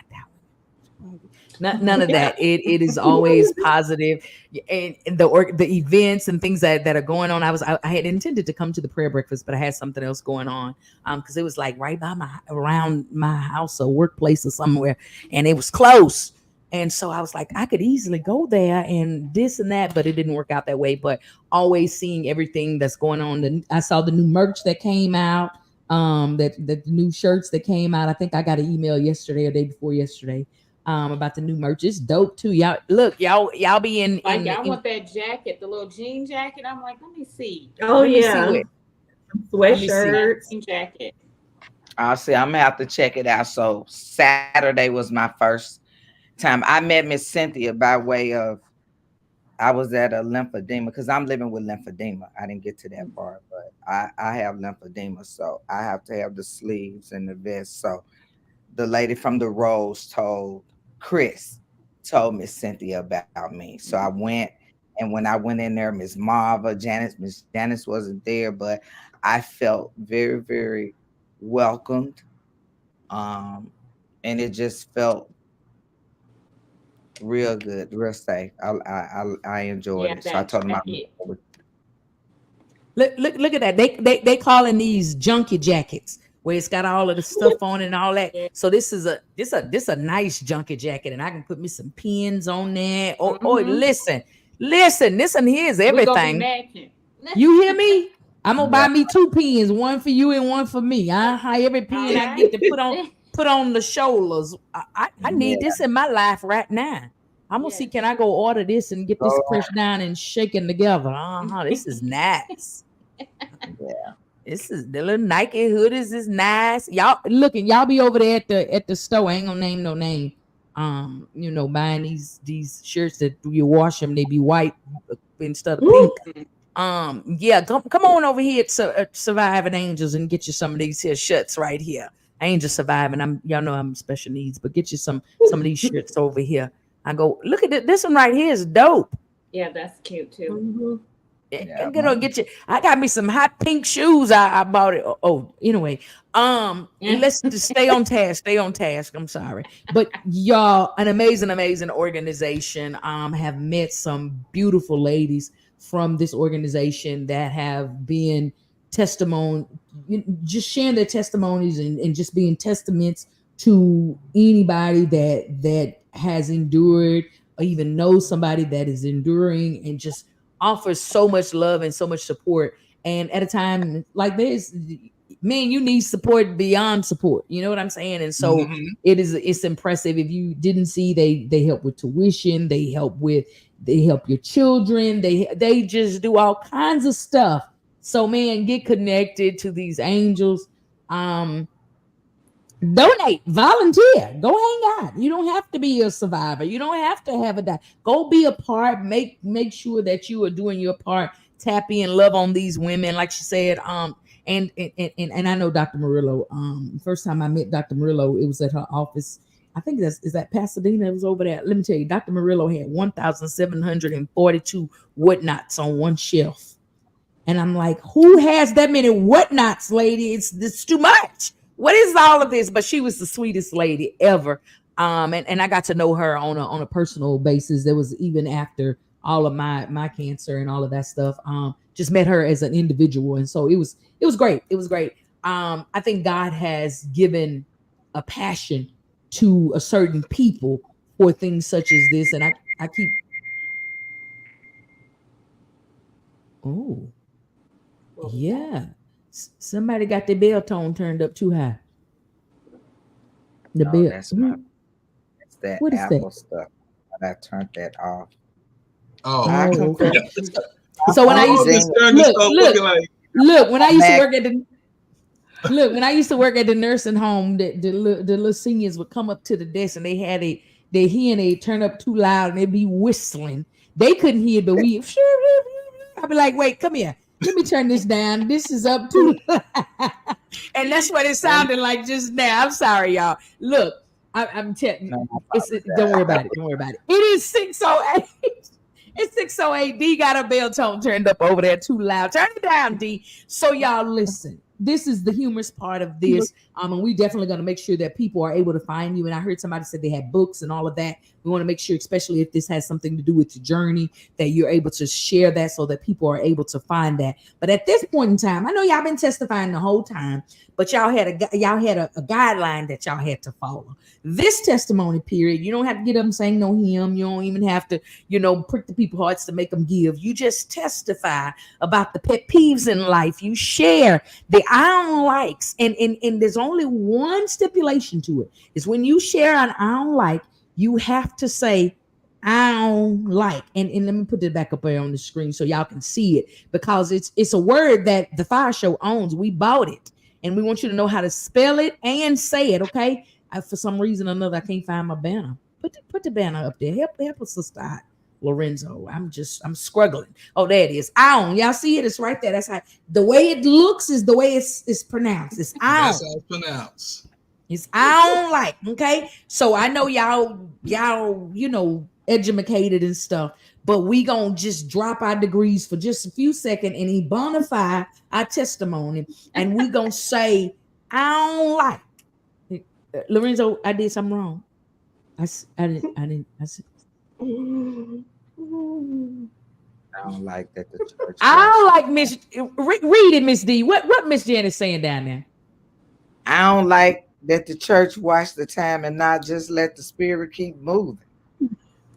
none of that. It is always positive, and the events and things that are going on. I had intended to come to the prayer breakfast, but I had something else going on because it was like right by around my house or workplace or somewhere, and it was close. And so I was like, I could easily go there and this and that, but it didn't work out that way. But always seeing everything that's going on. I saw the new merch that came out, that the new shirts that came out. I think I got an email yesterday or day before yesterday. About the new merch. It's dope too. Y'all look, y'all be in y'all want that jacket, the little jean jacket. I'm like, let me see. Oh, let me yeah. see Sweatshirts. Jacket. I'll see. I'm gonna have to check it out. So Saturday was my first time. I met Miss Cynthia by way of, I was at a lymphedema because I'm living with lymphedema. I didn't get to that part, but I have lymphedema, so I have to have the sleeves and the vest. So the lady from the Rose told Miss Cynthia about me. So I went, and when I went in there, Miss Janice wasn't there, but I felt very, very welcomed. And it just felt real good, real safe. I enjoyed it. So I told them look at that. They calling these junkie jackets, where it's got all of the stuff on and all that. So this is a nice junkie jacket, and I can put me some pins on there. Oh, listen, here's everything. You hear me? I'm gonna buy me 2 pins, one for you and one for me. Every pin I get to put on the shoulders. I need this in my life right now. I'm gonna see, can I go order this and get this pressed down and shaken together? This is nice. Yeah. This is the little Nike hoodies is nice. Y'all be over there at the store. I ain't gonna name no name. Buying these shirts that you wash them, they be white instead of pink. Come on over here to Surviving Angels and get you some of these here shirts right here. Angel Surviving. Y'all know I'm special needs, but get you some of these shirts over here. I go, look at this one right here is dope. Yeah, that's cute too. Get you. I got me some hot pink shoes. I bought it. Anyway. Let's just stay on task. I'm sorry. But y'all, an amazing organization. Have met some beautiful ladies from this organization that have been just sharing their testimonies and just being testaments to anybody that has endured or even knows somebody that is enduring, and just offers so much love and so much support. And at a time like this, man, you need support beyond support. You know what I'm saying? And so it's impressive. If you didn't see, they help with tuition, they help your children, they just do all kinds of stuff. So man, get connected to these angels. Donate, volunteer, go hang out. You don't have to be a survivor. You don't have to have a die. Go be a part. Make sure that you are doing your part. Tap in, love on these women, like she said. And I know Dr. Murillo. First time I met Dr. Murillo, it was at her office. I think is that Pasadena. It was over there. Let me tell you, Dr. Murillo had 1,742 whatnots on one shelf, and I'm like, who has that many whatnots, lady? It's too much. What is all of this? But she was the sweetest lady ever. And I got to know her on a personal basis. There was even after all of my cancer and all of that stuff. Just met her as an individual. And so it was great. It was great. I think God has given a passion to a certain people for things such as this. And I keep. Oh, yeah. Somebody got their bell tone turned up too high. The bell. That's not. It's that What is Apple that? stuff. I turned that off. Okay. So when I used to look when I used to work at the nursing home, the little seniors would come up to the desk and they had their hearing aid turn up too loud and they'd be whistling. They couldn't hear, but we. I'd be like, wait, come here. Let me turn this down. This is up too. And that's what it sounded like just now. I'm sorry, y'all. Look, I'm telling you. Don't worry about it. Don't worry about it. It is 6:08. It's 6:08. D got a bell tone turned up over there too loud. Turn it down, D. So y'all listen. This is the humorous part of this. And we definitely going to make sure that people are able to find you. And I heard somebody said they had books and all of that. We want to make sure, especially if this has something to do with your journey, that you're able to share that so that people are able to find that. But at this point in time, I know y'all been testifying the whole time, but y'all had a guideline that y'all had to follow. This testimony period, you don't have to get up and sing no hymn. You don't even have to, prick the people's hearts to make them give. You just testify about the pet peeves in life. You share the I don't likes. And there's only one stipulation to it. Is when you share an I don't like, you have to say I don't like. And let me put it back up there on the screen so y'all can see it, because it's a word that the Fire Show owns. We bought it. And we want you to know how to spell it and say it, okay? For some reason or another, I can't find my banner. Put the banner up there. Help us sister out, Lorenzo. I'm struggling. Oh, there it is. Ion. Y'all see it? It's right there. That's how the way it looks is the way it's pronounced. It's Ion. That's how it's pronounced. It's I don't like. Okay. So I know y'all, educated and stuff, but we gonna just drop our degrees for just a few seconds and bonify our testimony, and we gonna say I don't like. Lorenzo, I did something wrong. I didn't. I said. I don't like that the church. I don't like Miss. Read it, Miss D. What Miss Jen is saying down there? I don't like that the church watch the time and not just let the spirit keep moving.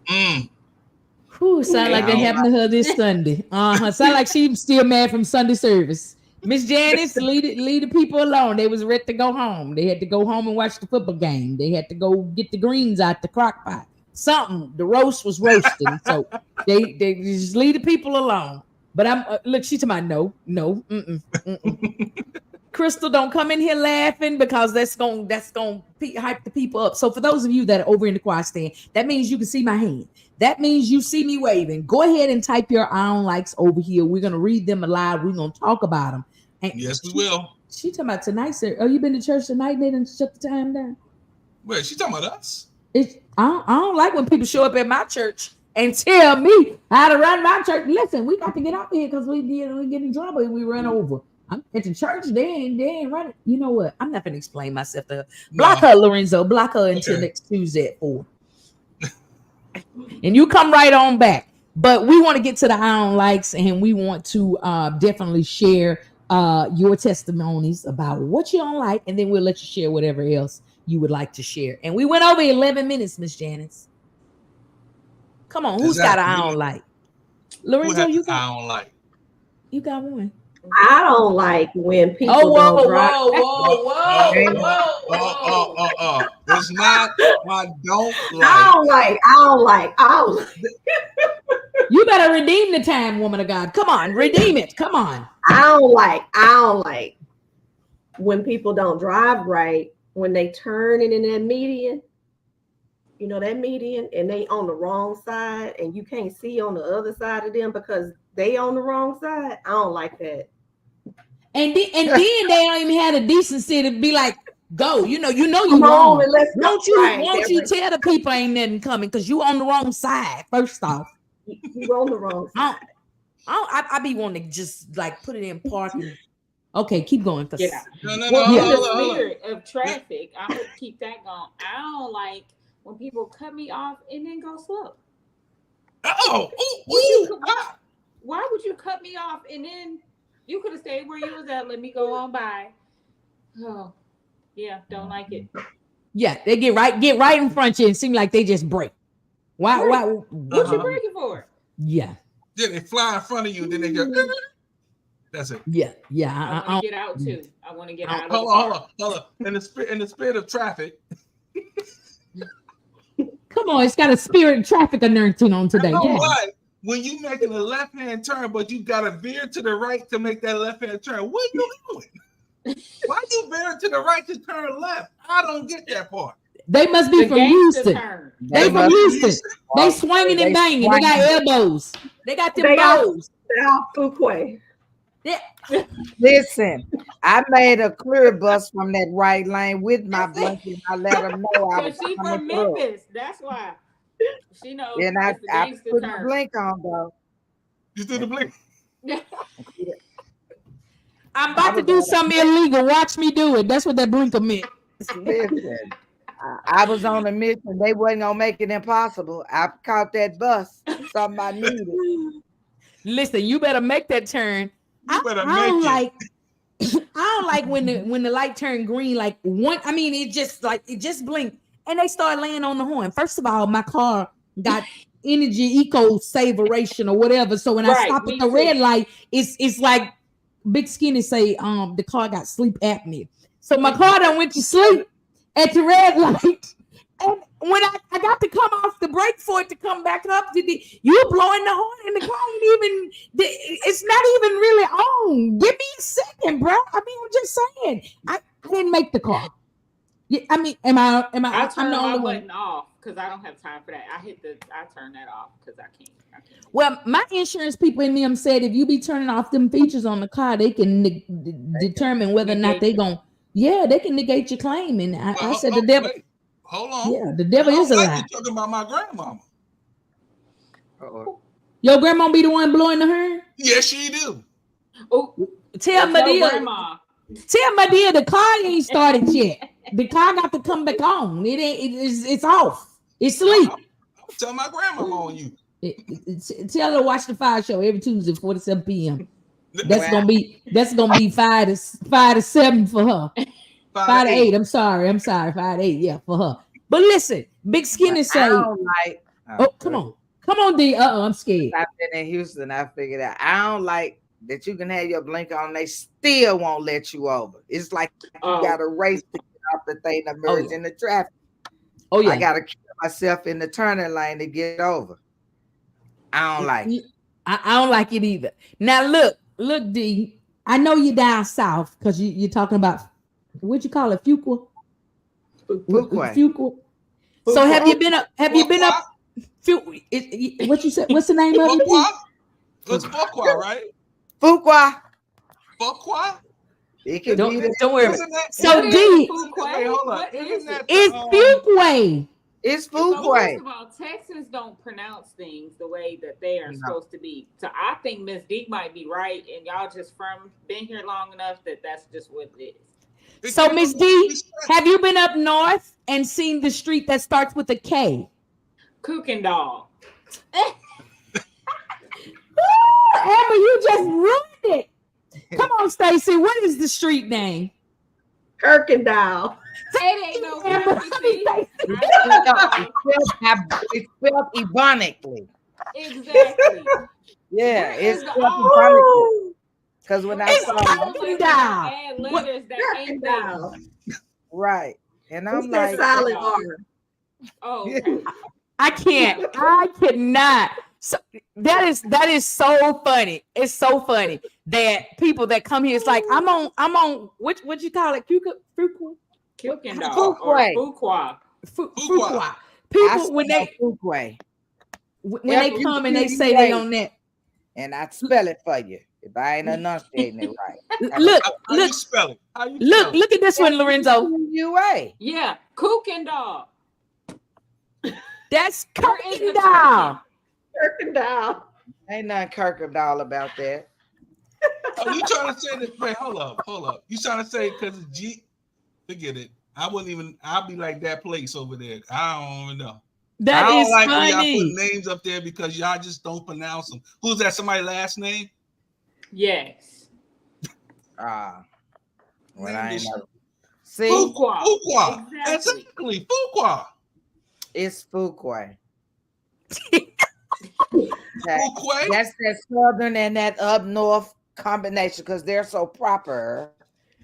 Whew, sound like that happened to her this Sunday. Sound like she's still mad from Sunday service. Miss Janice, leave the people alone. They was ready to go home. They had to go home and watch the football game. They had to go get the greens out the crock pot. something. The roast was roasting, so they just leave the people alone. But I'm look. She talking about no. Crystal, don't come in here laughing because that's gonna hype the people up. So for those of you that are over in the choir stand, that means you can see my hand. That means you see me waving. Go ahead and type your I don't likes over here. We're gonna read them aloud. We're gonna talk about them. And yes, we will. She talking about tonight, sir. Oh, you been to church tonight? They didn't shut the time down. Wait, she talking about us? I don't like when people show up at my church and tell me how to run my church. Listen, we got to get out here because we get in trouble and we run over. I'm at the church. They ain't running. You know what? I'm not gonna explain myself to her. Block her, Lorenzo. Block her until next Tuesday at 4. And you come right on back. But we want to get to the I don't likes, and we want to definitely share your testimonies about what you don't like, and then we'll let you share whatever else you would like to share. And we went over 11 minutes, Miss Janice. Come on, who's got an I don't like? Lorenzo, you got I don't like. You got one. I don't like when people don't drive. Whoa. It's not. I don't like. I don't like. You better redeem the time, woman of God. Come on, redeem it. Come on. I don't like when people don't drive right, when they turn in that median. You know that median, and they on the wrong side, and you can't see on the other side of them because they on the wrong side. I don't like that. And then they don't even have the decency to be like, go. You know you Come wrong. on, let's go. Won't you tell the people ain't nothing coming because you on the wrong side? First off, you on the wrong side. I be wanting to just like put it in parking. Okay, keep going. Yeah. No. In the spirit of traffic, I'm gonna keep that going. I don't like when people cut me off and then go slow. Why would you cut me off and then you could have stayed where you was at? Let me go on by. Oh, yeah, don't like it. Yeah, they get right in front of you and seem like they just break. Why? What you breaking for? Yeah. Then they fly in front of you. Then they go. That's it. Yeah. I want to get out too. I want to get out. Hold on. In the spirit of traffic. Come on, it's got a spirit of traffic anointing on today. What? When you making a left-hand turn, but you got to veer to the right to make that left-hand turn. What are you doing? Why you veering to the right to turn left? I don't get that part. They must be from Houston. They from Houston. They swinging and banging. They got elbows. They got them bows. They're all Fuquay. Yeah. Listen, I made a clear bus from that right lane with my blanket. I let them know I was She from Memphis. That's why. She knows. And I put the blink on though. You did the blink. I'm about to do something illegal. Watch me do it. That's what that blinker meant. Listen, I was on a mission. They wasn't gonna make it impossible. I caught that bus. Something I needed. Listen, you better make that turn. I don't like when the light turned green. Like one, I mean, it just blinked and they start laying on the horn. First of all, my car got energy eco saveration or whatever. So when I stop at the red light, it's like Big Skinny say, the car got sleep apnea. So my car done went to sleep at the red light. And when I got to come off the brake for it to come back up, you blowing the horn and the car ain't even, it's not even really on. Give me a second, bro. I mean, I'm just saying. I didn't make the car. Yeah, I mean, am I? I turn my button off because I don't have time for that. I turn that off because I can't. Well, my insurance people in them said if you be turning off them features on the car, they can determine whether or not they they can negate your claim. And I said the devil. Wait. Hold on. Yeah, the devil is a lie. You're talking about my grandmama. Your grandma be the one blowing the horn? Yes, she do. Oh, tell my dear the car ain't started yet. The car got to come back on. It's off. It's sleep. Tell my grandmama on you. Tell her to watch the Fire Show every Tuesday, 4 to 7 p.m. That's gonna be 5 to 7 for her. 5 to 8. I'm sorry. 5 to 8. Yeah, for her. But listen, Big Skinny say, come on, D. I'm scared. I've been in Houston. I figured out. I don't like that you can have your blink on. They still won't let you over. It's like you got to race to get off the thing to merge in the traffic. Oh yeah. I gotta kill myself in the turning lane to get over. I don't like it. I don't like it either. Now look, D. I know you're down south because you're talking about what you call it, Fuqua. Fuqua. So have you been up? What you said? What's the name of it? It's Fuqua, right? Fuqua. Fuqua. It can don't be. worry. So D. Wait, hold up. Isn't that It's Fuqua. It's First Fuqua. of all, Texans don't pronounce things the way that they are supposed to be. So I think Miss D might be right, and y'all just been here long enough that that's just what it is. So Miss D, have you been up north and seen the street that starts with a K? Kuykendall. Amber, you just ruined it. Come on, Stacey. What is the street name? Kirkendall. It ain't no It's spelled ebonically. Exactly. Yeah, it's the spelled ebonically. Because when I It's saw it, add letters that ain't there. right, and I'm It's that like, solid R. Oh, okay. I cannot. So that is so funny. It's so funny that people that come here, it's like I'm on what you call it? Kuykendall or Fuqua. Fuqua. People when they come and they say they on that. And I spell it for you if I ain't enunciating it right. Look, How you spell it? How you look, spell it? look at this one, Lorenzo. UA. Yeah, Kuykendall. That's Kirkendall. Kirkendall. Ain't nothing Kirkendall about that. Oh, you trying to say that? Wait, hold up. You trying to say because it's G? Forget it. I'll be like that place over there. I don't even know. That is like funny. when y'all put names up there because y'all just don't pronounce them. Who's that? Somebody's last name? Yes. When I ain't never. See, Fuqua. Exactly. Fuqua. It's Fuqua. Fuqua? That's that southern and that up north combination because they're so proper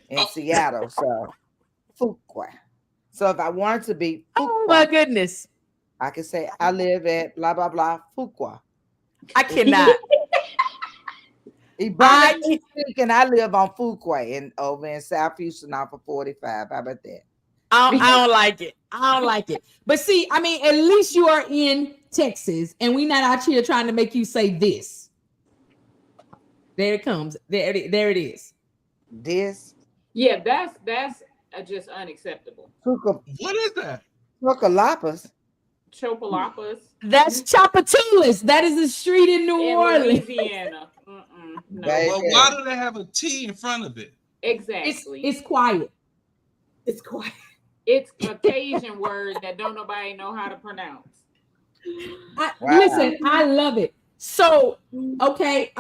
in Seattle. So Fuqua. So if I wanted to be Fuqua, Oh my goodness. I could say I live at blah blah blah Fuqua. I cannot. Speaking, I live on Fuqua over in South Houston off of 45. How about that? I don't like it. I don't like it. But see, I mean, at least you are in Texas, and we're not out here trying to make you say this. There it comes. There it is. This. Yeah, that's just unacceptable. What is that? Chocolapas. Chopalapas. That's Chapatulas. That is a street in New Orleans. Louisiana. No. Well, why do they have a T in front of it? Exactly. It's quiet. It's quiet. It's a Cajun word that don't nobody know how to pronounce. Listen, I love it. So, okay,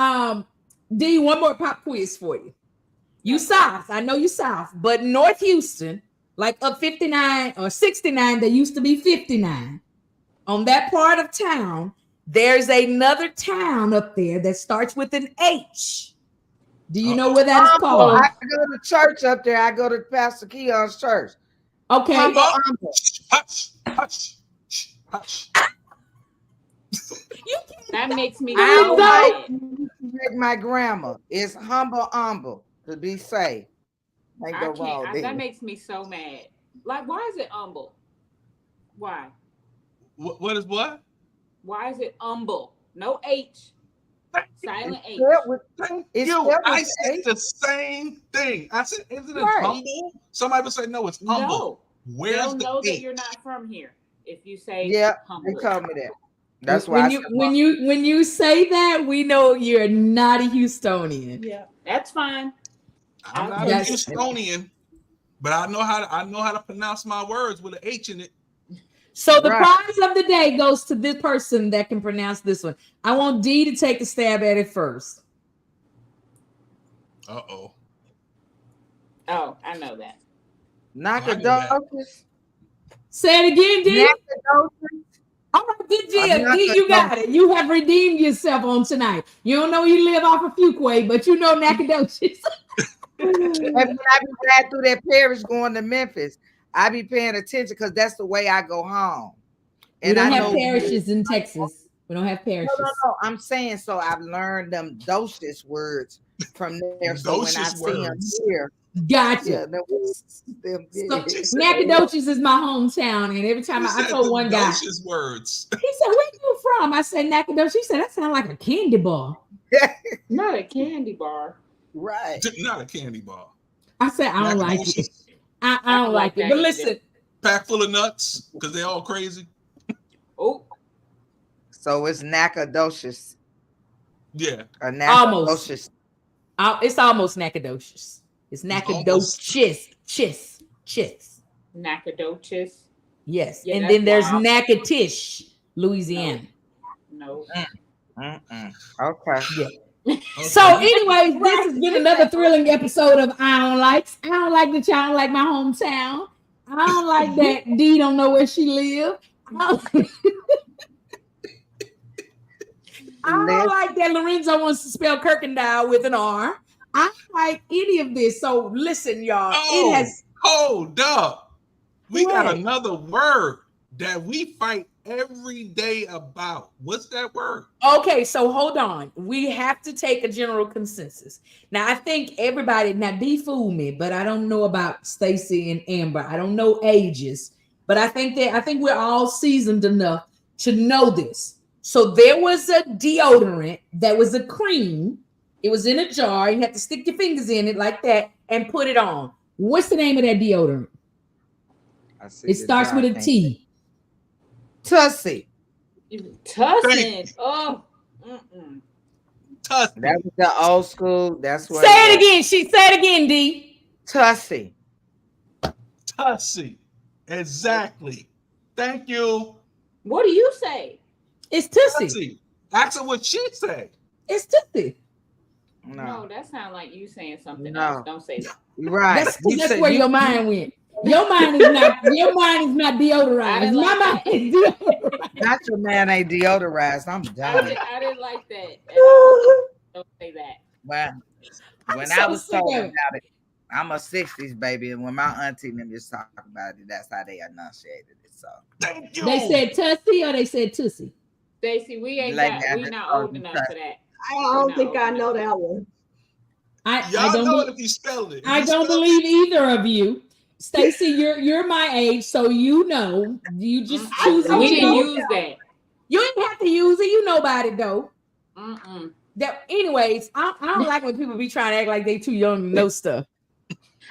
D, one more pop quiz for you. You South, I know you South, but North Houston, like up 59 or 69, there used to be 59. On that part of town, there's another town up there that starts with an H. Do you know where that is called? I go to church up there. I go to Pastor Keon's church. Okay. Hush. That makes me I like my grandma. It's humble to be safe. Ain't go wrong there. That makes me so mad. Like, why is it humble? Why? What is what? Why is it humble? No H. Silent H. I said the same thing. I said, isn't it humble? Somebody would say, no, it's humble. No. Where's They'll the know H? that you're not from here if you say humble. They told me that. That's why when you say that, we know you're not a Houstonian. Yeah, that's fine. I'm not a Houstonian, but I know how to pronounce my words with an H in it. So the prize of the day goes to this person that can pronounce this one. I want D to take a stab at it first. Uh-oh. Oh, I know that. Nacogdoches. Say it again, D. Nacogdoches. All right, D, you got it. You have redeemed yourself on tonight. You don't know you live off of Fuqua, but you know Nacogdoches. And when I be riding through that parish going to Memphis, I be paying attention because that's the way I go home. We don't have parishes in Texas. We don't have parishes. No. I'm saying so. I've learned them docious words from there. So when I see them here, gotcha. Nacogdoches is my hometown, and every time I told one guy, words. He said, "Where you from?" I said, "Nacogdoches." He said, "That sounds like a candy bar." Not a candy bar. Right. Not a candy bar. I said, "I don't like it. I don't like it." But listen, pack full of nuts because they're all crazy. Oh, so it's Nacogdoches. Yeah, almost. It's almost Nacogdoches. It's Nacogdoches. Nacogdoches. Yes, Yeah, and then there's wild. Natchitoches, Louisiana. No. Okay. Yeah. So, anyways, this has been another thrilling episode of I Don't Likes. I don't like that y'all don't like my hometown. I don't like that Dee don't know where she live. I don't like that Lorenzo wants to spell Kirkendall with an R. I don't like any of this. So listen, y'all. It has hold up. We got another word that we fight every day about. What's that word? Okay, so hold on. We have to take a general consensus. Now, I think everybody, now Dee fooled me, but I don't know about Stacey and Amber. I don't know ages, but I think we're all seasoned enough to know this. So there was a deodorant that was a cream. It was in a jar. You had to stick your fingers in it like that and put it on. What's the name of that deodorant? It starts with a T. Tussie. Tussin. Oh. Tussie. That was the old school. That's what. Say it again. Say it again, D. Tussie. Tussie. Exactly. Thank you. What do you say? It's Tussie. Ask her what she said. It's Tussie. No, that sounds like you saying something else. Don't say that. Right. That's where your mind went. Your mind is not deodorized. My mind is deodorized. Not your man ain't deodorized. I'm done. I didn't like that. Don't say that. Well, when I was told about it, I'm a 60s baby, and when my auntie and them just talk about it, that's how they enunciated it. So thank you. They said Tussie or they said Tussie? Stacey, we not old enough for that. I don't think I know that one. I don't know it if you spelled it. I don't believe either of you. Stacey, you're my age, so you know. You just choose. We didn't use that. You didn't have to use it. You know about it though. Anyways, I don't like when people be trying to act like they too young to know stuff.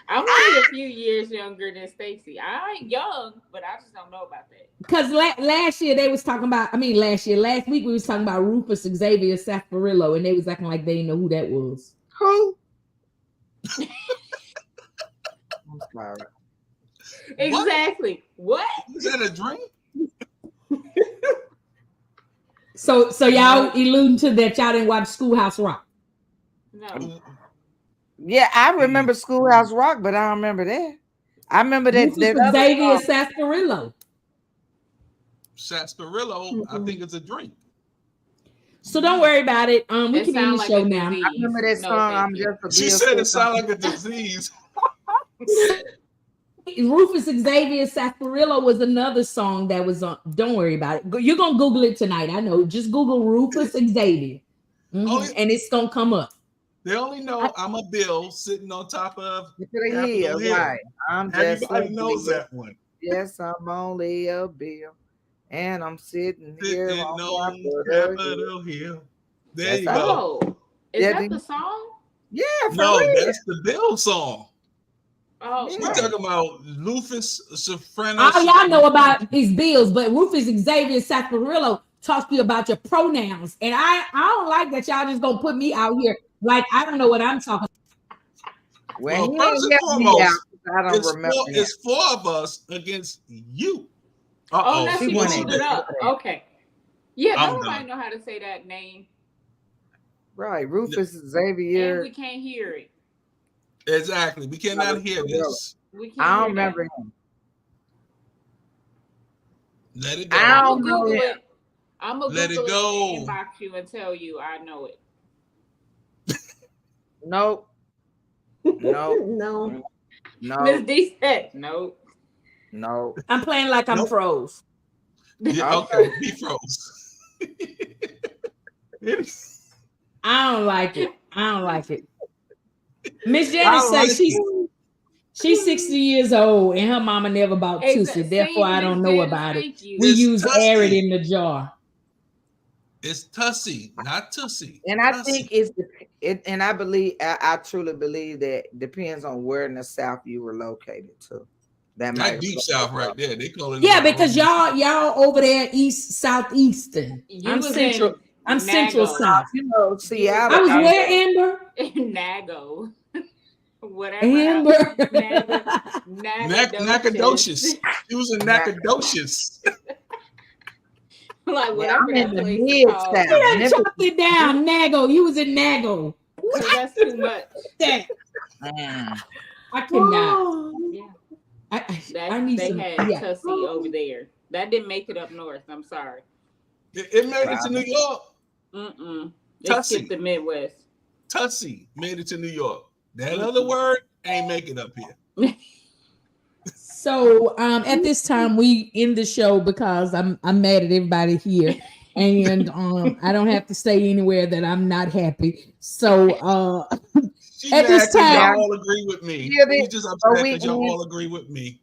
I'm only a few years younger than Stacey. I ain't young, but I just don't know about that. Because last year they was talking about. last week we was talking about Rufus Xavier Saffarillo, and they was acting like they didn't know who that was. Who? I'm sorry. Exactly. What? Is that a dream? So y'all alluding to that y'all didn't watch Schoolhouse Rock? No. Yeah, I remember Schoolhouse Rock, but I don't remember that. I remember that Xavier Saffarillo. Sarsaparilla, I think it's a drink. So don't worry about it. We can end the show now. I remember that song. She said it sounded like a disease. Rufus Xavier Saffarillo was another song that was on. Don't worry about it. You're gonna Google it tonight. I know. Just Google Rufus Xavier, and it's gonna come up. They only know I'm a bill sitting on top of Capitol Hill. Right. I'm just everybody knows that one. Yes, I'm only a bill, and I'm sitting here on Capitol Hill. There you go. Is that the song? Yeah. No, that's the Bill song. Oh, we're talking about Rufus Safrano. All y'all know about his bills, but Rufus Xavier Saffarillo talks to you about your pronouns, and I don't like that y'all just gonna put me out here like I don't know what I'm talking about. Well, first and foremost, it's four of us against you. Oh, now she pulled it up. Okay. Yeah, nobody know how to say that name. Right, Rufus Xavier. And we can't hear it. Exactly. We cannot hear this. I don't remember him. Let it go. I don't know him. I'm gonna let it go. Inbox you and tell you I know it. Nope. No. No. No. Miss D said nope. No. I'm playing like I'm froze. Yeah, okay, be froze. I don't like it. I don't like it. Miss I Janice say like she's 60 years old and her mama never bought Tussie. Therefore, I don't know about it. We It's use air it Tussie. in the jar. It's Tussie, not Tussie. And I Tussie. think and I believe, I truly believe that depends on where in the South you were located too. That might That deep South right there. They call it. Yeah, because y'all over there southeastern. I'm was central. in I'm central Nago. south. You know, Seattle. I was where, Amber? In Nago. Whatever. Amber. Nacogdoches. She was in Nacogdoches. Like whatever I'm in that the place mid is called. South. You done chopped it down, Nago. You was in Nago. So that's too much. That I cannot. Yeah. I need they some. had Yeah. Tussie over there. That didn't make it up north. I'm sorry. It made it to New York. It Tussie. skipped the Midwest. Tussie made it to New York. That other word ain't make it up here. So at this time we end the show because I'm mad at everybody here. And I don't have to stay anywhere that I'm not happy. So at this time, y'all all agree with me. Yeah, We just upset because y'all all agree with me.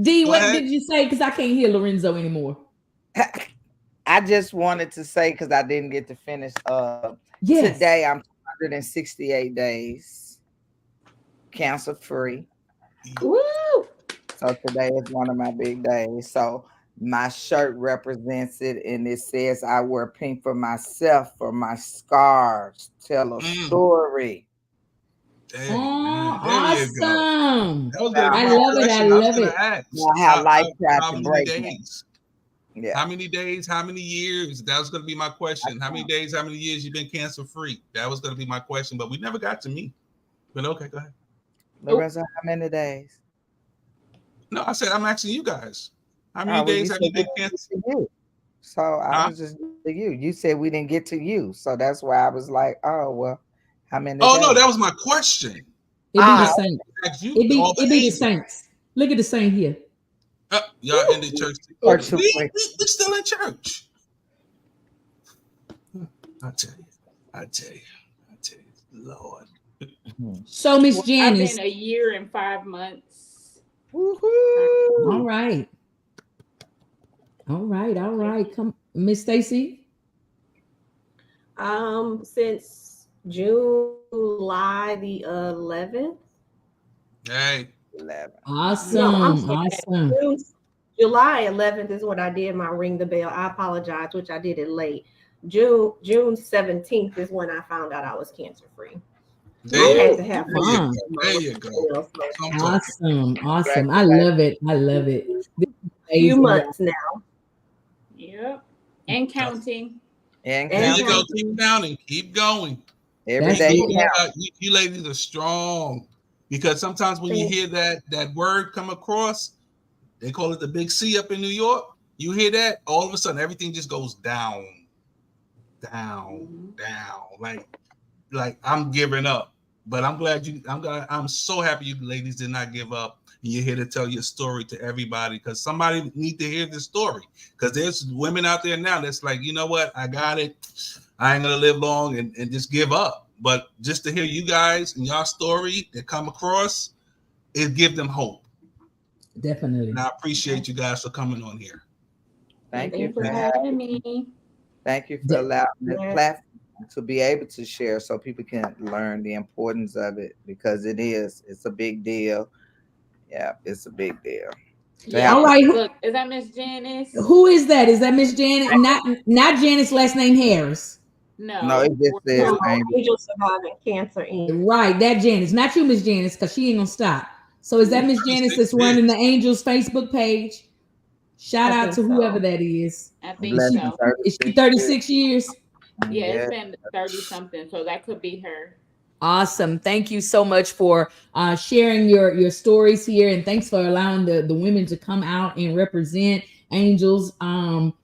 D, Go what ahead. did you say? Because I can't hear Lorenzo anymore. I just wanted to say, because I didn't get to finish. Yes. Today I'm 168 days cancer free. Woo! So today is one of my big days. So my shirt represents it, and it says I wear pink for myself, for my scars tell a story. Awesome. That was gonna be I my love it. I question. love was it. gonna ask, How life tried how to many break me. days? Yeah. How many days? How many years? That was gonna be my question. How many days? How many years you've been cancer free? That was gonna be my question, but we never got to me. But okay, go ahead. Lorenzo, how many days? No, I said I'm asking you guys. How many Oh, well, days you have said you been we didn't cancer? get to you. So I was just to you. You said we didn't get to you. So that's why I was like, oh, well, how many Oh days? no, that was my question. It be the saints. You, It be all the angels. saints. Look at the saint here. Y'all in the church. We still in church. I tell you, Lord. So Miss I've Janice. been a year and 5 months. Woohoo! All right. Come, Miss Stacey. Since July the 11th. Hey. 11. Awesome. No, I'm sorry. Awesome. July 11th is when I did my ring the bell. I apologize, which I did it late. June 17th is when I found out I was cancer free. There you go. Awesome. I love it. A few months now. Yep. And counting. And there you go. Keep counting. Keep going. Every day. You ladies are strong. Because sometimes when you hear that word come across, they call it the big C up in New York. You hear that, all of a sudden everything just goes down. Like I'm giving up. But I'm so happy you ladies did not give up. And you're here to tell your story to everybody, because somebody need to hear this story. Because there's women out there now that's like, you know what, I got it. I ain't gonna live long and just give up. But just to hear you guys and your story that come across, it give them hope. Definitely. And I appreciate you guys for coming on here. Thank you for having me. Thank you for allowing this platform to be able to share so people can learn the importance of it, because it's a big deal. Yeah, it's a big deal. Yeah. All right. Look, is that Miss Janice? Who is that? Is that Miss Janice? Not Janice, last name Harris. No, it just says Angel Surviving Cancer Inc. Right, that Janice. Not you, Miss Janice, because she ain't gonna stop. So is that Miss Janice that's running the Angels Facebook page? Shout out to whoever that is. I think so. Is she 36 years? Yeah, it's been 30 something, so that could be her. Awesome. Thank you so much for sharing your stories here, and thanks for allowing the women to come out and represent angels.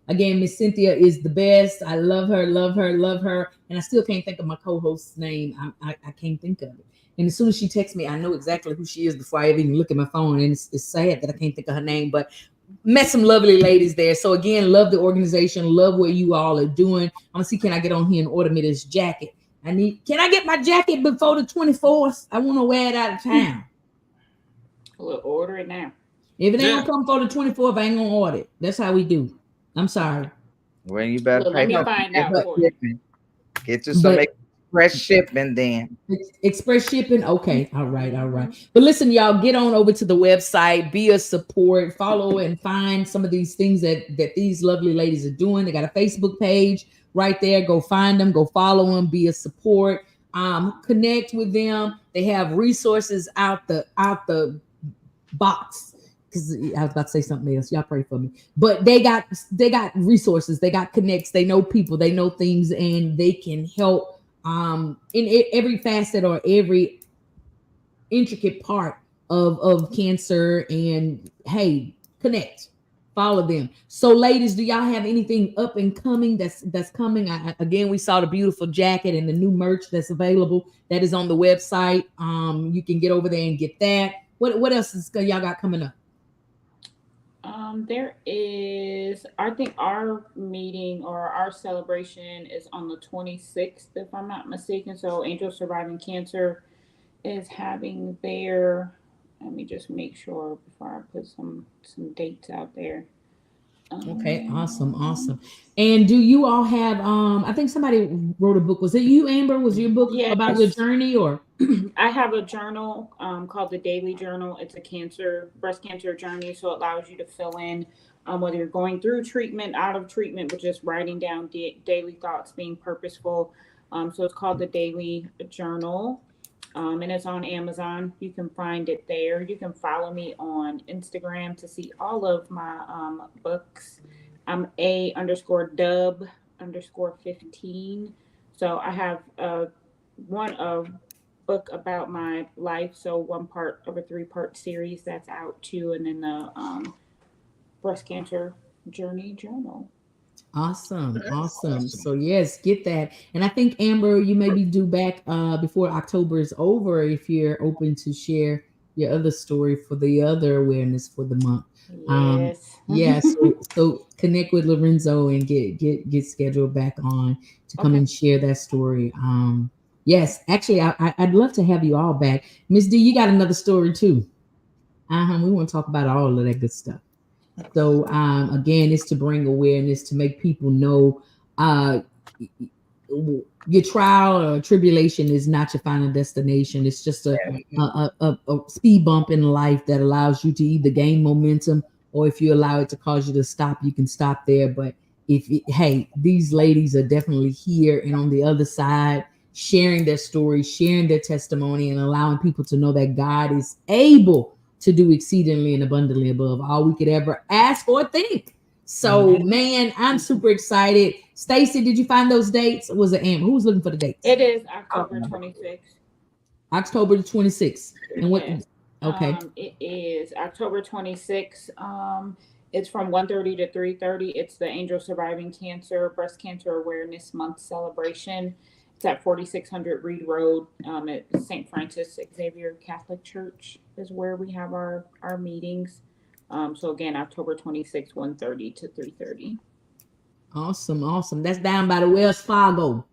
Again, Miss Cynthia is the best. I love her, love her, love her. And I still can't think of my co-host's name. I can't think of it. And as soon as she texts me, I know exactly who she is before I even look at my phone. And it's sad that I can't think of her name, but met some lovely ladies there. So again, love the organization, love what you all are doing. I'm gonna see, can I get on here and order me this jacket? Can I get my jacket before the 24th? I want to wear it out of town. We'll order it now. If it ain't gonna come for the 24th, I ain't gonna order it. That's how we do. I'm sorry. Well, you better Let me find out for you. Get you some express shipping then. Express shipping. Okay. All right. But listen, y'all, get on over to the website, be a support, follow and find some of these things that these lovely ladies are doing. They got a Facebook page right there. Go find them, go follow them, be a support, connect with them. They have resources out the box. Because I was about to say something else. Y'all pray for me. But they got resources, they got connects, they know people, they know things, and they can help in every facet or every intricate part of cancer. And hey, connect, follow them. So ladies, do y'all have anything up and coming that's coming? Again, we saw the beautiful jacket and the new merch that's available that is on the website. You can get over there and get that. What else is y'all got coming up? There is, I think our meeting or our celebration is on the 26th, if I'm not mistaken. So Angel Surviving Cancer is having their, let me just make sure before I put some dates out there. Okay, awesome. And do you all have I think somebody wrote a book. Was it you, Amber? Was your book about your journey? Or I have a journal called the Daily Journal. It's a breast cancer journey. So it allows you to fill in whether you're going through treatment, out of treatment, but just writing down daily thoughts, being purposeful. So it's called the Daily Journal. And it's on Amazon. You can find it there. You can follow me on Instagram to see all of my books. I'm A_dub_15. So I have one book about my life. So one part of a 3-part series that's out too. And then the breast cancer journey journal. Awesome. So yes, get that. And I think Amber, you may be due back before October is over if you're open to share your other story for the other awareness for the month. Yes. So connect with Lorenzo and get scheduled back on to come and share that story. Yes, actually, I'd love to have you all back. Miss D, you got another story too. We want to talk about all of that good stuff. So again, it's to bring awareness, to make people know your trial or tribulation is not your final destination. It's just a speed bump in life that allows you to either gain momentum, or if you allow it to cause you to stop, you can stop there. But hey, these ladies are definitely here and on the other side, sharing their story, sharing their testimony, and allowing people to know that God is able to do exceedingly and abundantly above all we could ever ask or think. So, man, I'm super excited. Stacey, did you find those dates? Or was it Amber? Who was looking for the dates? It is October 26th. October the 26th. And what? Yes. Okay. It is October 26th. It's from 1:30 to 3:30. It's the Angel Surviving Cancer Breast Cancer Awareness Month celebration. It's at 4600 Reed Road at St. Francis Xavier Catholic Church is where we have our meetings. So again, October 26th, 1:30 to 3:30. Awesome. That's down by the Wells Fargo.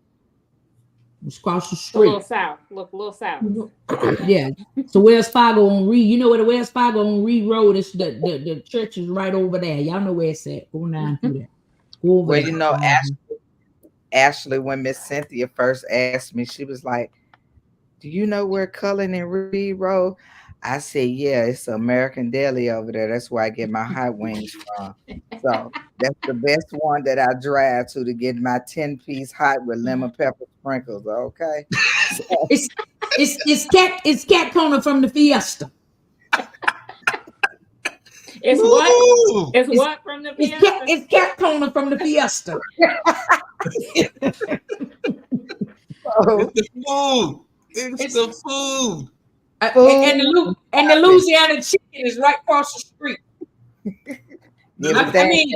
Just across the street. A little south. Look, a little south. Yeah. So Wells Fargo on Reed. You know where the Wells Fargo on Reed Road is? The church is right over there. Y'all know where it's at. Go down through there. Go over Well, there. you know, Ashley, when Miss Cynthia first asked me, she was like, "Do you know where Cullen and Reed Road?" I said, "Yeah, it's American Deli over there. That's where I get my hot wings from." So that's the best one that I drive to get my 10-piece hot with lemon pepper sprinkles. Okay. So, it's cat corner from the Fiesta. It's what? It's what from the Fiesta? It's cat corner from the Fiesta. It's the food. It's the food. And the Louisiana chicken is right across the street. I mean,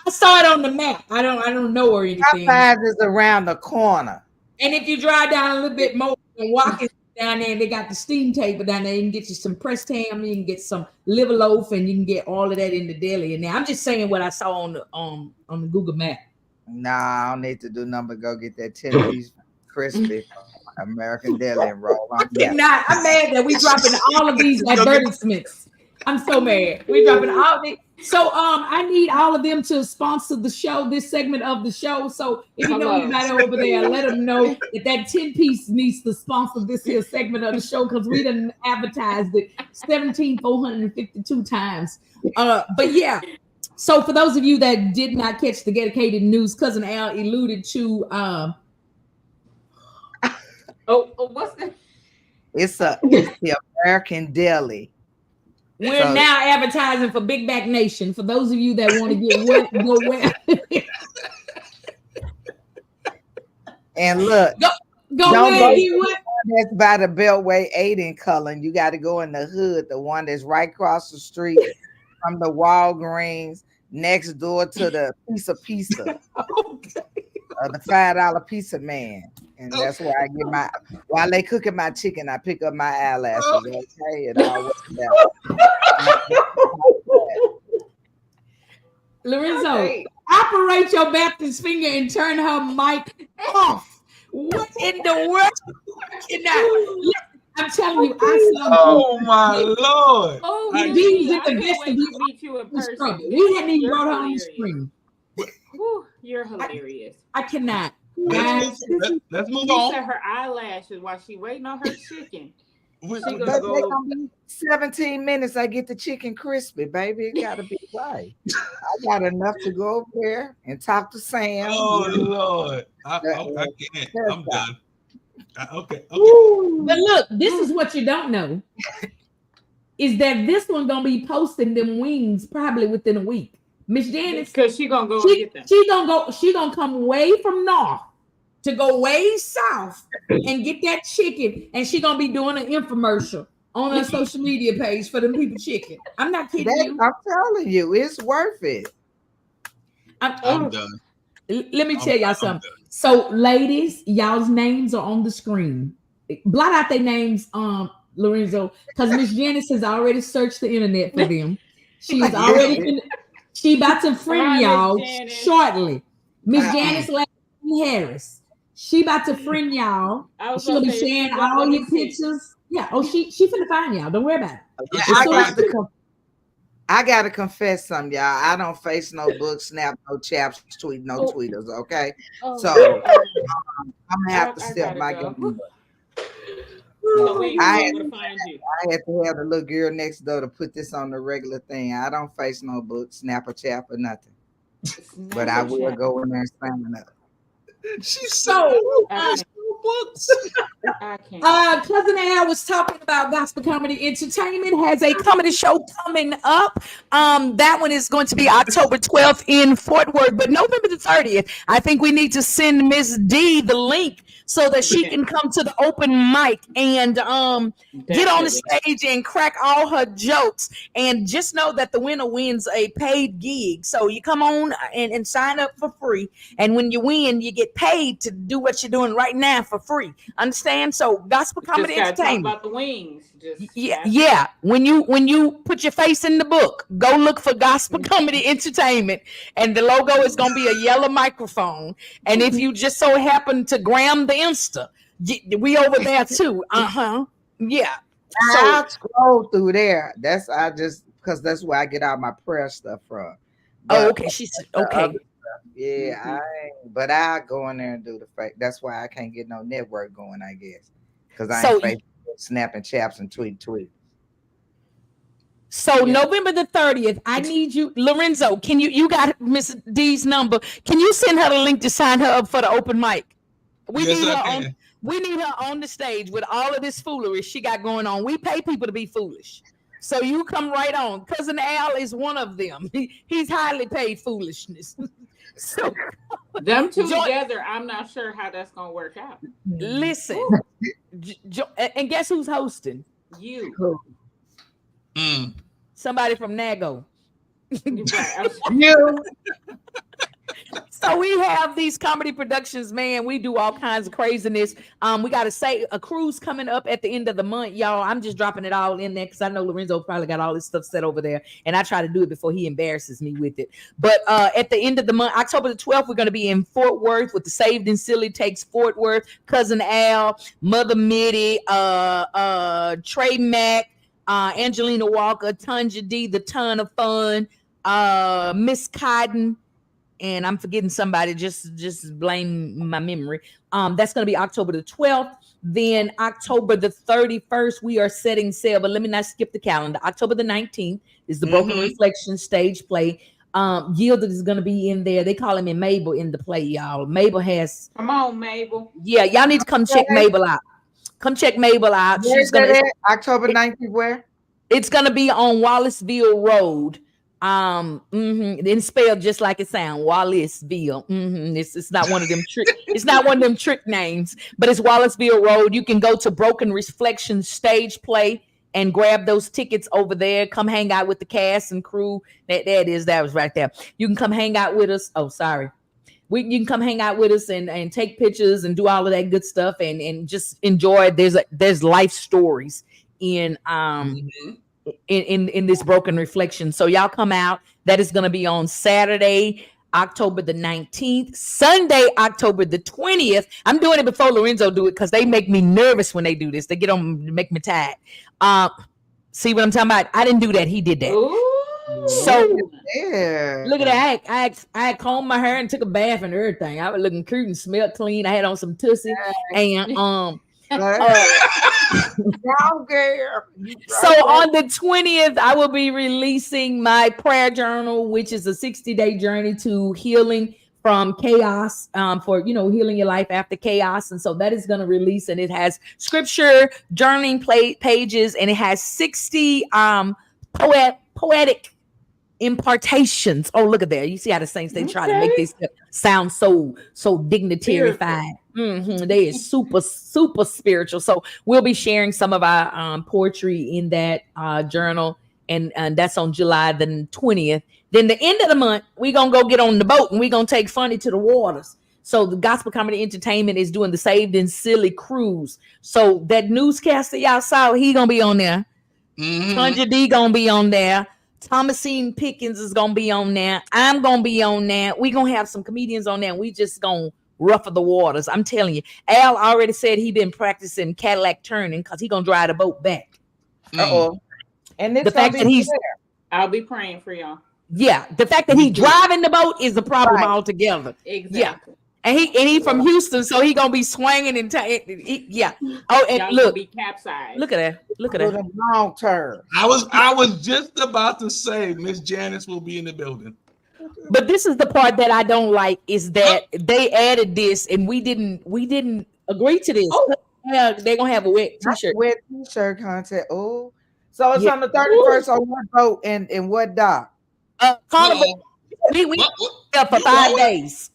I saw it on the map. I don't know or anything. Popeyes is around the corner. And if you drive down a little bit more and walking down there, they got the steam table down there. You can get you some pressed ham, you can get some liver loaf, and you can get all of that in the deli. And I'm just saying what I saw on the Google map. Nah, I don't need to do nothing but go get that 10-piece crispy American Deli and roll on. I'm mad that we dropping all of these advertisements. I'm so mad. We dropping all of these. So I need all of them to sponsor the show, this segment of the show. So if you know anybody over there, let them know that 10-piece needs to sponsor this here segment of the show, because we done advertised it 17,452 times. But yeah. So for those of you that did not catch the dedicated news, Cousin Al alluded to what's that? It's the American Deli. We're now advertising for Big Back Nation. For those of you that want to get what, go where. And look, don't where you what? That's by the Beltway 8 in Cullen. You got to go in the hood, the one that's right across the street from the Walgreens, next door to the Pizza. The $5 pizza man. And that's where I get my, while they cooking my chicken, I pick up my eyelashes. Okay, it all works out. Lorenzo, operate your Baptist finger and turn her mic off. What in the world? I'm telling you, I saw. Oh my Lord! Oh, these I are the can't best wait to meet you in person. We hadn't even brought her on the screen. You're hilarious. I cannot. Let's move on. She said her eyelashes while she waiting on her chicken. She gonna be 17 minutes. I get the chicken crispy, baby. It gotta be right. I got enough to go over there and talk to Sam. Oh Lord, I can't. I'm done. Okay. But look, this is what you don't know is that this one gonna be posting them wings probably within a week. Miss Janice, because she gonna go and get them. She gonna come way from north to go way south and get that chicken, and she gonna be doing an infomercial on her social media page for them people chicken. I'm not kidding you. I'm telling you, it's worth it. I'm done. Let me tell y'all something. So, ladies, y'all's names are on the screen. Blot out their names, Lorenzo, because Miss Janice has already searched the internet for them. She's already she about to friend y'all shortly. Miss Janice Harris. She about to friend y'all. She'll be sharing all your pictures. Yeah. Oh, she finna find y'all. Don't worry about it. I gotta confess something, y'all. I don't face no books, snap no chaps, tweet no tweeters. Okay, so I'm gonna have to step my game. I had to have the little girl next door to put this on the regular thing. I don't face no book, snap a chap or nothing, but I will go in there and sign up. She's so books. Cousin Al was talking about Gospel Comedy Entertainment has a comedy show coming up. That one is going to be October 12th in Fort Worth, but November the 30th. I think we need to send Miss D the link so that she can come to the open mic and get on the stage and crack all her jokes. And just know that the winner wins a paid gig. So you come on and sign up for free. And when you win, you get paid to do what you're doing right now for free. Understand? So Gospel Comedy Entertainment. Talk about the wings. Yeah. When you put your face in the book, go look for Gospel Comedy Entertainment, and the logo is gonna be a yellow microphone. And if you just so happen to gram the Insta, we over there too. Yeah. I'll scroll through there. That's where I get all my prayer stuff from. But okay. She said okay. Yeah, but I go in there and do the fake. That's why I can't get no network going, I guess, because I ain't Facebook, snapping chaps and tweet. So November the 30th, I need you, Lorenzo. Can you got Miss D's number? Can you send her the link to sign her up for the open mic? We need her on the stage with all of this foolery she got going on. We pay people to be foolish. So you come right on. Cousin Al is one of them. He's highly paid foolishness. So them two together, I'm not sure how that's gonna work out. Listen, and guess who's hosting? You. Somebody from Nago. You. So we have these comedy productions, man. We do all kinds of craziness. We got to say a cruise coming up at the end of the month, y'all. I'm just dropping it all in there because I know Lorenzo probably got all this stuff set over there, and I try to do it before he embarrasses me with it. But at the end of the month, October the 12th, we're going to be in Fort Worth with the Saved and Silly Takes Fort Worth, Cousin Al, Mother Mitty, Trey Mack, Angelina Walker, Tanja D, The Ton of Fun, Miss Cotton. And I'm forgetting somebody, just blame my memory. That's going to be October the 12th. Then October the 31st, we are setting sail, but let me not skip the calendar. October the 19th is the Broken Reflection stage play. Yielded is going to be in there. They call him in Mabel in the play, y'all. Mabel has... Come on, Mabel. Yeah, y'all need to come check Mabel out. Come check Mabel out. She's going to... October 19th, where? It's going to be on Wallaceville Road. It's spelled just like it sounds, Wallaceville. It's not one of them trick. It's not one of them trick names, but it's Wallaceville Road. You can go to Broken Reflection stage play and grab those tickets over there. Come hang out with the cast and crew. That was right there. You can come hang out with us. Oh, sorry. You can come hang out with us and take pictures and do all of that good stuff and just enjoy. There's life stories in this Broken Reflection. So y'all come out. That is going to be on Saturday, October the 19th, Sunday, October the 20th. I'm doing it before Lorenzo do it because they make me nervous when they do this. They get on to make me tired. See what I'm talking about? I didn't do that. He did that. Ooh. So look at that. I combed my hair and took a bath and everything. I was looking cute and smelled clean. I had on some tussie and So on the 20th, I will be releasing my prayer journal, which is a 60-day journey to healing from chaos, for healing your life after chaos. And so that is going to release, and it has scripture journaling pages, and it has 60 poetic impartations. Oh, look at there. You see how the saints, they try to make this sound so dignitary-fied. They is super spiritual. So we'll be sharing some of our poetry in that journal, and that's on July the 20th. Then the end of the month, we're gonna go get on the boat and we're gonna take Funny to the waters. So the Gospel Comedy Entertainment is doing the Saved and Silly cruise. So that newscaster y'all saw, he gonna be on there. Tanja D gonna be on there. Thomasine Pickens is gonna be on there. I'm gonna be on there. We gonna have some comedians on there, and we just gonna ruffle the waters. I'm telling you. Al already said he been practicing Cadillac turning because he gonna drive the boat back. And the fact that he's there. I'll be praying for y'all. Yeah, the fact that he's driving the boat is the problem altogether. Exactly. Yeah. And he from Houston, so he gonna be swinging and yeah. Oh, and y'all look, be capsized. look at that. Look at that. Long term. I was just about to say Miss Janice will be in the building. But this is the part that I don't like, is that they added this and we didn't agree to this. Oh, yeah, they're gonna have a wet t-shirt. Wet t-shirt contest. Oh, so it's on the 31st on what boat and what dock? Carnival. We for 5 days.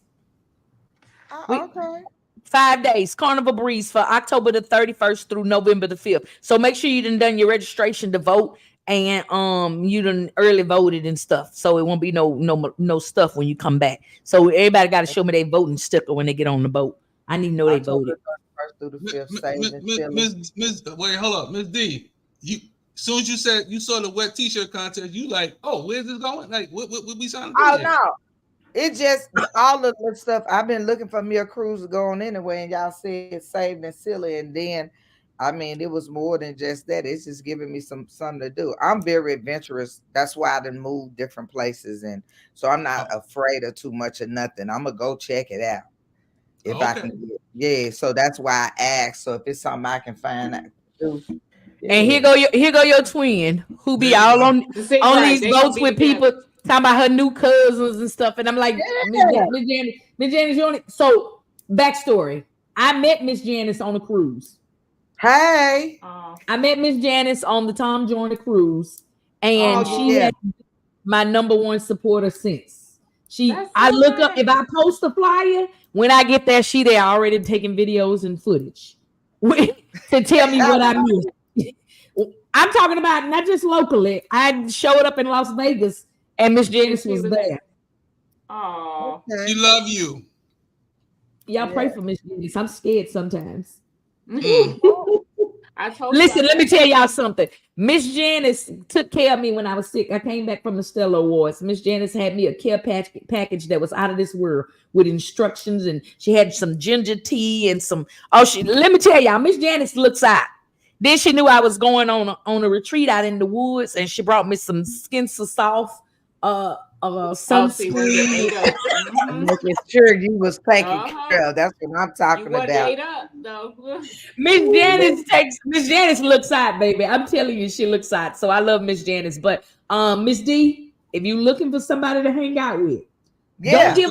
Okay. 5 days. Carnival Breeze for October the 31st through November the 5th. So make sure you done your registration to vote, and you done early voted and stuff. So it won't be no stuff when you come back. So everybody got to show me their voting sticker when they get on the boat. I need to know they voted. Through the 5th. Miss, wait, hold up, Miss D. As soon as you said you saw the wet t-shirt contest, you like, oh, where's this going? Like, what we trying to do? Oh no, it's just all of the stuff. I've been looking for me a cruise to go on anyway, and y'all said Saved and Silly, and then, I mean, it was more than just that. It's just giving me something to do. I'm very adventurous. That's why I done moved different places, and so I'm not afraid of too much of nothing. I'm gonna go check it out if I can get it. Yeah, so that's why I asked. So if it's something I can find out to do. And here go your twin who be all on these boats with people talking about her new cousins and stuff. And I'm like, Miss Janice, you on it? So backstory. I met Miss Janice on a cruise. Hey. I met Miss Janice on the Tom Joyner cruise. And she has been my number one supporter since. I look up, if I post a flyer, when I get there, she there already taking videos and footage to tell me what I missed. I'm talking about not just locally. I showed up in Las Vegas And Miss Janice was there. Oh, She love you. Y'all pray for Miss Janice. I'm scared sometimes. I told Listen, you. let me tell y'all something. Miss Janice took care of me when I was sick. I came back from the Stella Awards. Miss Janice had me a care package that was out of this world with instructions, and she had some ginger tea and some. Let me tell y'all, Miss Janice looks out. Then she knew I was going on a retreat out in the woods, and she brought me some Skin So Soft sunscreen. Making sure you was taking care of. That's what I'm talking about. Ate up, though. Miss Janice looks out, baby. I'm telling you, she looks out. So I love Miss Janice. But Miss D, if you're looking for somebody to hang out with, don't give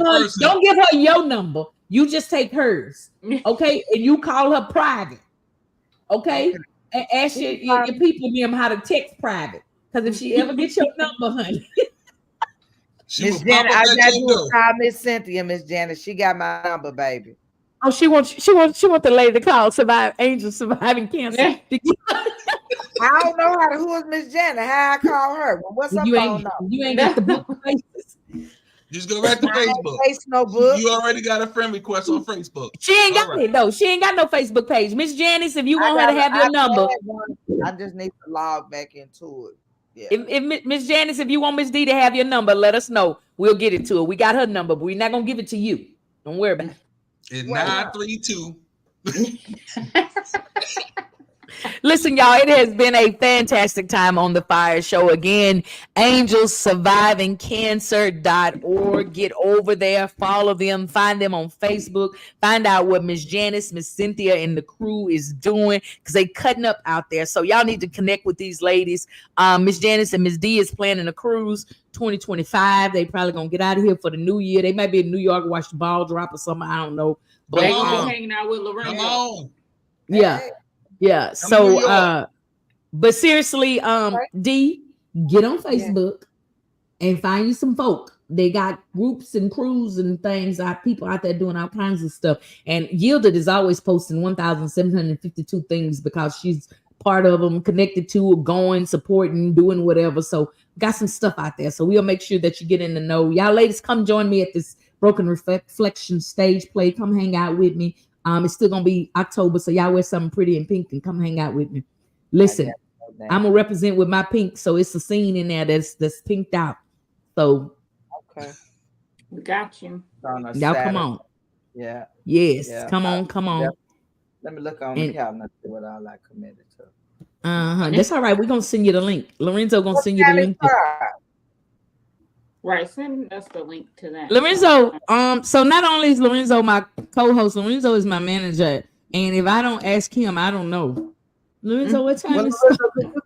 her your number. You just take hers, okay? And you call her private, okay? And ask your people them how to text private. Because if she ever gets your number, honey. Miss Janet, I got to call Miss Cynthia, Miss Janet. She got my number, baby. Oh, she wants the lady to call Angel surviving cancer. I don't know who is Miss Janet. How I call her? Well, what's her phone number? You ain't got the book faces. Just go right to Facebook. No book. You already got a friend request on Facebook. She ain't got it though. She ain't got no Facebook page. Miss Janice, if you want her to have your number, I just need to log back into it. Yeah. If Miss Janice, if you want Miss D to have your number, let us know. We'll get it to her. We got her number, but we're not gonna give it to you. Don't worry about it. It's 932. Listen, y'all, it has been a fantastic time on the Fire Show. Again, angelssurvivingcancer.org. Get over there, follow them, find them on Facebook, find out what Miss Janice, Miss Cynthia, and the crew is doing, because they cutting up out there. So y'all need to connect with these ladies. Miss Janice and Miss D is planning a cruise 2025. They probably gonna get out of here for the new year. They might be in New York, watch the ball drop or something. I don't know. But they gonna be hanging out with Lorenzo. Yeah. Yeah. So but seriously, D, get on Facebook and find you some folk. They got groups and crews and things, people out there doing all kinds of stuff. And Yielded is always posting 1,752 things because she's part of them, connected to, going, supporting, doing whatever. So got some stuff out there. So we'll make sure that you get in the know. Y'all ladies, come join me at this Broken Reflection stage play. Come hang out with me. It's still gonna be October, so y'all wear something pretty and pink and come hang out with me. Listen, I'm gonna represent with my pink, so it's a scene in there that's pinked out. So okay, we got you. Y'all come on. Yeah. Yes. Yeah. Come on. Yeah. Let me look on the calendar to what all I committed to. That's all right. We're gonna send you the link. Lorenzo gonna send you the link. Right, send us the link to that. Lorenzo, so not only is Lorenzo my co-host, Lorenzo is my manager. And if I don't ask him, I don't know. Lorenzo, what time is it?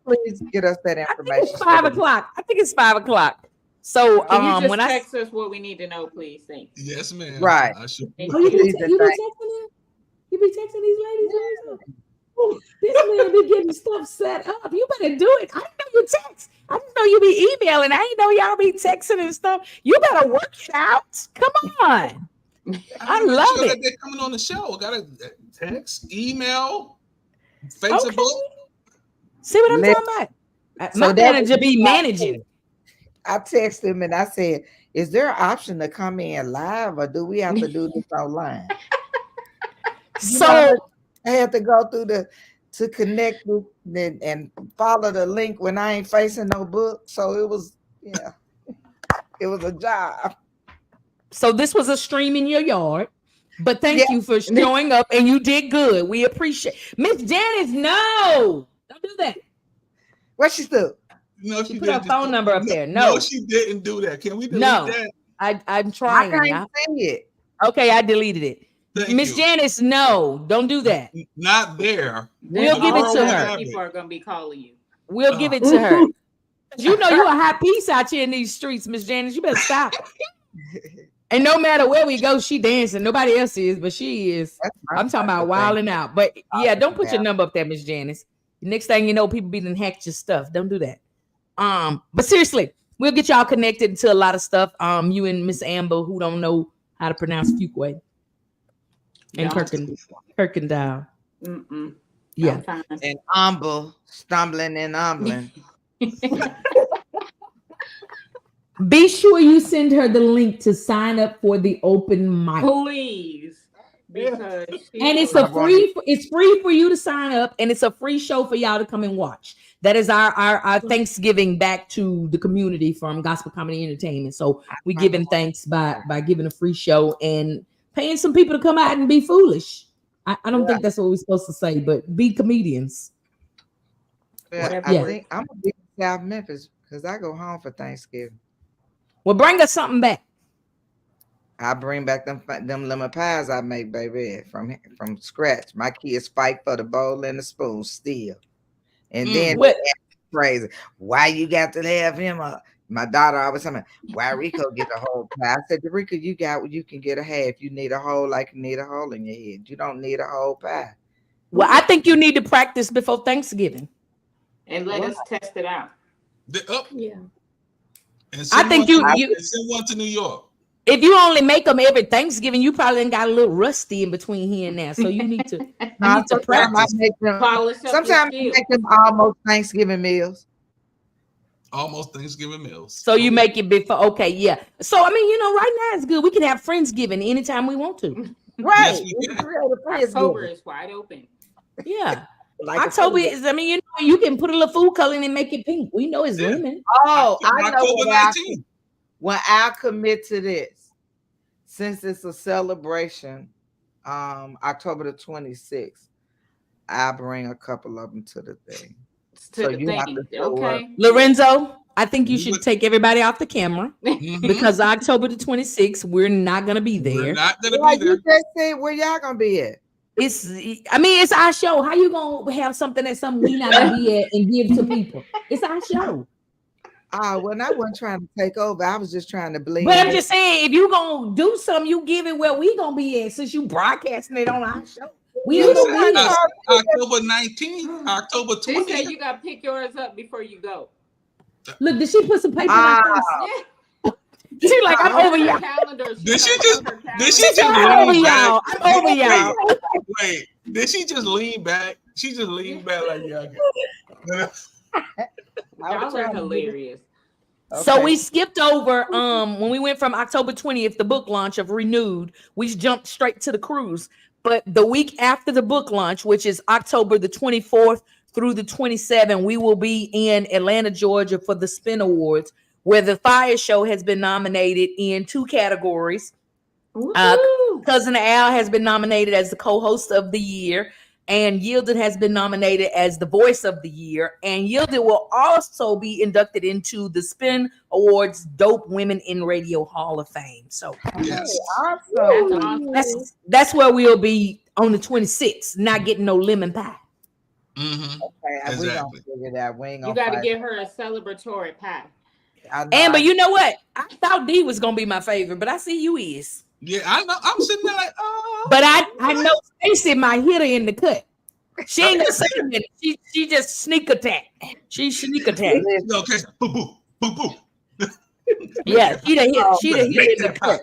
Please get us that information. It's 5 o'clock. I think it's 5 o'clock. So can you just when text us what we need to know, please? Thanks. Yes, ma'am. Right. You be texting him? You be texting these ladies, Lorenzo? This man be getting stuff set up. You better do it. I didn't know you text. I didn't know you be emailing. I didn't know y'all be texting and stuff. You better work it out. Come on. I love it. That they're coming on the show. Got a text, email, Facebook. Okay. See what I'm talking about? My manager be managing. I texted him and I said, "Is there an option to come in live, or do we have to do this online?" So I had to go through to connect with and follow the link when I ain't facing no book. So it was, it was a job. So this was a stream in your yard, but thank you for showing up, and you did good. We appreciate. Miss Janice, no, don't do that. What she do? No, she put her phone number up there. No, she didn't do that. Can we delete that? I'm trying. I can't see it. Okay, I deleted it. Miss Janice, no, don't do that. Not there. We'll give it to her. People are gonna be calling you. We'll give it to her. You know you're a high piece out here in these streets, Miss Janice. You better stop. And no matter where we go, she dancing. Nobody else is, but she is. I'm talking about wilding out. But yeah, don't put your number up there, Miss Janice. Next thing you know, people be done hacked your stuff. Don't do that. But seriously, we'll get y'all connected to a lot of stuff. You and Miss Amber, who don't know how to pronounce Fuquay. And Kirkendall. Yeah. And Amber, stumbling and umbling. Be sure you send her the link to sign up for the open mic. Please. Because and it's free for you to sign up, and it's a free show for y'all to come and watch. That is our Thanksgiving back to the community from Gospel Comedy Entertainment. So we giving thanks by giving a free show and paying some people to come out and be foolish. I don't think that's what we're supposed to say, but be comedians. Yeah, I think I'm gonna be in South Memphis because I go home for Thanksgiving. Well, bring us something back. I bring back them lemon pies I make, baby, from scratch. My kids fight for the bowl and the spoon still. And then crazy. Why you got to have him? My daughter always tell me, why Rico get the whole pie? I said, Rico, you can get a half. You need a whole like you need a hole in your head. You don't need a whole pie. Well, I think you need to practice before Thanksgiving. And let us test it out. Yeah. And I think you send one to New York. If you only make them every Thanksgiving, you probably got a little rusty in between here and there. So you need to practice. Sometimes I make them almost Thanksgiving meals. Almost Thanksgiving meals. So you make it before. Okay, yeah. So I mean, right now it's good. We can have Friendsgiving anytime we want to. Right. October is wide open. Yeah. October is. I mean, you can put a little food coloring and make it pink. We know it's lemon. Oh, I know. When I commit to this, since it's a celebration, October the 26th, I bring a couple of them to the thing. Okay. Lorenzo, I think you should take everybody off the camera because October the 26th, we're not going to be there. We're not going to be there. You just said where y'all going to be at? It's our show. How you going to have something that's something we not going to be at and give to people? It's our show. Well, I wasn't trying to take over. I was just trying to blend. But I'm just saying, if you gonna do something, you give it where we gonna be at. Since you broadcasting it on our show, October 19th, October 20th. She said you gotta pick yours up before you go. Look, did she put some paper on this? She like, I'm over y'all. Did she just I'm over y'all? I'm over y'all. Wait, did she just lean back? She just leaned back like y'all. Y'all are hilarious. Okay. So we skipped over when we went from October 20th, the book launch of Renewed, we jumped straight to the cruise. But the week after the book launch, which is October the 24th through the 27th, we will be in Atlanta, Georgia for the Spin Awards, where the FIYAH Show has been nominated in 2 categories. Cousin Al has been nominated as the co-host of the year, and Yielded has been nominated as the voice of the year. And Yielded will also be inducted into the Spin Awards Dope Women in Radio Hall of Fame. So awesome. That's where we'll be on the 26th, not getting no lemon pie. Mm-hmm. Okay, exactly. We gonna figure that. We ain't gonna. You got to give her a celebratory pie. But you know what? I thought D was gonna be my favorite, but I see you is. Yeah, I know. I'm sitting there like, oh. But I know Stacey might hit her in the cut. She ain't gonna say it. She just sneak attack. She sneak attack. Okay. Boo boo boo boo. Yeah, she'd have hit in the cut.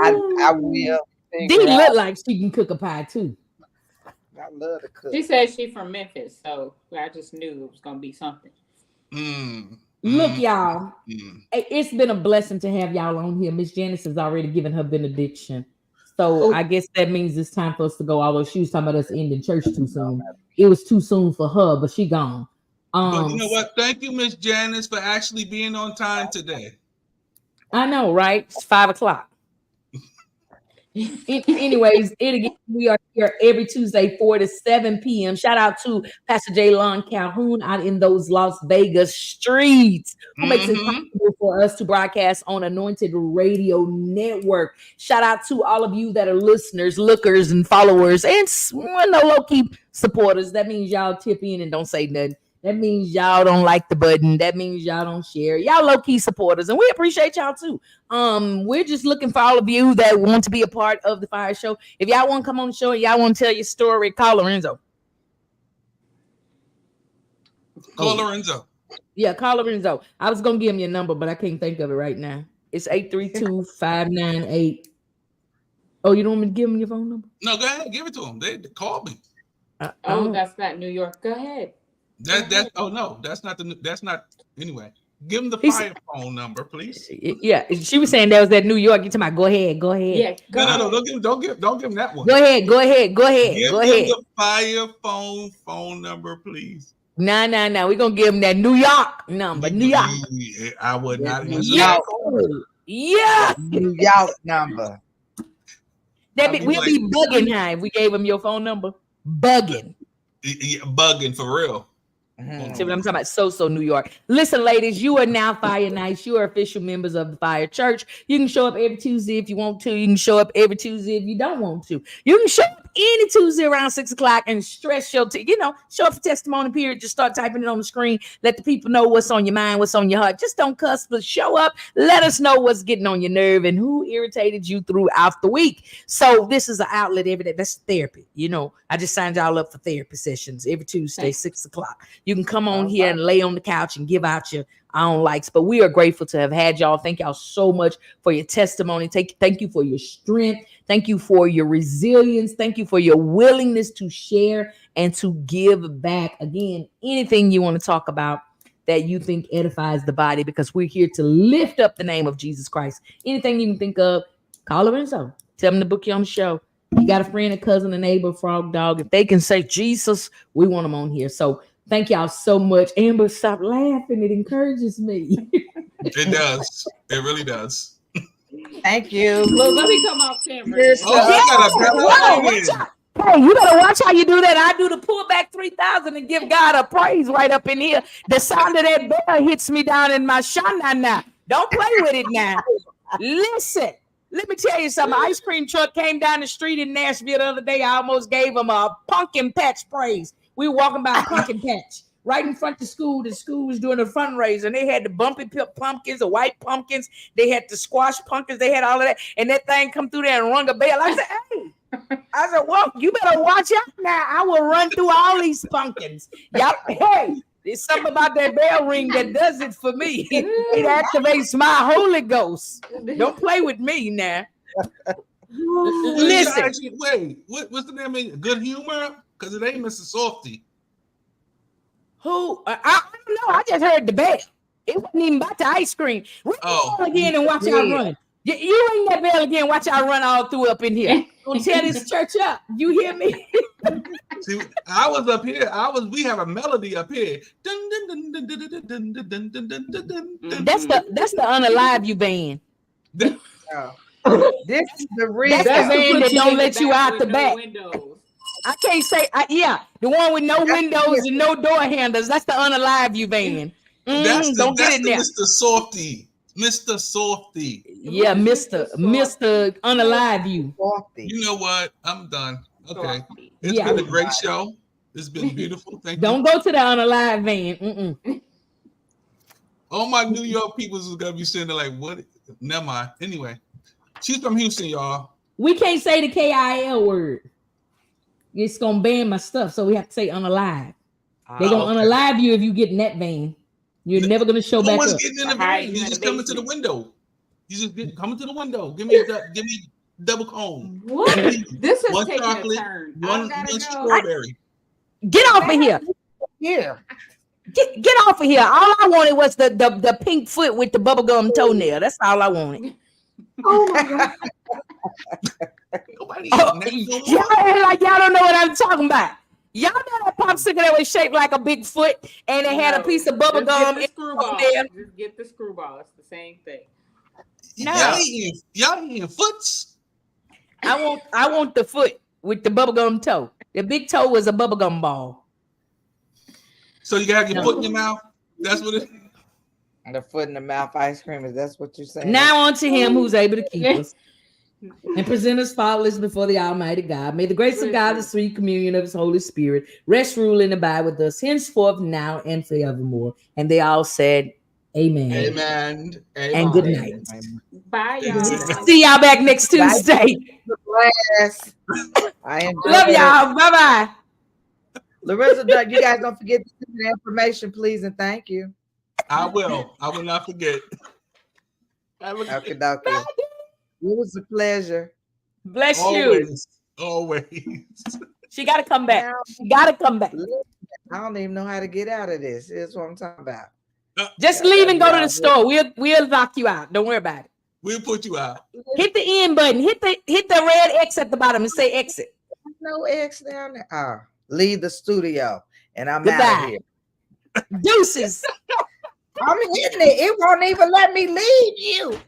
I will. D look like she can cook a pie too. I love to cook. She said she's from Memphis, so I just knew it was gonna be something. Look, y'all, it's been a blessing to have y'all on here. Miss Janice has already given her benediction. So I guess that means it's time for us to go, although she was talking about us ending church too soon. It was too soon for her, but she gone. But you know what? Thank you, Miss Janice, for actually being on time today. I know, right? It's 5:00. Anyways, we are here every Tuesday, 4 to 7 p.m. Shout out to Pastor Jaylon Calhoun out in those Las Vegas streets, who makes it possible for us to broadcast on Anointed Radio Network. Shout out to all of you that are listeners, lookers, and followers, and low-key supporters. That means y'all tip in and don't say nothing. That means y'all don't like the button. That means y'all don't share. Y'all low-key supporters, and we appreciate y'all too. We're just looking for all of you that want to be a part of the FIYAH Show. If y'all want to come on the show and y'all want to tell your story, call Lorenzo. Call Lorenzo. Yeah, call Lorenzo. I was going to give him your number, but I can't think of it right now. It's 832-598. Oh, you don't want me to give him your phone number? No, go ahead. Give it to him. They called me. That's not New York. Go ahead. That's not anyway. Give him the fire phone number, please. Yeah, she was saying that was that New York. You talking about? Go ahead. Yeah, No. Don't give him that one. Go ahead. Give Go him ahead. the fire phone number, please. Nah. We're gonna give him that New York number. New York. I would not answer Yeah. that. Yeah. New York number. We'll be bugging high if we gave him your phone number. Bugging. Yeah, bugging for real. See what I'm talking about? So New York. Listen, ladies, you are now Fire Nights. You are official members of the Fire Church. You can show up every Tuesday if you want to. You can show up every Tuesday if you don't want to. You can show up any Tuesday around 6 o'clock and stress your, show up for testimony period. Just start typing it on the screen. Let the people know what's on your mind, what's on your heart. Just don't cuss, but show up. Let us know what's getting on your nerve and who irritated you throughout the week. So this is an outlet every day. That's therapy. I just signed y'all up for therapy sessions every Tuesday, 6 o'clock. You can come on here and lay on the couch and give out your own likes. But we are grateful to have had y'all. Thank y'all so much for your testimony. Thank you for your strength. Thank you for your resilience. Thank you for your willingness to share and to give back. Again, anything you want to talk about that you think edifies the body, because we're here to lift up the name of Jesus Christ. Anything you can think of, call Lorenzo. Tell them to book you on the show. You got a friend, a cousin, a neighbor, frog dog. If they can say Jesus, we want them on here. So thank y'all so much. Amber, stop laughing. It encourages me. It does. It really does. Thank you. Look, let me come off camera. Hey, you better watch how you do that. I do the pull back 3,000 and give God a praise right up in here. The sound of that bell hits me down in my shana now. Don't play with it now. Listen. Let me tell you something. Ice cream truck came down the street in Nashville the other day. I almost gave him a pumpkin patch praise. We were walking by a pumpkin patch right in front of the school. The school was doing a fundraiser, and they had the bumpy pumpkins, the white pumpkins. They had the squash pumpkins. They had all of that. And that thing come through there and rung a bell. I said, well, you better watch out now. I will run through all these pumpkins. Y'all, hey, there's something about that bell ring that does it for me. It activates my Holy Ghost. Don't play with me now. Listen. Wait, what's the name of Good Humor? Because it ain't Mr. Softy. Who? I don't know. I just heard the bell. It wasn't even about the ice cream. Ring the bell again and watch y'all run. You ring that bell again. Watch y'all run all through up in here. Don't tear this church up. You hear me? See, I was up here. We have a melody up here. That's the Unalive You band. This is the real. That's the band that don't let you out the back. I can't say, the one with no windows and no door handles. That's the Unalive You band. Don't get it there. Mr. Softy. Mr. Softy. Yeah, Mr. Unalive You. You know what? I'm done. Okay. It's been a great show. It's been beautiful. Thank you. Don't go to the Unalive van. All my New York people is going to be sitting there like, what? Never mind. Anyway, she's from Houston, y'all. We can't say the KIL word. It's going to ban my stuff, so we have to say unalive. They're going to unalive you if you get in that van. You're never going to show back up. No one's getting in the van. You just coming to the window. You just coming to the window. Give me double cone. What? This is one taking chocolate, a turn. one strawberry. Get off of here. Yeah. Get off of here. All I wanted was the pink foot with the bubblegum toenail. That's all I wanted. Oh my God. Y'all like y'all don't know what I'm talking about. Y'all know that popsicle that was shaped like a big foot and it had a piece of bubble gum in there. Just get the screwball. It's the same thing. No. Y'all eating foots? I want the foot with the bubblegum toe. The big toe was a bubblegum ball. So you gotta have your foot in your mouth? That's what it is. The foot in the mouth ice cream, is that's what you're saying? Now on to him who's able to keep us and present us faultless before the Almighty God. May the grace of God, the sweet communion of his Holy Spirit, rest, rule, and abide with us henceforth, now, and forevermore. And they all said, Amen. Amen. And good night. Bye, y'all. See y'all back next Tuesday. I love y'all. Bye-bye. Larissa, you guys don't forget to send the information, please, and thank you. I will not forget. Okay. It was a pleasure. Bless always, you. Always. She got to come back. She got to come back. I don't even know how to get out of this. That's what I'm talking about. Just leave and go to the store. We'll lock you out. Don't worry about it. We'll put you out. Hit the end button. Hit the red X at the bottom and say exit. No X down there. Oh, leave the studio, and I'm Goodbye. out of here. Deuces. I'm in it. It won't even let me leave you.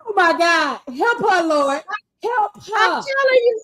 Oh my God. Help her, Lord. Help her. I'm telling you.